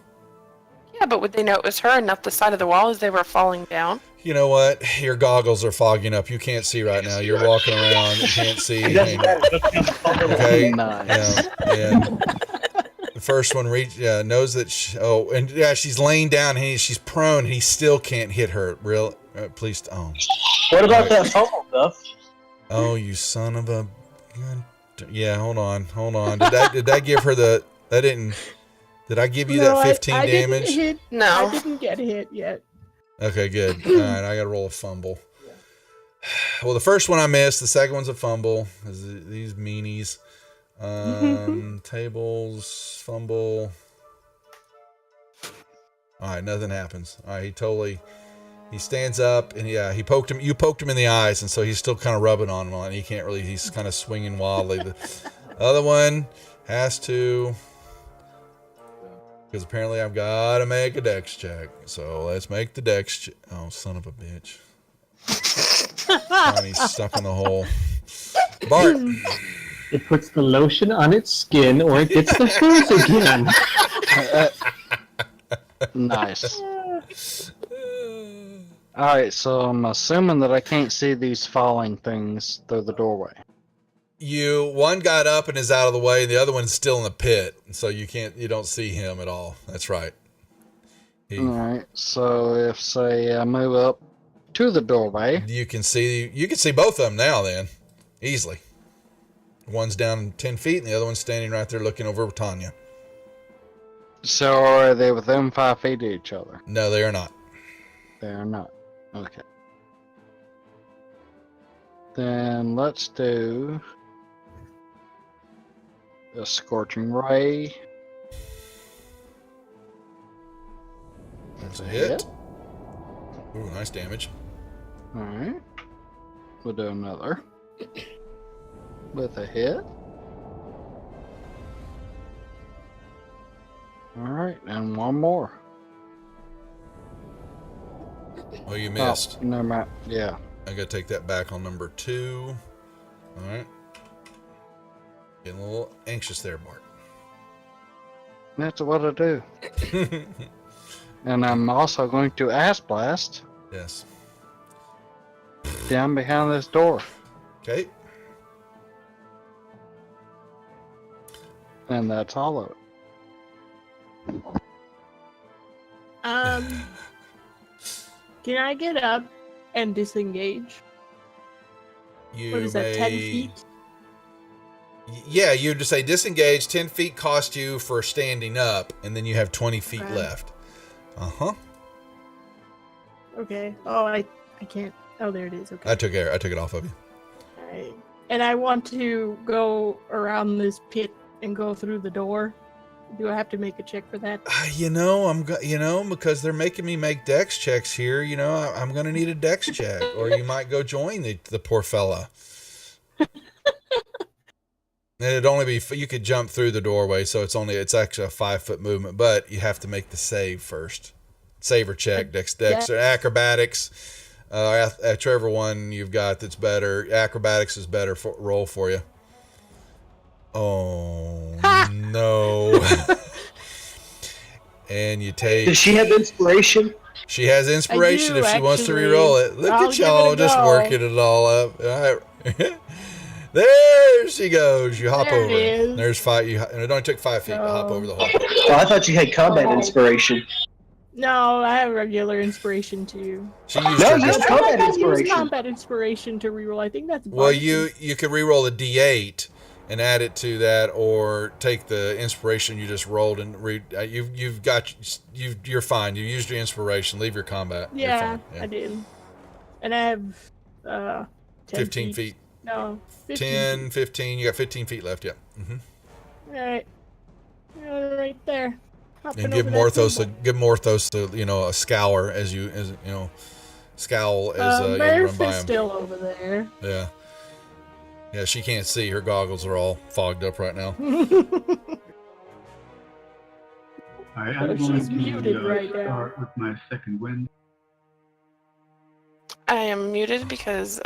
Yeah, but would they know it was her and not the side of the wall as they were falling down? You know what? Your goggles are fogging up. You can't see right now. You're walking around. You can't see. It doesn't matter. Okay. Nice. Yeah. The first one knows that. She's laying down. She's prone. He still can't hit her. Real. Please. Oh. What about that fumble, Duff? Oh, you son of a. Yeah. Hold on. Did that give her the? That didn't. Did I give you that 15 I damage? Didn't hit, No. I didn't get hit yet. Okay, good. All right, I got to roll a fumble. Well, the first one I missed. The second one's a fumble. These meanies. Tables, fumble. All right, nothing happens. All right, he stands up and he poked him. You poked him in the eyes, and so he's still kind of rubbing on him, and he can't really. He's kind of swinging wildly. The other one has to. Because apparently I've got to make a dex check. So let's make the dex check. Oh, son of a bitch. He's stuck in the hole. Bart. It puts the lotion on its skin or it gets the hose again. Nice. Alright, so I'm assuming that I can't see these falling things through the doorway. One got up and is out of the way, and the other one's still in the pit, so you don't see him at all. That's right. Alright, so if say I move up to the doorway, you can see both of them now then, easily. One's down 10 feet and the other one's standing right there looking over Tanya. So are they within 5 feet of each other? No, they are not. They are not. Okay. Then let's do a Scorching Ray. That's a hit. Ooh, nice damage. Alright. We'll do another. With a hit. Alright, and one more. Oh, you missed. Oh, never mind. Yeah. I gotta take that back on number 2. Alright. Getting a little anxious there, Bart. That's what I do. And I'm also going to Ass Blast. Yes. Down behind this door. Okay. And that's all of it. Can I get up and disengage? What is that, 10 feet? Yeah, you just say disengage. 10 feet cost you for standing up, and then you have 20 feet left. Uh-huh. Okay. Oh, I can't. Oh, there it is. Okay. I took it off of you. Alright. And I want to go around this pit and go through the door. Do I have to make a check for that? Because they're making me make dex checks here, I'm going to need a dex check, or you might go join the poor fella. And it'd only be, you could jump through the doorway, so it's actually a 5-foot movement, but you have to make the save first. Save or check, dex or acrobatics. Whichever one you've got that's better. Acrobatics is better roll for you. Oh, no. And you take... Does she have inspiration? She has inspiration if she wants to re-roll it. Look at y'all just working it all up. All right. There she goes. You hop over. There's 5. It only took 5 feet to hop over the hole. Oh, I thought you had combat inspiration. No, I have regular inspiration too. She used combat inspiration. Use combat inspiration to reroll. I think that's well. You could re-roll a D8 and add it to that, or take the inspiration you just rolled and you're fine. You used your inspiration. Leave your combat. Yeah, I did. And I have 15 feet. No, 15. 10, 15. You got 15 feet left. Yeah. Mm-hmm. All right. Right there. And give Morthos a scour as you scowl as you run by him. Still over there. Yeah. Yeah, she can't see. Her goggles are all fogged up right now. I'm going to start with my second wind. I am muted because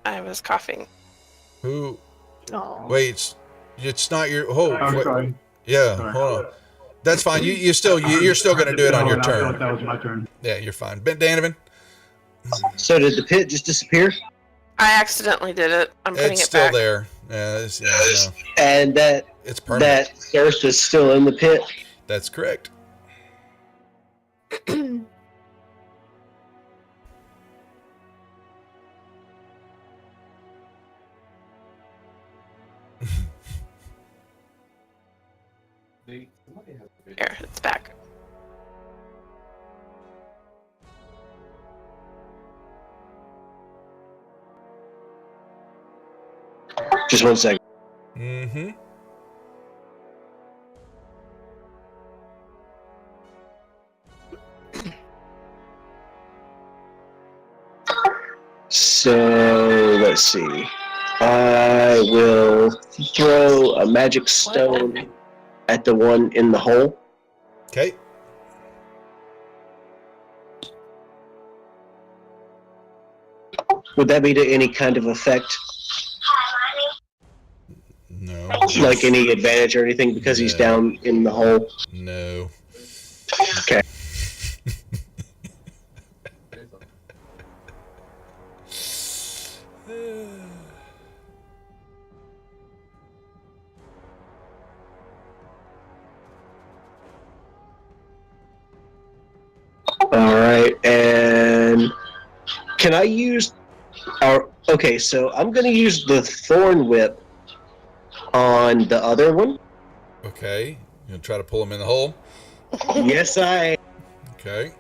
I was coughing. Who? Oh. Wait, it's not your. Sorry. Yeah, hold on. That's fine. You're still going to do it on your turn. I thought that was my turn. Yeah, you're fine. Ben Danovan. So did the pit just disappear? I accidentally did it. I'm putting it's it back. Still there. Yeah, And it's permanent. That thirst is still in the pit. That's correct. Here, it's back. Just 1 second. Mm-hmm. So let's see. I will throw a magic stone at the one in the hole. Okay. Would that be to any kind of effect? No. Like any advantage or anything because he's down in the hole? No. Okay. All right, and can I use our? Okay, so I'm going to use the Thorn Whip on the other one. Okay. You gonna try to pull him in the hole? Yes, I. Okay.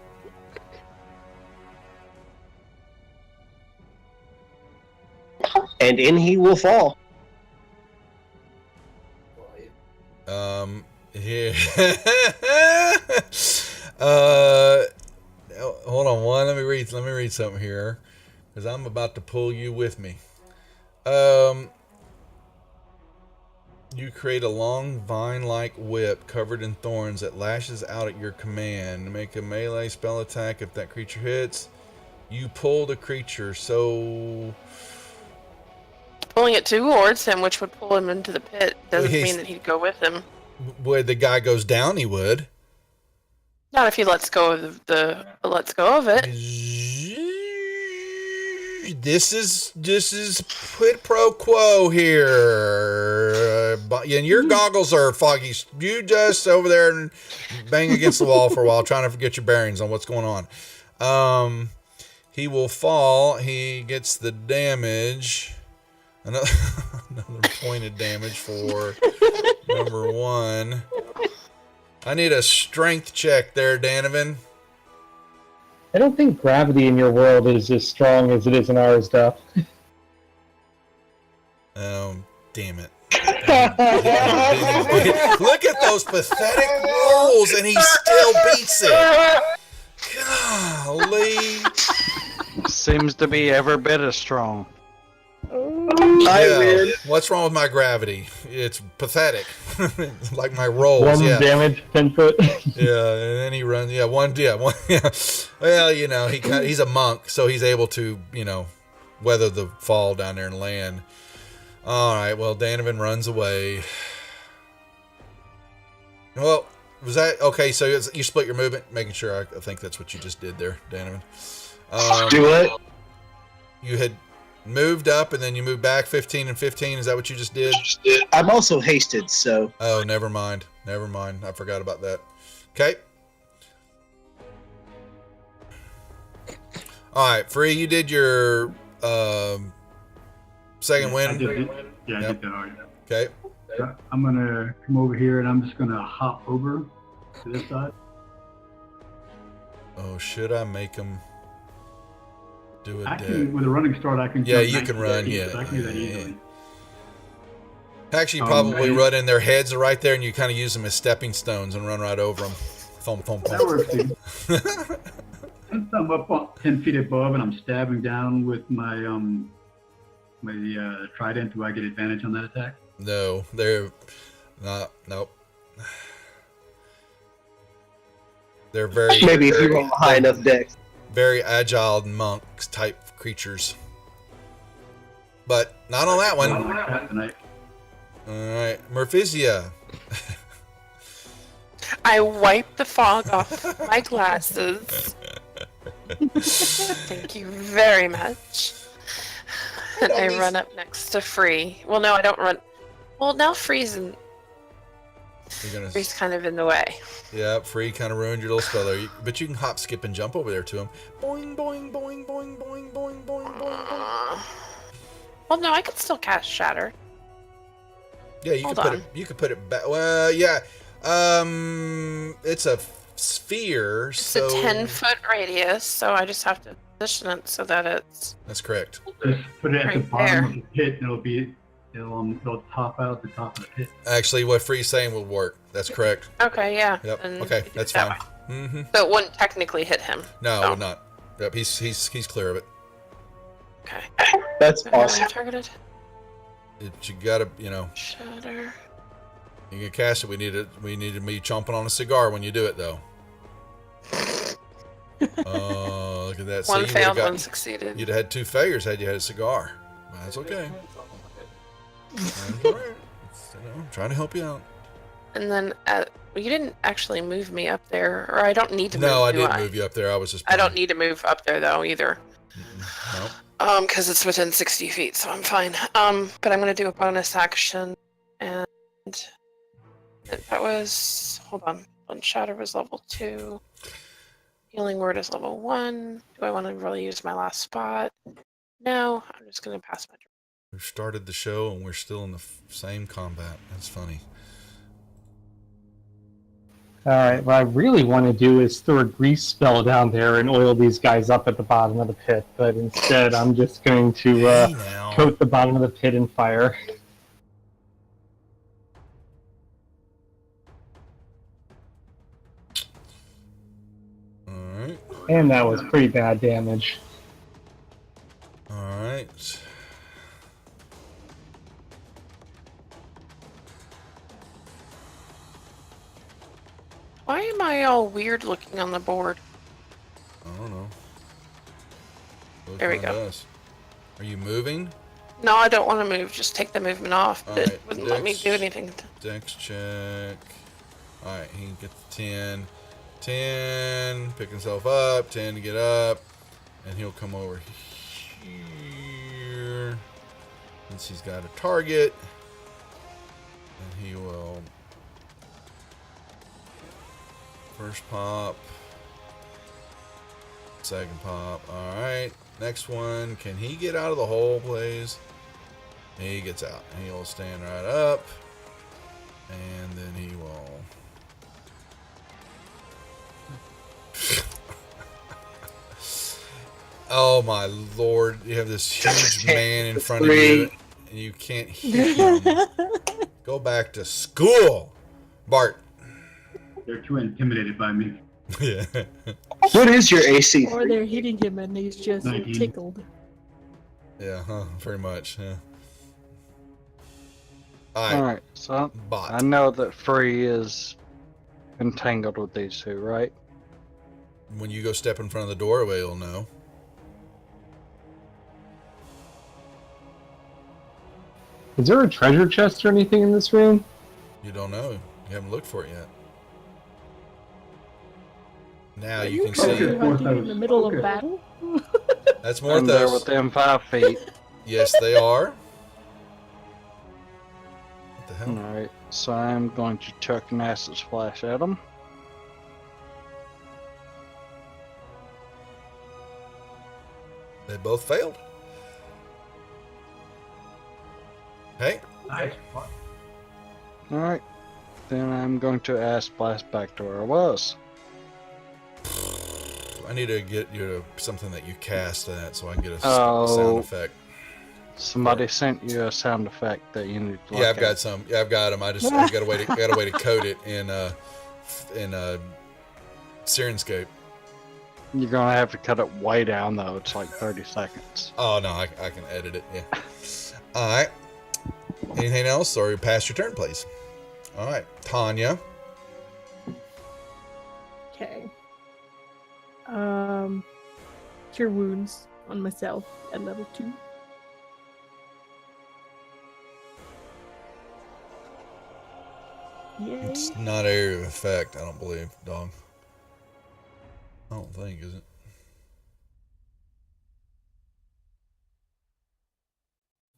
And in he will fall. Here. Hold on one. Let me read something here, because I'm about to pull you with me. You create a long vine-like whip covered in thorns that lashes out at your command. Make a melee spell attack. If that creature hits, you pull the creature. So Pulling it towards him, which would pull him into the pit, doesn't mean that he'd go with him. where the guy goes down, he would. Not if he lets go of lets go of it. This is quid pro quo here. And your goggles are foggy. You just over there and bang against the wall for a while, trying to get your bearings on what's going on. He will fall. He gets the damage. Another pointed damage for number 1. I need a strength check there, Danovan. I don't think gravity in your world is as strong as it is in ours, Duff. Oh, damn it. Look at those pathetic rolls, and he still beats it. Golly. Seems to be every bit as strong. Yeah. What's wrong with my gravity? It's pathetic. Like my rolls. 1 damage, 10 foot. Yeah, and then he runs. Yeah, one. Yeah. Well, you know, he's a monk, so he's able to, you know, weather the fall down there and land. All right. Well, Danovan runs away. Well, was that okay? So you split your movement, making sure. I think that's what you just did there, Danovan. Do what? You had moved up and then you moved back 15 and 15. Is that what you just did? I'm also hasted, so. Oh, never mind. I forgot about that. Okay. All right, Free, you did your second win. I did that already. Okay. So I'm gonna come over here and I'm just gonna hop over to this side. Oh, should I make him do a deck? With a running start, I can. Yeah, you can run. Yeah, I can do that easily. Actually, you probably run in. Their heads are right there, and you kind of use them as stepping stones and run right over them. Thump, thump, thump. That works too. Since I'm up 10 feet above and I'm stabbing down with my trident, do I get advantage on that attack? No, they're not. Nope. They're very. Maybe if you roll a high enough deck. Very agile monks type creatures, but not on that one. I like that tonight. All right, Murphisia. I wipe the fog off my glasses. Thank you very much. And I run up next to Free. Well, no, I don't run. Well, now Free's kind of in the way. Yeah, Free kind of ruined your little spell there. But you can hop, skip, and jump over there to him. Boing, boing, boing, boing, boing, boing, boing, boing. Well, no, I could still cast Shatter. Yeah, you could put it back. Well, yeah. It's a sphere. It's a 10-foot radius, so I just have to position it so that it's. That's correct. Just put it at right the bottom there. of the pit, and it'll top out the top of the pit. Actually, what Free's saying will work. That's correct. Okay, yeah. Yep. And Okay, that's fine. Mm-hmm. So it wouldn't technically hit him. No, it would not. Yep, he's clear of it. Okay. That's awesome. Targeted. You gotta, Shatter. You can cast it. We need to be chomping on a cigar when you do it, though. Look at that. One failed, one succeeded. You'd have had 2 failures had you had a cigar. That's okay. That's all right. I'm trying to help you out. And then you didn't actually move me up there, or I don't need to move. No, I didn't move you up there. I was just. I don't need to move up there though either. No. Because it's within 60 feet, so I'm fine. But I'm gonna do a bonus action, and that was hold on. Shatter was level 2. Healing word is level 1. Do I want to really use my last spot? No, I'm just gonna pass my turn. We've started the show and we're still in the same combat. That's funny. Alright, what I really want to do is throw a grease spell down there and oil these guys up at the bottom of the pit, but instead I'm just going to coat the bottom of the pit in fire. Alright. And that was pretty bad damage. Alright. Why am I all weird looking on the board? I don't know. There we go. Are you moving? No, I don't want to move. Just take the movement off. All It right, wouldn't let me do anything. Dex check. Alright, he can get the 10. 10, pick himself up, 10 to get up, and he'll come over here. Since he's got a target, and he will first pop, second pop. Alright, next one. Can he get out of the hole, please? He gets out. He'll stand right up, and then he will. Oh my lord, you have this huge man in front of you and you can't hit him. Go back to school, Bart. They're too intimidated by me. Yeah. What is your AC? Or they're hitting him and he's just 19. tickled. Yeah, pretty much. Yeah. Alright, so Bot. I know that Free is entangled with these two, right? When you go step in front of the doorway, you'll know. Is there a treasure chest or anything in this room? You don't know. You haven't looked for it yet. Now Are you can treasure see. hunting in the middle of battle? That's And they're Morthos. within 5 feet. Yes, they are. What the hell? Alright, so I'm going to chuck an acid splash at them. They both failed. Hey. Nice. Alright, then I'm going to ask Blast back to where I was. I need to get you to something that you cast that so I can get a Oh. sound effect. Somebody sent you a sound effect that you need to look Yeah, I've at. got some. Yeah, I've got them. I got a way to code it in Sirenscape. You're gonna have to cut it way down though. It's like 30 seconds. Oh no, I can edit it. Yeah. All right. Anything else, or pass your turn, please? All right, Tanya. Okay. Cure wounds on myself at level 2. Yay. It's not area of effect, I don't believe, dog. I don't think, is it?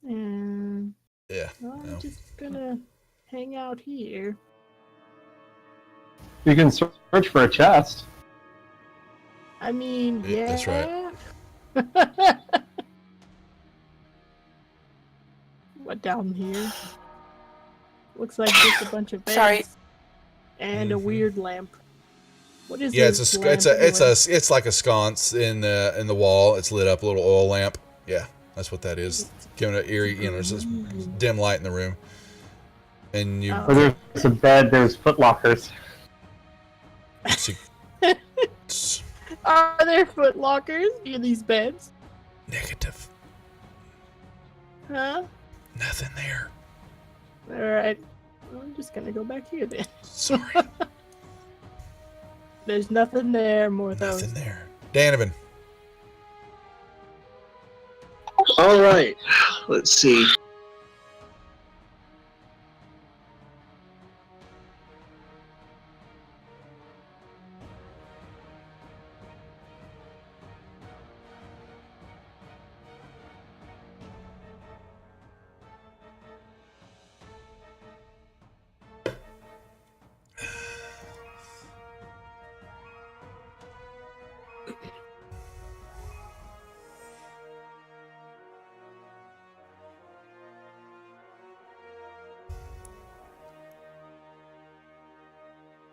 And Yeah. I'm No. just gonna hang out here. You can search for a chest. I mean, Yeah, yeah. that's right. What down here? Looks like just a bunch of beds. Sorry. And a weird lamp. What is Yeah, this lamp it's like a sconce in the wall. It's lit up, a little oil lamp. Yeah, that's what that is. Giving it eerie, there's this dim light in the room. And you Oh. Where there's a bed, there's footlockers. see, Are there foot lockers in these beds? negative. Huh? Nothing there. Alright. I'm just gonna go back here then. Sorry. There's nothing there, Morthos. Nothing there. Danovan. All right. Let's see.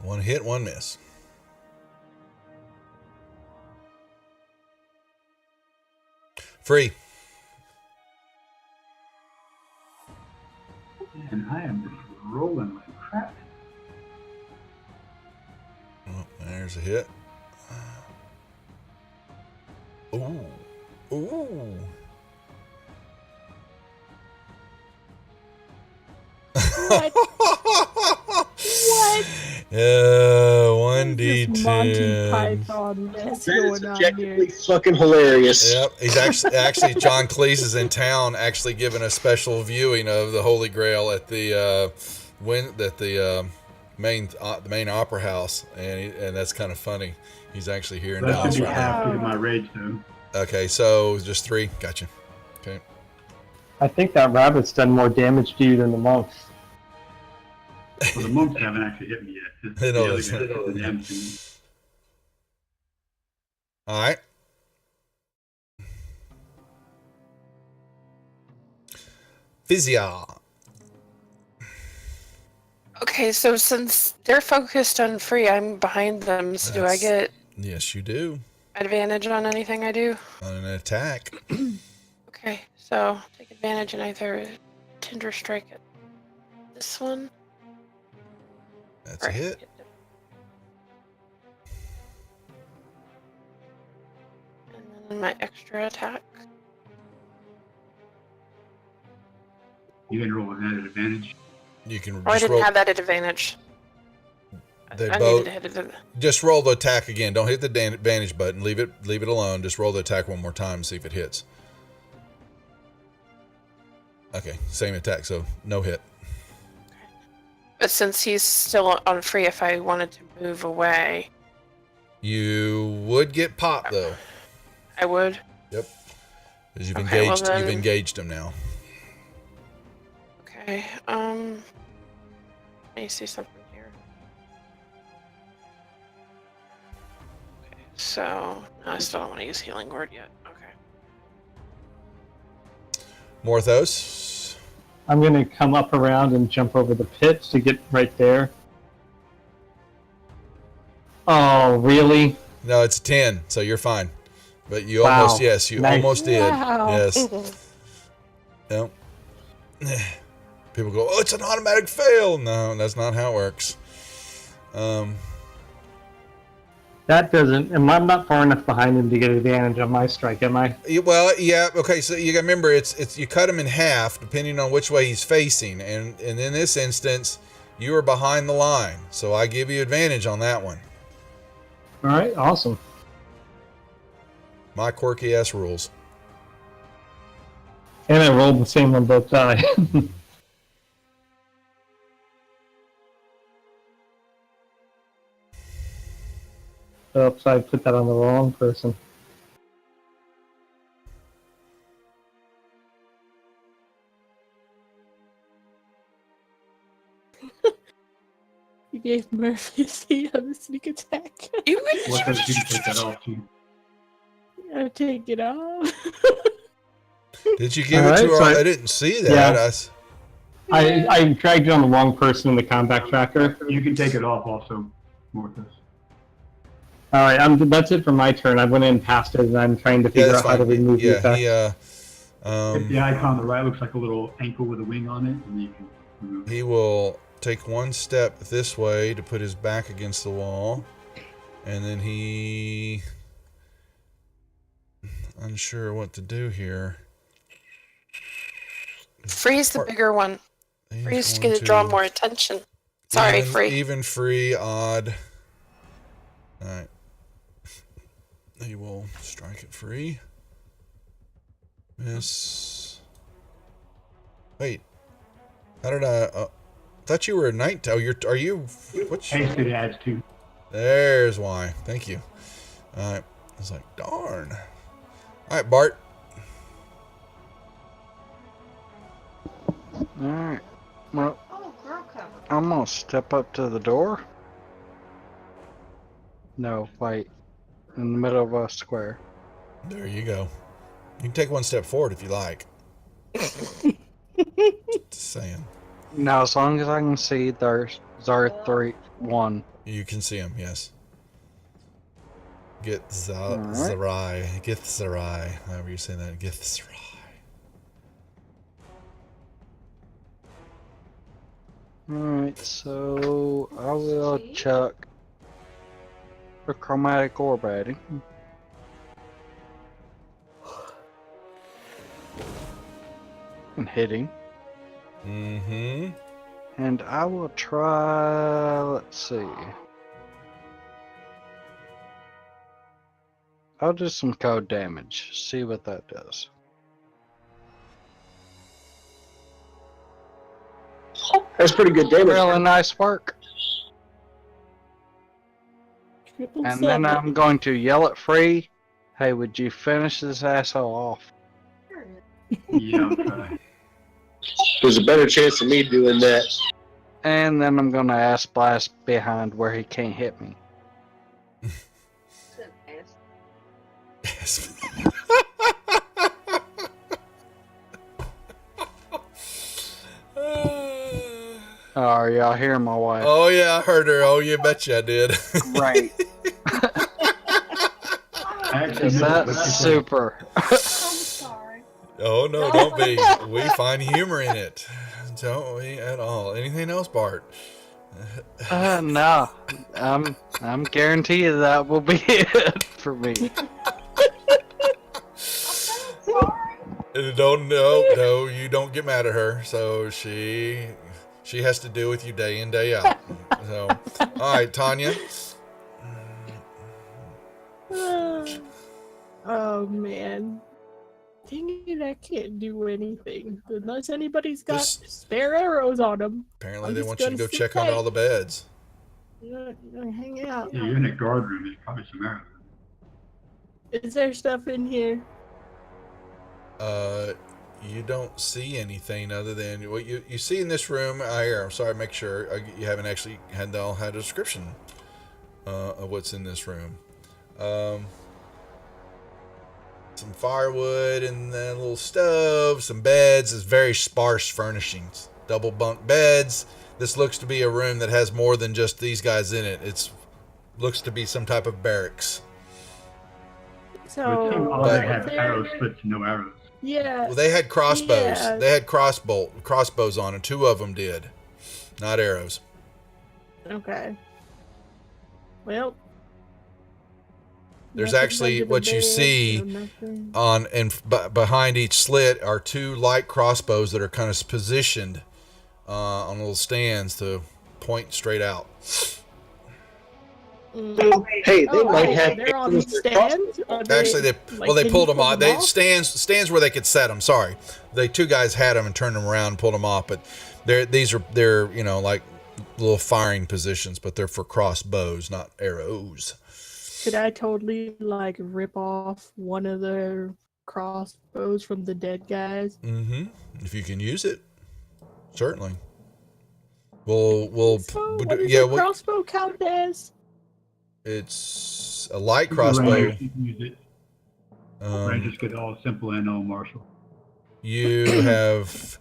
One hit, one miss. Free. And I am just rolling like crap. Oh, there's a hit. Ooh. Ooh. What? What? 1d10. Monty Python mess That is going on objectively here. fucking hilarious. Yep, he's actually John Cleese is in town, actually giving a special viewing of the Holy Grail at the main opera house, and that's kind of funny. He's actually here in That Dallas should be right now. half of my rage zone. Okay, so just 3. Gotcha. Okay. I think that rabbit's done more damage to you than the monks. Well, the monks haven't actually hit me yet. It's They the know other this. guy that did the damage to me. All right. Physio. Okay, so since they're focused on free, I'm behind them. So do I get Yes, you do. advantage on anything I do? On an attack. Okay, so take advantage in either Tinder Strike at this one. That's a hit. And then my extra attack. You can roll with that at advantage. You can Oh, I just didn't roll. have that at advantage. They I both. needed to hit it. Just roll the attack again. Don't hit the advantage button. Leave it alone. Just roll the attack one more time and see if it hits. Okay, same attack, so no hit. But since he's still on free, if I wanted to move away, You would get popped though. I would. Yep. Because you've Okay, well engaged. then- You've engaged him now. Okay. Let me see something here. Okay, so no, I still don't want to use Healing Word yet. Okay. Morthos. I'm going to come up around and jump over the pit to get right there. Oh, really? No, it's 10, so you're fine. But you Wow. almost, yes, you Nice. almost did. Wow. Yes. No. People go, oh, it's an automatic fail. No, that's not how it works. That doesn't. And I'm not far enough behind him to get advantage on my strike, am I? Well, yeah, okay. So you got to remember, it's you cut him in half depending on which way he's facing, and in this instance, you are behind the line, so I give you advantage on that one. All right, awesome. My quirky ass rules. And I rolled the same on both die. Oops, I put that on the wrong person. You gave Murphy a seat on the sneak attack. You would. What does you can take that off too? Gotta take it off. Did you give All it to right, her? so I didn't see that. Yeah. I dragged it on the wrong person in the combat tracker. You can take it off also, Morthos. All right, that's it for my turn. I went in past it, and I'm trying to Yeah, figure that's out how to fine. remove the Yeah, effect. he, If the icon on the right looks like a little ankle with a wing on it, and you can remove it. he will take one step this way to put his back against the wall, and then he unsure what to do here. Freeze the bigger one. Free's gonna draw more attention. Sorry, Free. Even, free, odd. Alright. He will strike it free. Miss. Wait. How did I thought you were a knight. Oh, are you what's Hasted adds 2. There's why. Thank you. Alright. I was like, darn. Alright, Bart. Alright. Well, I'm gonna step up to the door. No, wait. In the middle of a square. There you go. You can take one step forward if you like. Just saying. Now, as long as I can see, there's Zar 1. You can see him, yes. Get Zarai. Get Zarai. However you say that. Get Zarai. Alright, so I will chuck a chromatic orb at him. And hit him. Mm-hmm. And I will try, let's see. I'll do some code damage, see what that does. That's pretty good damage. Really nice work. And then I'm going to yell at Free, hey, would you finish this asshole off? Yeah, I'll try. There's a better chance of me doing that. And then I'm going to ass blast behind where he can't hit me. Yes. Oh, y'all hear my wife? Oh yeah, I heard her. Oh, you betcha I did. Right. Is that super? Oh no, don't be. We find humor in it. Don't we at all? Anything else, Bart? No. I'm guaranteed that will be it for me. No, you don't get mad at her. So she has to deal with you day in, day out. So, all right, Tanya. Oh man. Dang it, I can't do anything. Unless anybody's got spare arrows on them. Apparently they want you to go check on all the beds. Hang out. Yeah, you're in a guard room. There's probably some arrows. Is there stuff in here? You don't see anything other than what you see in this room. I'm sorry, make sure you haven't actually had a description of what's in this room. Some firewood and then a little stove, some beds. It's very sparse furnishings. Double bunk beds. This looks to be a room that has more than just these guys in it. Looks to be some type of barracks. So all they have arrow slits, no arrows. Yeah. Well, they had crossbows. Yeah. They had crossbows on, and 2 of them did, not arrows. Okay. Well. There's actually what you see on and behind each slit are 2 light crossbows that are kind of positioned on little stands to point straight out. Hey, they might have. They're on stands. Actually, they pulled them off. Stands where they could set them. Sorry, the 2 guys had them and turned them around and pulled them off. But they're like little firing positions, but they're for crossbows, not arrows. Could I totally rip off one of the crossbows from the dead guys? Mm-hmm. If you can use it, certainly. We'll crossbow count as? It's a light crossbow. You can use it. Rangers get all simple and all martial. You have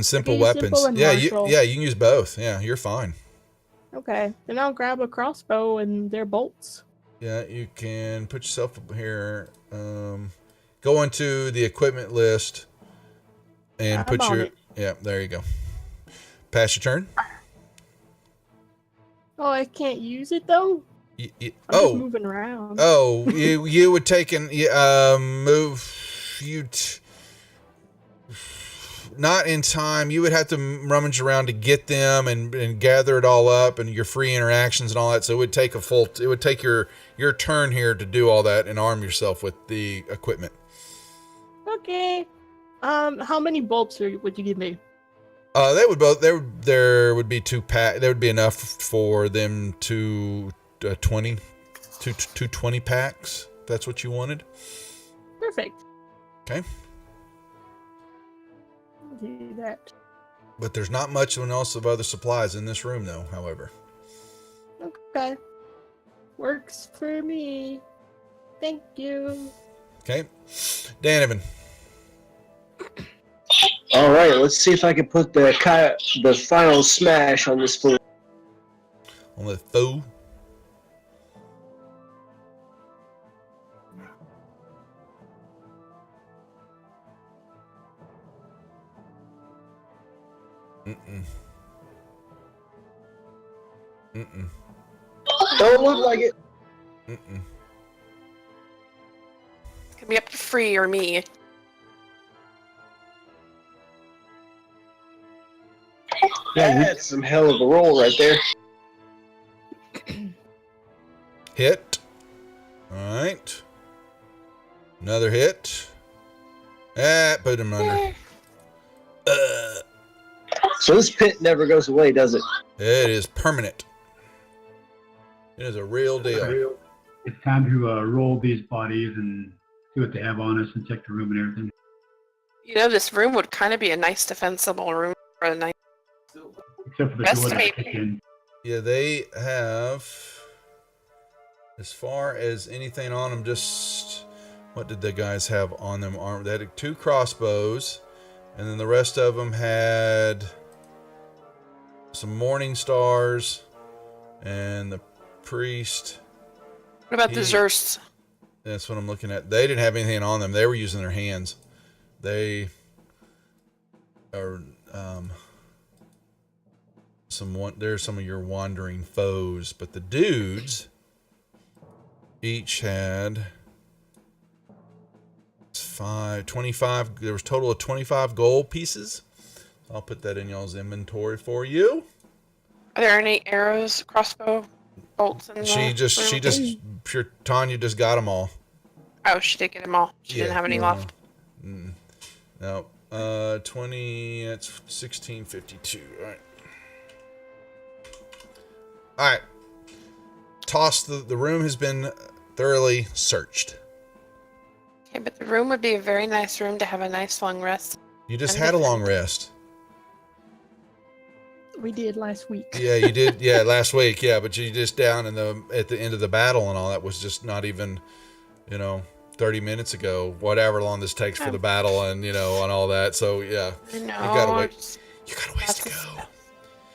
simple weapons. You can use both. Yeah, you're fine. Okay, then I'll grab a crossbow and their bolts. Yeah, you can put yourself up here. Go into the equipment list and put your. Yeah, there you go. Pass your turn. Oh, I can't use it though. I'm just moving around. Oh, you would take and move. not in time. You would have to rummage around to get them and gather it all up and your free interactions and all that. So it would take your turn here to do all that and arm yourself with the equipment. Okay. How many bolts would you give me? There would be 2 pack. There would be enough for them to 20 packs. If that's what you wanted. Perfect. Okay. Do that. But there's not much else of other supplies in this room, though. However. Okay. Works for me. Thank you. Okay. Donovan. All right, let's see if I can put the final smash on this fool. On the fool. Don't look like it. It's gonna be up to Free or me. Yeah, that's some hell of a roll right there. Hit. All right. Another hit. Put him under. So this pit never goes away, does it? It is permanent. It is a real deal. It's time to roll these bodies and see what they have on us and check the room and everything. You know, this room would kind of be a nice defensible room for a nice. Except for the Best door that maybe. kicked in. Yeah, they have, as far as anything on them, just, what did the guys have on them? They had 2 crossbows, and then the rest of them had some morning stars, and the priest. What about the Zersts? That's what I'm looking at. They didn't have anything on them. They were using their hands. They are, there's some of your wandering foes, but the dudes each had 25. There was a total of 25 gold pieces. I'll put that in y'all's inventory for you. Are there any arrows, crossbow, bolts in the Tanya just got them all. Oh, she did get them all. She didn't have any left. No. 20. It's 1652. All right. All right. Toss. The room has been thoroughly searched. Okay, but the room would be a very nice room to have a nice long rest. You just had a long rest. We did last week. Yeah, you did. Yeah, last week. Yeah, but you just down at the end of the battle and all that was just not even, 30 minutes ago. Whatever long this takes for the battle and and all that. So yeah, I know. You gotta wait. You got a ways to go.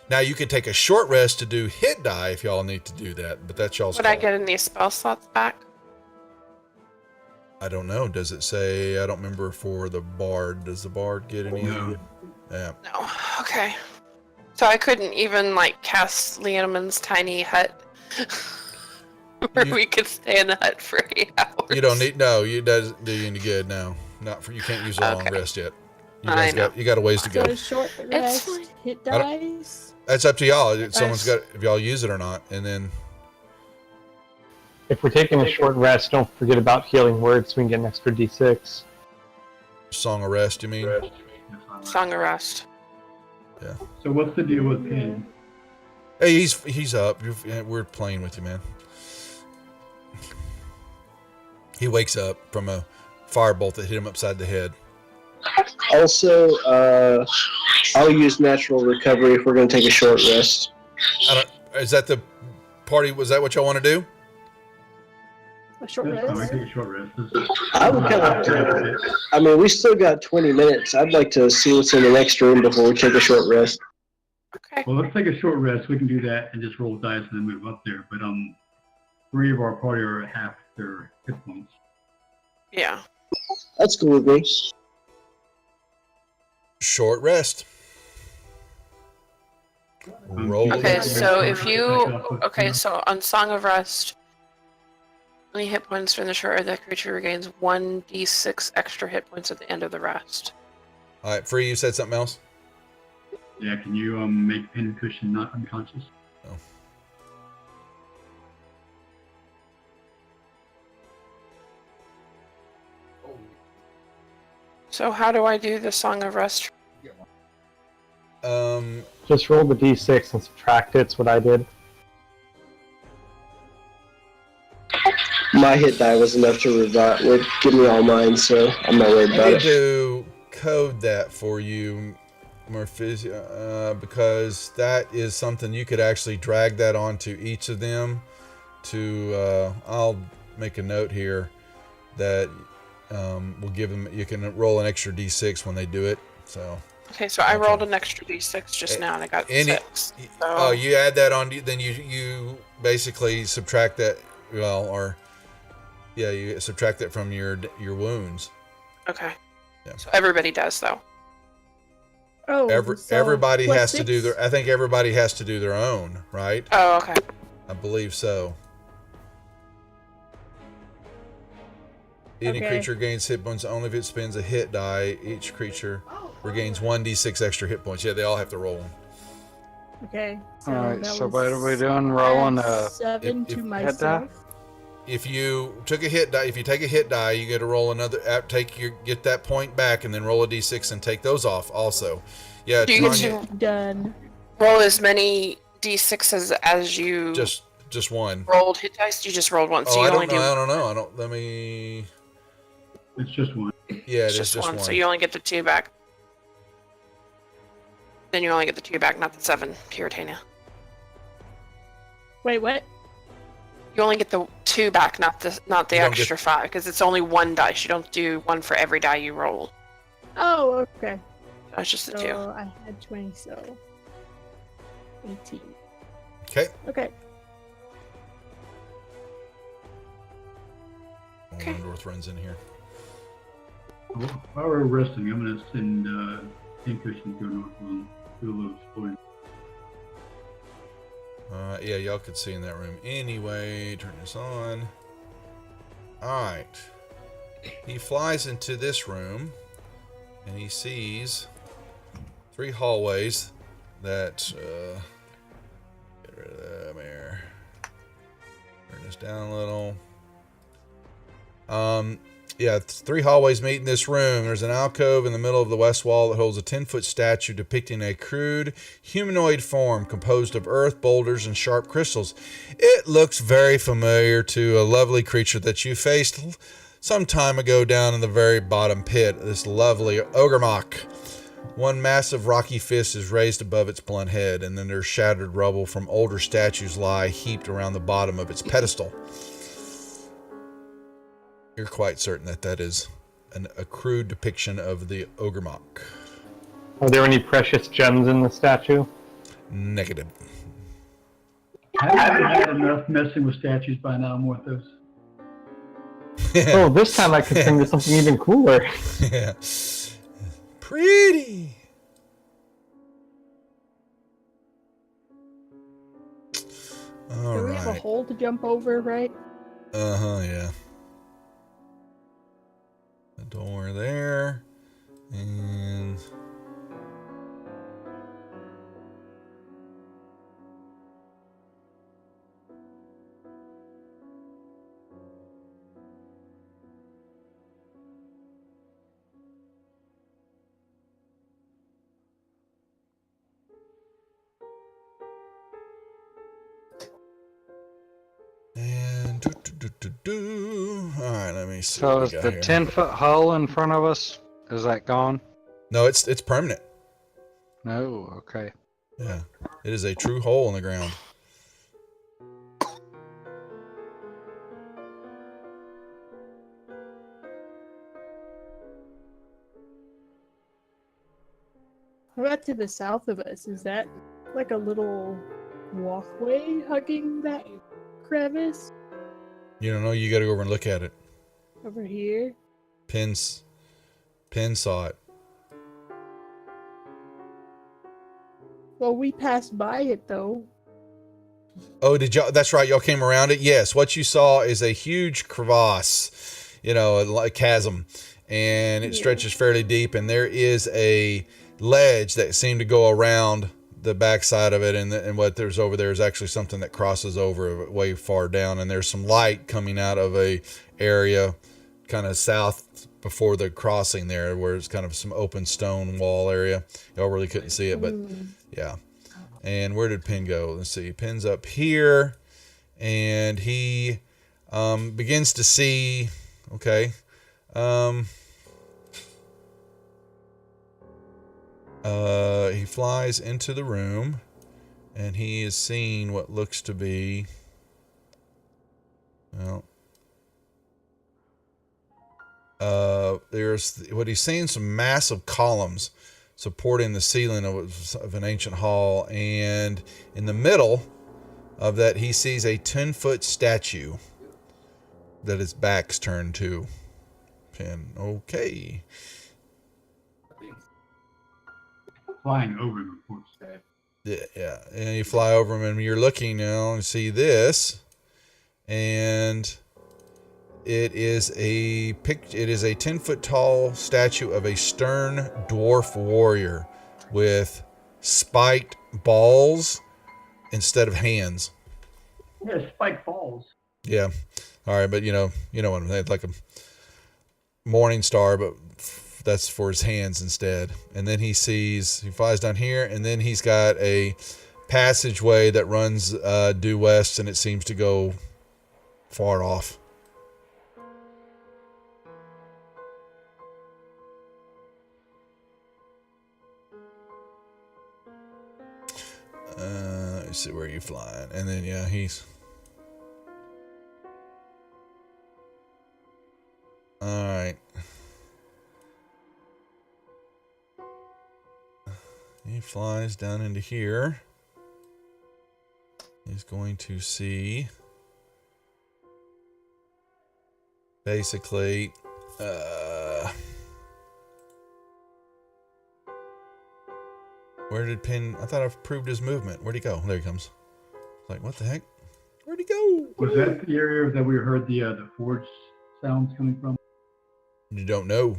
Now you can take a short rest to do hit die if y'all need to do that, but that's y'all's Would call. I get any spell slots back? I don't know. Does it say? I don't remember for the bard. Does the bard get any? No. Yeah. No. Okay. So I couldn't even cast Leoman's tiny hut, where we could stay in the hut for 8 hours. You don't need. No, you doesn't do you any good. No, not for. You can't use a long rest yet. You got a ways to go. So short rest, hit dice. That's up to y'all. Someone's got if y'all use it or not, and then. If we're taking a short rest, don't forget about healing words so we can get an extra D6. Song of rest, you mean? Song of rest. Yeah. So what's the deal with Pin? Hey, he's up. We're playing with you, man. He wakes up from a firebolt that hit him upside the head. Also, I'll use natural recovery if we're going to take a short rest. Is that the party? Was that what y'all want to do? A short That's fine, we rest. take a short rest. I would kind of. I mean, we still got 20 minutes. I'd like to see what's in the next room before we take a short rest. Okay. Well, let's take a short rest. We can do that and just roll dice and then move up there. But 3 of our party are at half their hit points. Yeah. That's cool with me. Short rest. Roll. Okay, so on Song of Rest, any hit points from the short, the creature regains 1d6 extra hit points at the end of the rest. All right, Free, you said something else? Yeah, can you make Pincushion not unconscious? Oh. So how do I do the Song of Rest? Just roll the d6 and subtract it. It's what I did. My hit die was enough to would give me all mine, so I'm not worried about I need it. to code that for you, Murphy, because that is something you could actually drag that onto each of them. I'll make a note here that will give them. You can roll an extra d6 when they do it. So. Okay, so I rolled an extra d6 just now, and I got 6. So. Oh, you add that on, then you basically subtract that. Well, you subtract that from your wounds. Okay. Yeah. So everybody does though. Oh, everybody has to do I think everybody has to do their own, right? Oh, okay. I believe so. Any creature gains hit points only if it spends a hit die. Each creature regains 1d6 extra hit points. Yeah, they all have to roll. Okay. All right. So what are we doing? Rolling a 7 to myself. If you took a hit die, if you take a hit die, you get to roll another. Get that point back, and then roll a d6 and take those off. Also, yeah. Do you get to done? Roll as many d6s as you just one rolled hit dice. You just rolled one, so I you don't only know. do. I don't know. I don't. Let me. It's just one. Yeah, it's just one. So you only get the 2 back. Then you only get the 2 back, not the 7, Puritania. Wait, what? You only get the 2 back, not the extra 5, because it's only 1 dice. You don't do 1 for every die you roll. Oh, okay. That's just the 2. I had 20, so 18. Okay. Okay. North runs in here. While we're resting, I'm going to send Pincushion to go north and do a little exploring. Yeah, y'all could see in that room. Anyway, turn this on. Alright. He flies into this room, and he sees 3 hallways that, get rid of that there. Turn this down a little. Yeah, 3 hallways meet in this room. There's an alcove in the middle of the west wall that holds a 10-foot statue depicting a crude humanoid form composed of earth, boulders, and sharp crystals. It looks very familiar to a lovely creature that you faced some time ago down in the very bottom pit, this lovely Ogremok. One massive rocky fist is raised above its blunt head, and then there's shattered rubble from older statues lie heaped around the bottom of its pedestal. You're quite certain that is a crude depiction of the Ogremok. Are there any precious gems in the statue? Negative. Haven't had enough messing with statues by now, Morthos. Oh, this time I could think of something even cooler. Yeah. Pretty. Do we have a hole to jump over, right? Yeah. The door there. And Alright, let me see. So is the 10-foot hole in front of us, is that gone? No, it's permanent. No, okay. Yeah. It is a true hole in the ground. What about to the south of us? Is that like a little walkway hugging that crevice? You don't know, you gotta go over and look at it. Over here? Penn saw it. Well, we passed by it though. Oh, did y'all? That's right. Y'all came around it. Yes. What you saw is a huge crevasse, a chasm, and it stretches fairly deep, and there is a ledge that seemed to go around the backside of it, and what there's over there is actually something that crosses over way far down, and there's some light coming out of a area kind of south before the crossing there, where it's kind of some open stone wall area. Y'all really couldn't see it, but yeah. And where did Penn go? Let's see. Penn's up here, and he begins to see. Okay. He flies into the room, and he is seeing what looks to be, well, there's what he's seeing, some massive columns supporting the ceiling of an ancient hall, and in the middle of that he sees a 10-foot statue that its back's turned to. Penn. Okay. Flying over him, of course. Yeah, and you fly over them, and you're looking now and see this, and it is a 10-foot tall statue of a stern dwarf warrior with spiked balls instead of hands. Yeah, spiked balls. Yeah, all right, but you know what I'm saying, like a morning star, but that's for his hands instead. And then he flies down here, and then he's got a passageway that runs due west, and it seems to go far off. Let's see where you're flying. And then yeah, he's all right. He flies down into here. He's going to see basically where did Penn? I thought I've proved his movement. Where'd he go? There he comes. Like, what the heck? Where'd he go? Was that the area that we heard the forge sounds coming from? You don't know.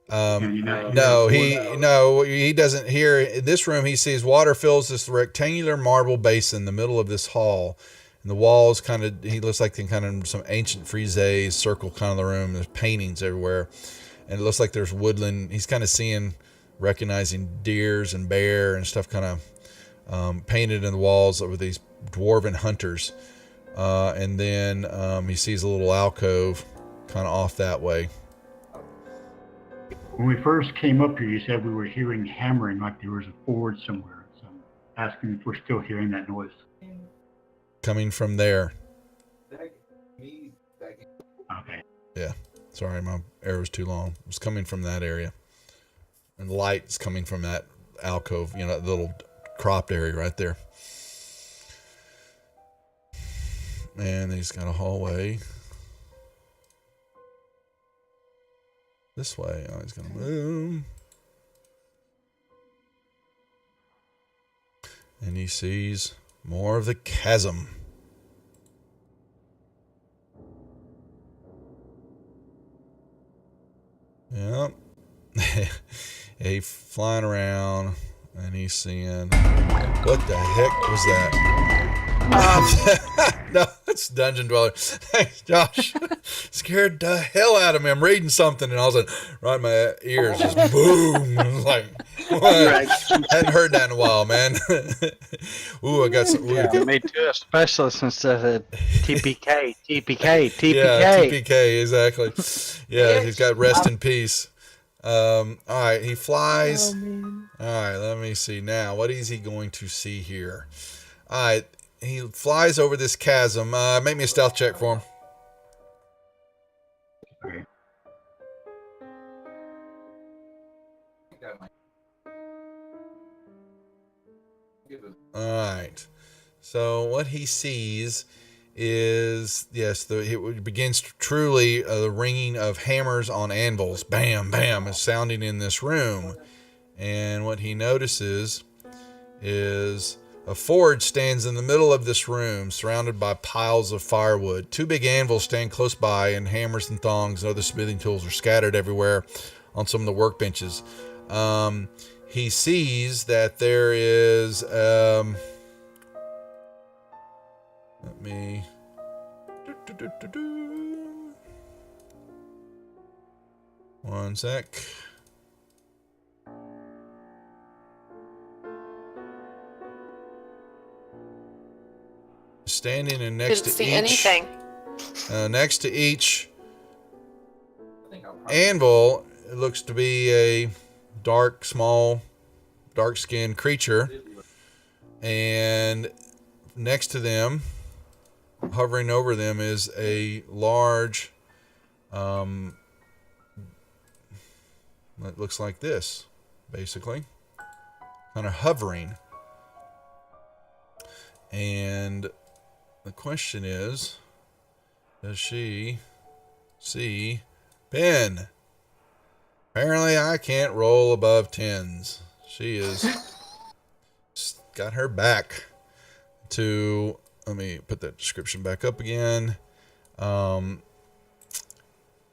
No, he doesn't hear. In this room, he sees water fills this rectangular marble basin in the middle of this hall, and the walls he looks like in kind of some ancient frieze circle kind of the room. There's paintings everywhere, and it looks like there's woodland. He's kind of recognizing deers and bear and stuff kind of painted in the walls over these dwarven hunters, and then he sees a little alcove kind of off that way. When we first came up here, you said we were hearing hammering, like there was a forge somewhere. So I'm asking if we're still hearing that noise. Coming from there. Okay. Yeah. Sorry, my arrow's too long. It was coming from that area. And the light's coming from that alcove, that little cropped area right there. And he's got a hallway. This way. Oh, he's going to move. And he sees more of the chasm. Yep. He's flying around, and he's seeing... What the heck was that? No, it's Dungeon Dweller. Thanks, Josh. Scared the hell out of me. I'm reading something, and all of a sudden, right in my ears, just boom. I was like, what? Hadn't heard that in a while, man. Ooh, I got some. Yeah, me too, a specialist instead of TPK. Yeah, TPK, exactly. Yeah, he's got rest in peace. All right, he flies. All right, let me see now. What is he going to see here? All right, he flies over this chasm. Make me a stealth check for him. Okay. All right. So what he sees is, yes, it begins truly the ringing of hammers on anvils. Bam, bam, is sounding in this room. And what he notices is A forge stands in the middle of this room, surrounded by piles of firewood. 2 big anvils stand close by, and hammers and thongs and other smithing tools are scattered everywhere on some of the workbenches. He sees that there is... let me... One sec. Standing and next Didn't to see each, anything. Next to each anvil, it looks to be a dark, small, dark-skinned creature, and next to them, hovering over them, is a large, it looks like this, basically, kind of hovering. And the question is, does she see Ben? Apparently I can't roll above 10s. She is got her back to, let me put that description back up again.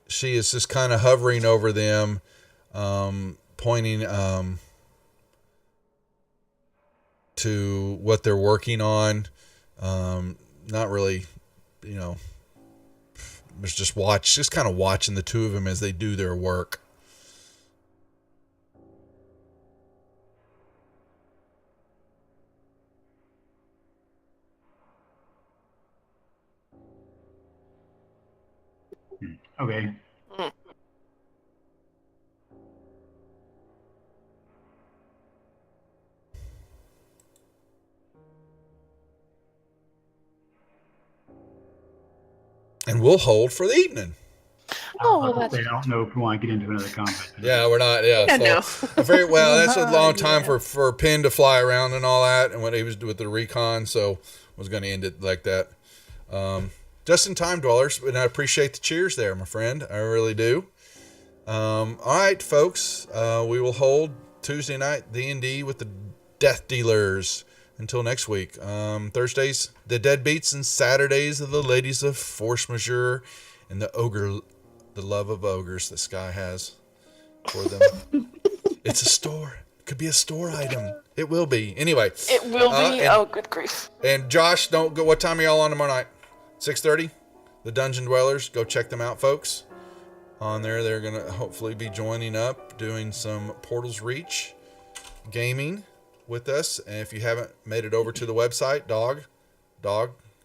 She is just kind of hovering over them, pointing to what they're working on. Not really, just kind of watching the two of them as they do their work. Okay. And we'll hold for the evening. Oh, I don't know if we want to get into another combat. Yeah, we're not. Yeah, so, very well. That's a long time for Penn to fly around and all that, and what he was doing with the recon. So I was going to end it like that. Just in time, dwellers, and I appreciate the cheers there, my friend. I really do. All right, folks. We will hold Tuesday night D&D with the Death Dealers. Until next week. Thursdays, the Deadbeats, and Saturdays are the Ladies of Force Majeure and the love of ogres that Sky has for them. It's a store. It could be a store item. It will be. Anyway. It will be. Oh, good grief. And Josh, don't go. What time are y'all on tomorrow night? 6:30? The Dungeon Dwellers. Go check them out, folks. On there, they're going to hopefully be joining up, doing some Portals Reach gaming with us. And if you haven't made it over to the website,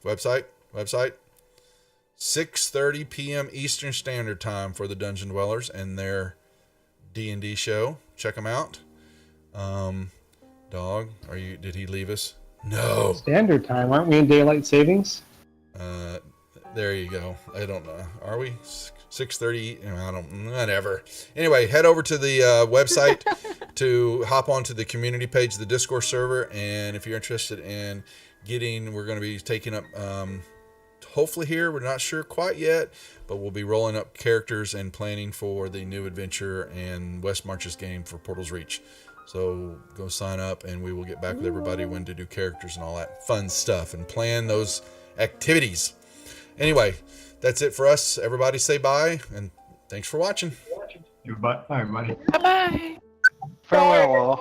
website 6:30 p.m. Eastern Standard Time for the Dungeon Dwellers and their D&D show. Check them out. Dog, did he leave us? No. Standard Time, aren't we in daylight savings? There you go. I don't know. Are we 6:30? Whatever. Anyway, head over to the website to hop onto the community page of the Discord server. And if you're interested in we're going to be taking up, hopefully here, we're not sure quite yet, but we'll be rolling up characters and planning for the new adventure and West Marches game for Portals Reach. So go sign up and we will get back with everybody when to do characters and all that fun stuff and plan those activities. Anyway, that's it for us. Everybody say bye, and thanks for watching. Bye, everybody. Bye-bye. Farewell all.